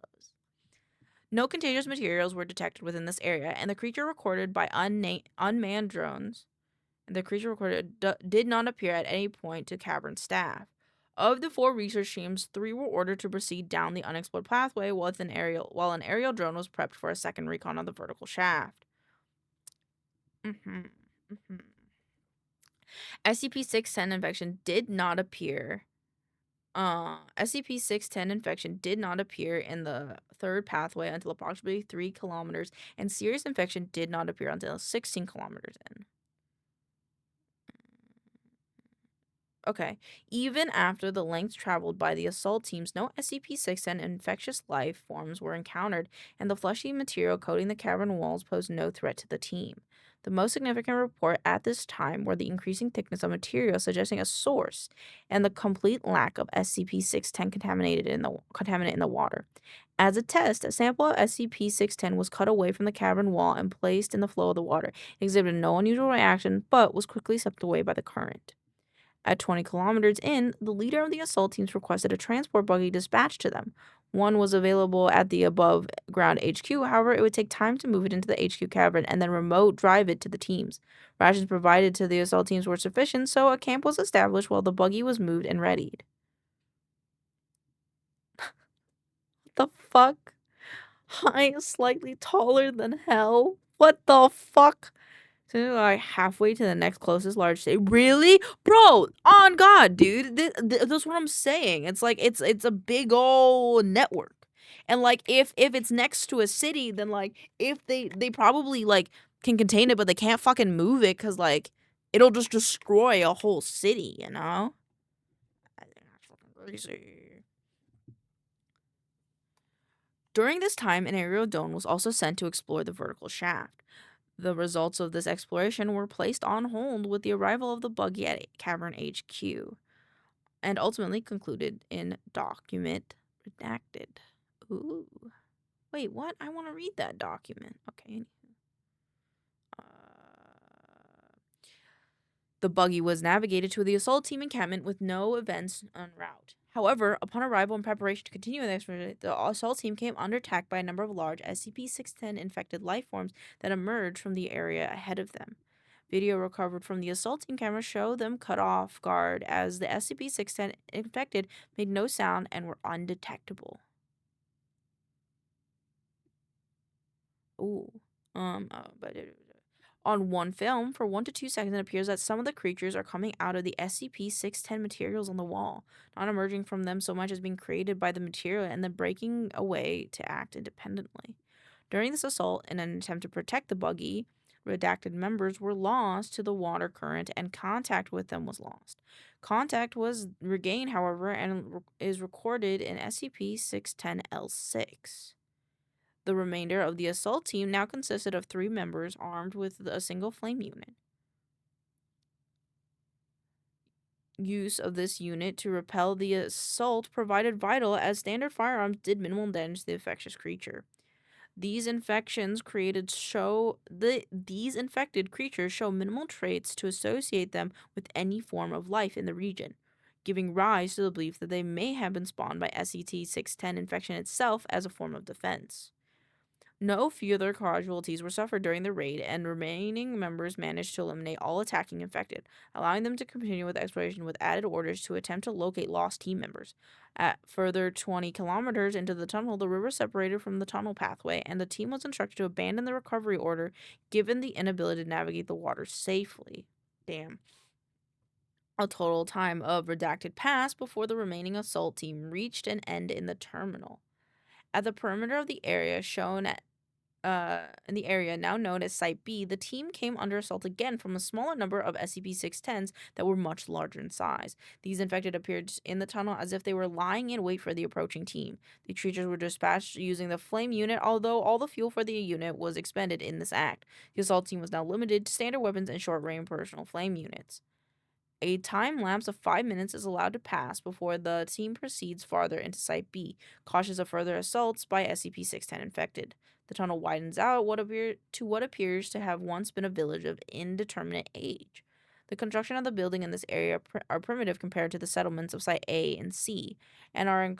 No contagious materials were detected within this area, and the creature recorded by unmanned drones. The creature recorded did not appear at any point to cavern staff. Of the 4 research teams, 3 were ordered to proceed down the unexplored pathway, while an aerial drone was prepped for a second recon on the vertical shaft. SCP-610 infection did not appear. SCP-610 infection did not appear in the 3rd pathway until approximately 3 kilometers, and serious infection did not appear until 16 kilometers in. Okay. Even after the length traveled by the assault teams, no SCP-610 infectious life forms were encountered, and the fleshy material coating the cavern walls posed no threat to the team. The most significant report at this time were the increasing thickness of material suggesting a source, and the complete lack of SCP-610 contaminant in the water. As a test, a sample of SCP-610 was cut away from the cavern wall and placed in the flow of the water. It exhibited no unusual reaction, but was quickly swept away by the current. At 20 kilometers in, the leader of the assault teams requested a transport buggy dispatched to them. One was available at the above ground HQ. However, it would take time to move it into the HQ cavern and then remote drive it to the teams. Rations provided to the assault teams were sufficient, so a camp was established while the buggy was moved and readied. What the fuck? I am slightly taller than hell. What the fuck? So they're like halfway to the next closest large city. Really? Bro, on God, dude. That's what I'm saying. It's like it's a big old network. And like if it's next to a city, then like if they probably like can contain it, but they can't fucking move it because like it'll just destroy a whole city, you know? I think that's fucking crazy. During this time, an aerial drone was also sent to explore the vertical shaft. The results of this exploration were placed on hold with the arrival of the buggy at Cavern HQ, and ultimately concluded in document redacted. Ooh. Wait, what? I want to read that document. Okay. The buggy was navigated to the assault team encampment with no events en route. However, upon arrival in preparation to continue the expedition, the assault team came under attack by a number of large SCP-610 infected life forms that emerged from the area ahead of them. Video recovered from the assault team camera showed them cut off guard as the SCP-610 infected made no sound and were undetectable. Ooh. On one film, for 1 to 2 seconds, it appears that some of the creatures are coming out of the SCP-610 materials on the wall, not emerging from them so much as being created by the material and then breaking away to act independently. During this assault, in an attempt to protect the buggy, redacted members were lost to the water current and contact with them was lost. Contact was regained, however, and is recorded in SCP-610-L6. The remainder of the assault team now consisted of 3 members armed with a single flame unit. Use of this unit to repel the assault provided vital as standard firearms did minimal damage to the infectious creature. These infected creatures show minimal traits to associate them with any form of life in the region, giving rise to the belief that they may have been spawned by SCP-610 infection itself as a form of defense. No further casualties were suffered during the raid, and remaining members managed to eliminate all attacking infected, allowing them to continue with exploration with added orders to attempt to locate lost team members. At further 20 kilometers into the tunnel, the river separated from the tunnel pathway, and the team was instructed to abandon the recovery order given the inability to navigate the water safely. Damn. A total time of redacted passed before the remaining assault team reached an end in the terminal. At the perimeter of the area in the area now known as Site B, the team came under assault again from a smaller number of SCP-610s that were much larger in size. These infected appeared in the tunnel as if they were lying in wait for the approaching team. The creatures were dispatched using the flame unit, although all the fuel for the unit was expended in this act. The assault team was now limited to standard weapons and short-range personal flame units. A time lapse of 5 minutes is allowed to pass before the team proceeds farther into Site B, cautious of further assaults by SCP-610 infected. The tunnel widens out what appears to have once been a village of indeterminate age. The construction of the building in this area are primitive compared to the settlements of Site A and C, and are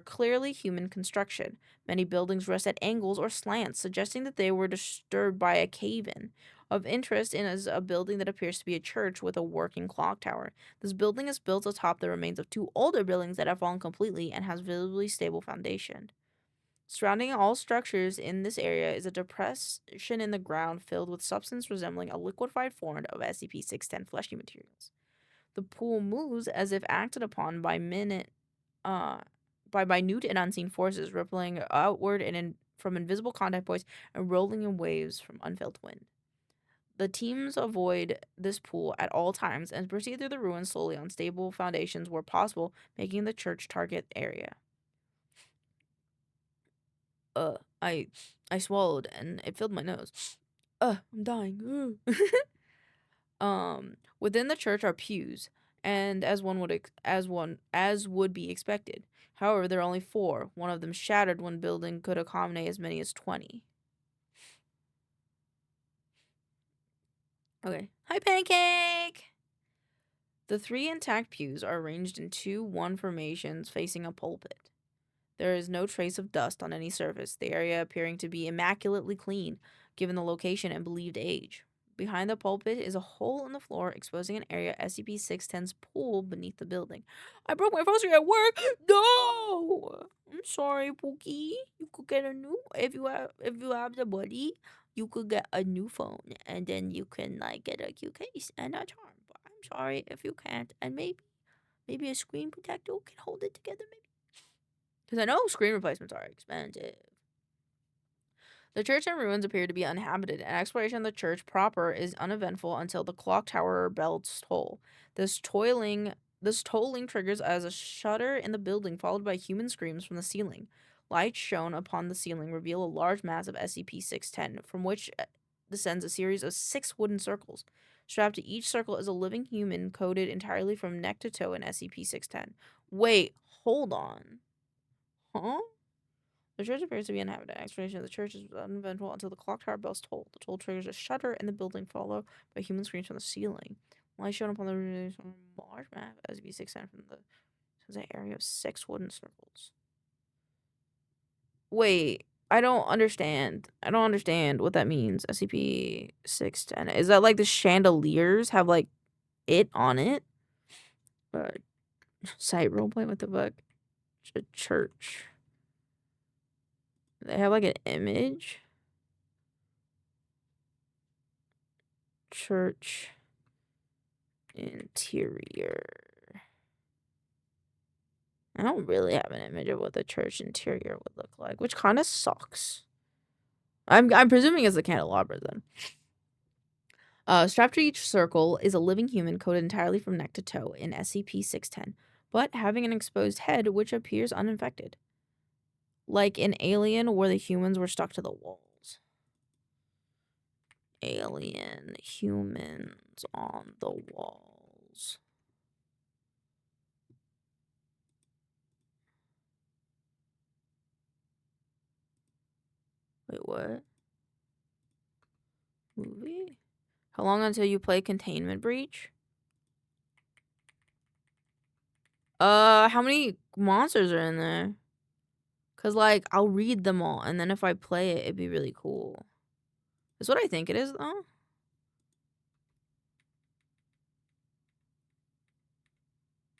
clearly human construction. Many buildings rest at angles or slants, suggesting that they were disturbed by a cave-in. Of interest is a building that appears to be a church with a working clock tower. This building is built atop the remains of 2 older buildings that have fallen completely and has visibly stable foundation. Surrounding all structures in this area is a depression in the ground filled with substance resembling a liquefied form of SCP-610 fleshy materials. The pool moves as if acted upon by minute and unseen forces, rippling outward from invisible contact points and rolling in waves from unfelt wind. The teams avoid this pool at all times and proceed through the ruins slowly on stable foundations where possible, making the church target area. I swallowed and it filled my nose. I'm dying. Within the church are pews, and as would be expected. However, there are only 4. One of them shattered when building could accommodate as many as 20. Okay. Hi, Pancake! The 3 intact pews are arranged in 2-1 formations facing a pulpit. There is no trace of dust on any surface, the area appearing to be immaculately clean, given the location and believed age. Behind the pulpit is a hole in the floor, exposing an area SCP-610's pool beneath the building. I broke my phone screen at work. No, I'm sorry, Pookie. You could get a new if you have the money. You could get a new phone, and then you can like get a cute case and a charm. But I'm sorry if you can't, and maybe a screen protector can hold it together, maybe. Because I know screen replacements are expensive. The church and ruins appear to be uninhabited, and exploration of the church proper is uneventful until the clock tower bells toll. This tolling triggers as a shudder in the building, followed by human screams from the ceiling. Lights shown upon the ceiling reveal a large mass of SCP-610, from which descends a series of 6 wooden circles. Strapped to each circle is a living human coated entirely from neck to toe in SCP-610. Wait, hold on. Huh? The church appears to be uninhabited. Exploration of the church is uneventful until the clock tower bells toll. The toll triggers a shudder in the building, followed by human screams from the ceiling. Light shown upon the large map as SCP-610 from the area of 6 wooden circles. Wait, I don't understand. I don't understand what that means. SCP-610. Is that like the chandeliers have like it on it? Site roleplay, what the fuck? A church. They have like an image. Church interior. I don't really have an image of what the church interior would look like, which kind of sucks. I'm presuming it's a candelabra then. Strapped to each circle is a living human coated entirely from neck to toe in SCP-610, but having an exposed head which appears uninfected. Like an alien where the humans were stuck to the walls. Alien humans on the walls. Wait, what? Movie? How long until you play Containment Breach? How many monsters are in there? Cause like I'll read them all, and then if I play it, it'd be really cool. That's what I think it is, though.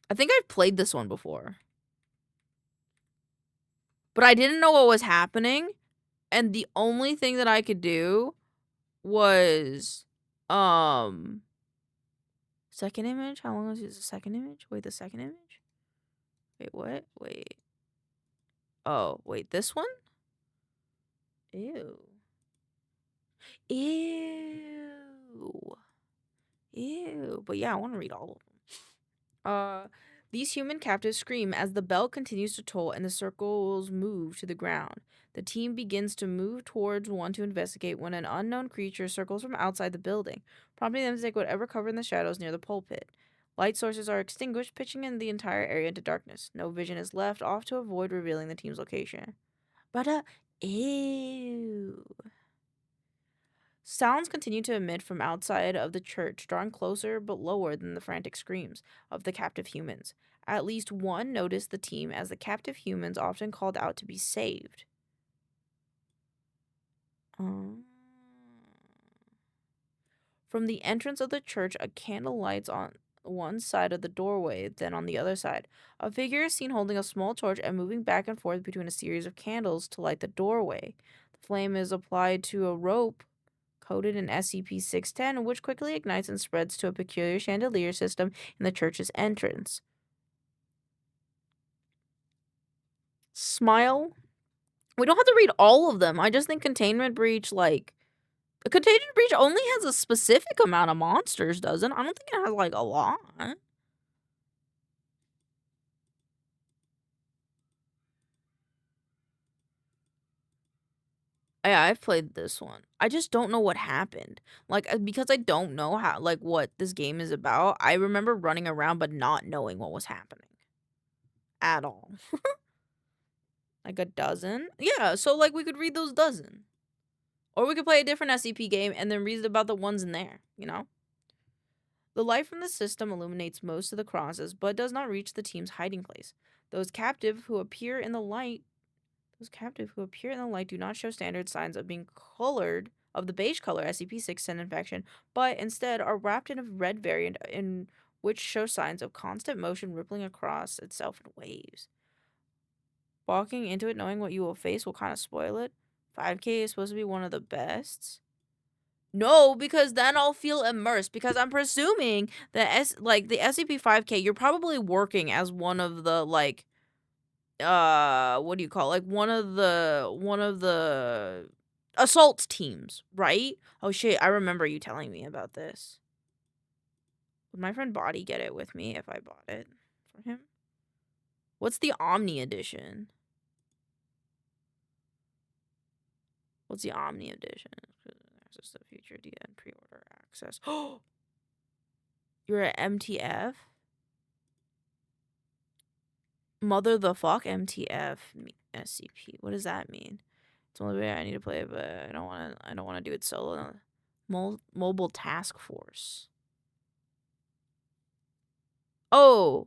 I think I've played this one before, but I didn't know what was happening, and the only thing that I could do was second image. How long was the second image? Wait, the second image. Wait, what? Wait. Oh, wait, this one? Ew. Ew. Ew. But yeah, I want to read all of them. These human captives scream as the bell continues to toll and the circles move to the ground. The team begins to move towards one to investigate when an unknown creature circles from outside the building, prompting them to take whatever cover in the shadows near the pulpit. Light sources are extinguished, pitching in the entire area into darkness. No vision is left off to avoid revealing the team's location. But, ew. Sounds continue to emit from outside of the church, drawing closer but lower than the frantic screams of the captive humans. At least one noticed the team as the captive humans often called out to be saved. From the entrance of the church, a candle lights on one side of the doorway, then on the other side. A figure is seen holding a small torch and moving back and forth between a series of candles to light the doorway. The flame is applied to a rope coated in SCP-610, which quickly ignites and spreads to a peculiar chandelier system in the church's entrance. Smile. We don't have to read all of them. I just think Containment Breach, like... Containment Breach only has a specific amount of monsters, doesn't it? I don't think it has, like, a lot. Yeah, I've played this one. I just don't know what happened. Like, because I don't know how, like, what this game is about, I remember running around but not knowing what was happening. At all. Like a dozen? Yeah, so, like, we could read those dozen. Or we could play a different SCP game and then read about the ones in there, you know? The light from the system illuminates most of the crosses, but does not reach the team's hiding place. Those captive who appear in the light Those captive who appear in the light do not show standard signs of being colored of the beige color SCP-610 infection, but instead are wrapped in a red variant in which show signs of constant motion rippling across itself in waves. Walking into it knowing what you will face will kind of spoil it. 5K is supposed to be one of the best. No, because then I'll feel immersed, because I'm presuming that the SCP-5K, you're probably working as one of the, like, what do you call it? Like, one of the assault teams, right? Oh shit, I remember you telling me about this. Would my friend Body get it with me if I bought it for him? What's the Omni edition? What's the Omni edition? Access to future DN pre-order access. Oh, you're at MTF? Mother the fuck MTF SCP. What does that mean? It's the only way I need to play it, but I don't want to do it solo. Mobile task force. Oh,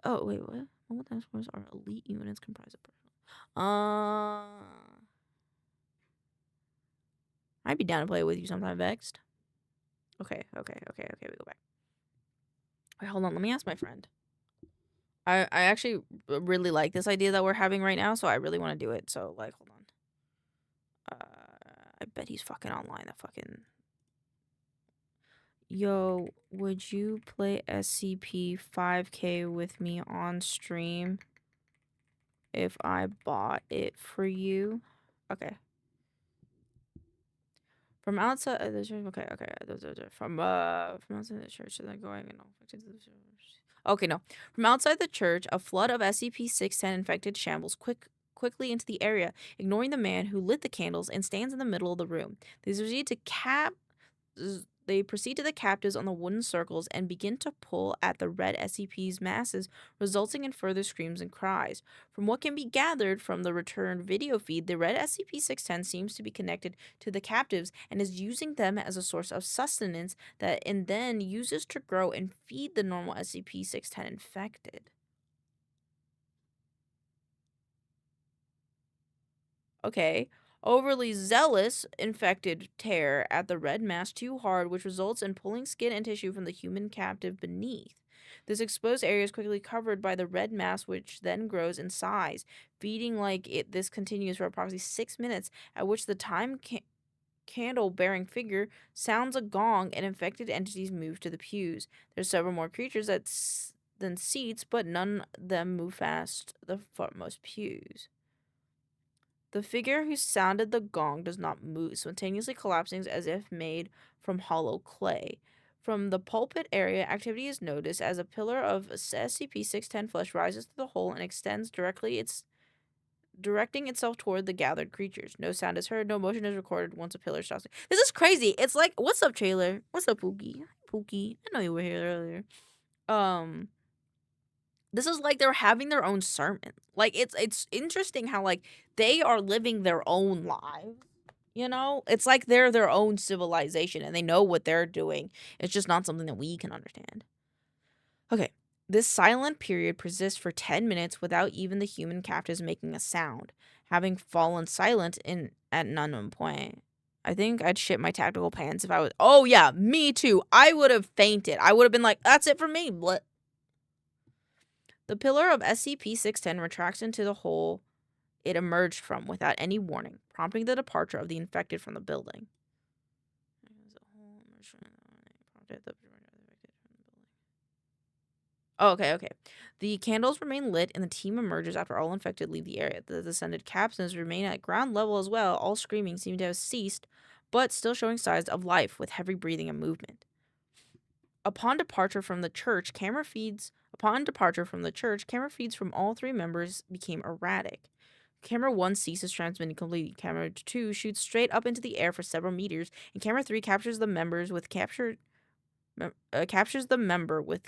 wait, what? Mobile task force are elite units comprised of personnel. I'd be down to play with you sometime, Vexed. Okay, we go back. Wait, hold on, let me ask my friend. I actually really like this idea that we're having right now, so I really want to do it. So, like, hold on. I bet he's fucking online. That fucking... Yo, would you play SCP-5K with me on stream if I bought it for you? Okay. From outside of the church, okay. From outside the church, so they're going and all affected to the church. Okay, no. From outside the church, a flood of SCP-610 infected shambles quickly into the area, ignoring the man who lit the candles and stands in the middle of the room. They proceed to the captives on the wooden circles and begin to pull at the red SCP's masses, resulting in further screams and cries. From what can be gathered from the returned video feed, the red SCP-610 seems to be connected to the captives and is using them as a source of sustenance that and then uses to grow and feed the normal SCP-610 infected. Okay. Overly zealous infected tear at the red mass too hard, which results in pulling skin and tissue from the human captive beneath. This exposed area is quickly covered by the red mass, which then grows in size, feeding like it. This continues for approximately 6 minutes, at which the time candle-bearing figure sounds a gong and infected entities move to the pews. There's several more creatures than seats, but none of them move past the foremost pews. The figure who sounded the gong does not move, spontaneously collapsing as if made from hollow clay. From the pulpit area, activity is noticed as a pillar of SCP-610 flesh rises through the hole and extends directing itself toward the gathered creatures. No sound is heard, no motion is recorded once a pillar stops. This is crazy. It's like, what's up, Trailer? What's up, Pookie? Pookie, I know you were here earlier. This is like they're having their own sermon. Like, it's interesting how, like, they are living their own lives, you know? It's like they're their own civilization, and they know what they're doing. It's just not something that we can understand. Okay, this silent period persists for 10 minutes without even the human captives making a sound, having fallen silent at an unknown point. I think I'd shit my tactical pants if I was... Oh, yeah, me too. I would have fainted. I would have been like, that's it for me. What? The pillar of SCP-610 retracts into the hole it emerged from without any warning, prompting the departure of the infected from the building. Oh, okay. The candles remain lit and the team emerges after all infected leave the area. The descended captains remain at ground level as well. All screaming seem to have ceased, but still showing signs of life with heavy breathing and movement. Upon departure from the church, camera feeds from all three members became erratic. Camera 1 ceases transmitting completely. Camera 2 shoots straight up into the air for several meters, and Camera 3 captures the member with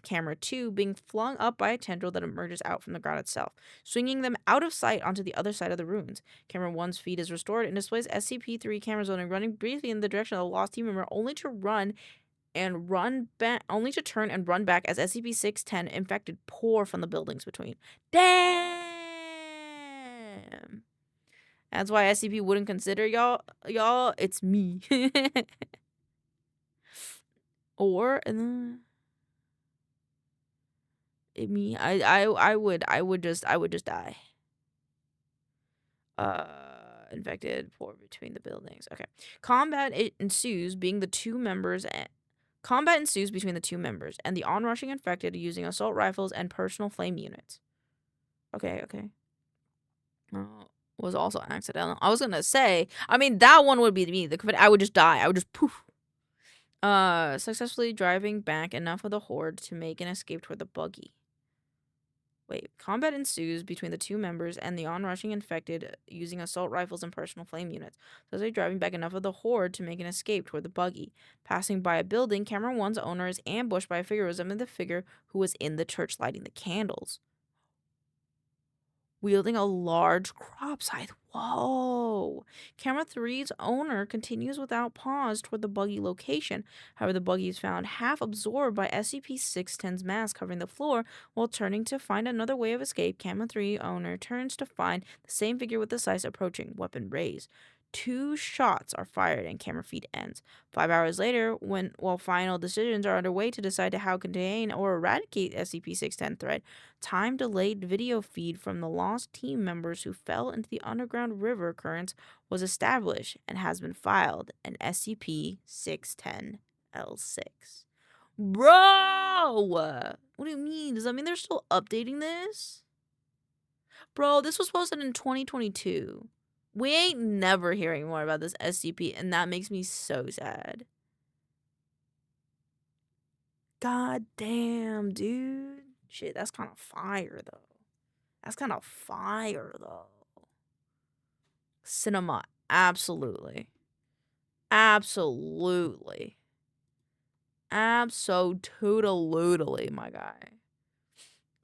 Camera 2 being flung up by a tendril that emerges out from the ground itself, swinging them out of sight onto the other side of the ruins. Camera 1's feed is restored and displays SCP-3 camera zoning running briefly in the direction of the lost team member, only to turn and run back as SCP-610 infected pour from the buildings between. Damn! That's why SCP wouldn't consider y'all. It's me. Or me. I would just die. Infected pour between the buildings. Okay. Combat ensues between the two members and the onrushing infected using assault rifles and personal flame units. Okay. Was also accidental. I was gonna say, I mean, that one would be me. I would just die. I would just poof. Successfully driving back enough of the horde to make an escape toward the buggy. Wait, combat ensues between the two members and the onrushing infected using assault rifles and personal flame units. Successfully driving back enough of the horde to make an escape toward the buggy. Passing by a building, camera 1's owner is ambushed by a figure resembling the figure who was in the church lighting the candles. Wielding a large crop scythe. Whoa. Camera 3's owner continues without pause toward the buggy location. However, the buggy is found half absorbed by SCP-610's mass covering the floor. While turning to find another way of escape, Camera 3 owner turns to find the same figure with the scythe approaching, weapon raised. 2 shots are fired and camera feed ends. 5 hours later, while final decisions are underway to decide how to contain or eradicate SCP-610 threat, time-delayed video feed from the lost team members who fell into the underground river currents was established and has been filed in SCP-610-L6. Bro! What do you mean? Does that mean they're still updating this? Bro, this was posted in 2022. We ain't never hearing more about this SCP, and that makes me so sad. God damn, dude. Shit, that's kind of fire, though. Cinema, absolutely. Absolutely, my guy.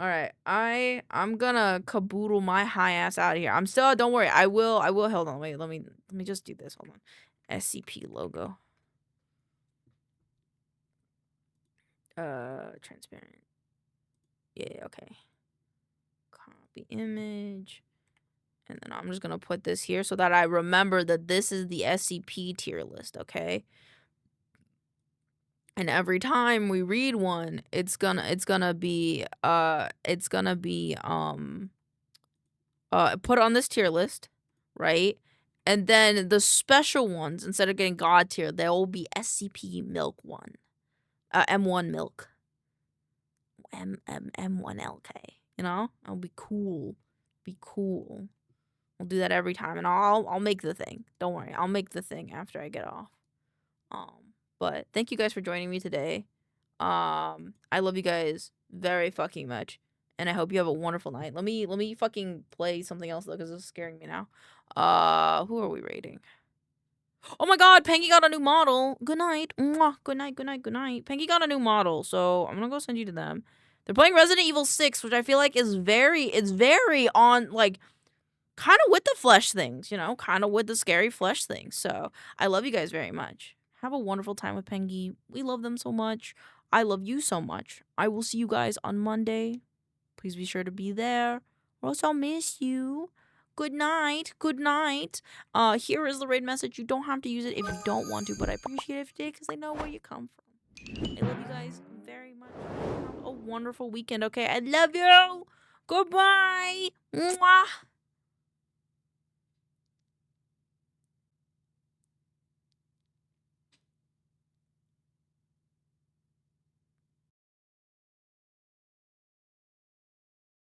Alright, I'm gonna caboodle my high ass out of here. I'm still, don't worry, I will, hold on, wait, let me just do this, hold on. SCP logo. Transparent. Yeah, okay. Copy image. And then I'm just gonna put this here so that I remember that this is the SCP tier list, okay? And every time we read one, it's gonna be put on this tier list, right? And then the special ones, instead of getting God tier, there will be SCP Milk 1. M1 Milk. M1LK. You know? It'll be cool. We'll do that every time, and I'll make the thing. Don't worry, I'll make the thing after I get off. But thank you guys for joining me today. I love you guys very fucking much, and I hope you have a wonderful night. Let me fucking play something else though, because it's scaring me now. Who are we rating? Oh my god, Panky got a new model. Good night. Mwah. Good night. Panky got a new model, so I'm gonna go send you to them. They're playing Resident Evil 6, which I feel like is very on, like, kind of with the flesh things, you know? Kind of with the scary flesh things. So, I love you guys very much. Have a wonderful time with Panky. We love them so much. I love you so much. I will see you guys on Monday. Please be sure to be there, or else I'll miss you. Good night. Here is the raid message. You don't have to use it if you don't want to, but I appreciate it if you did, because I know where you come from. I love you guys very much. Have a wonderful weekend, okay? I love you. Goodbye. Mwah.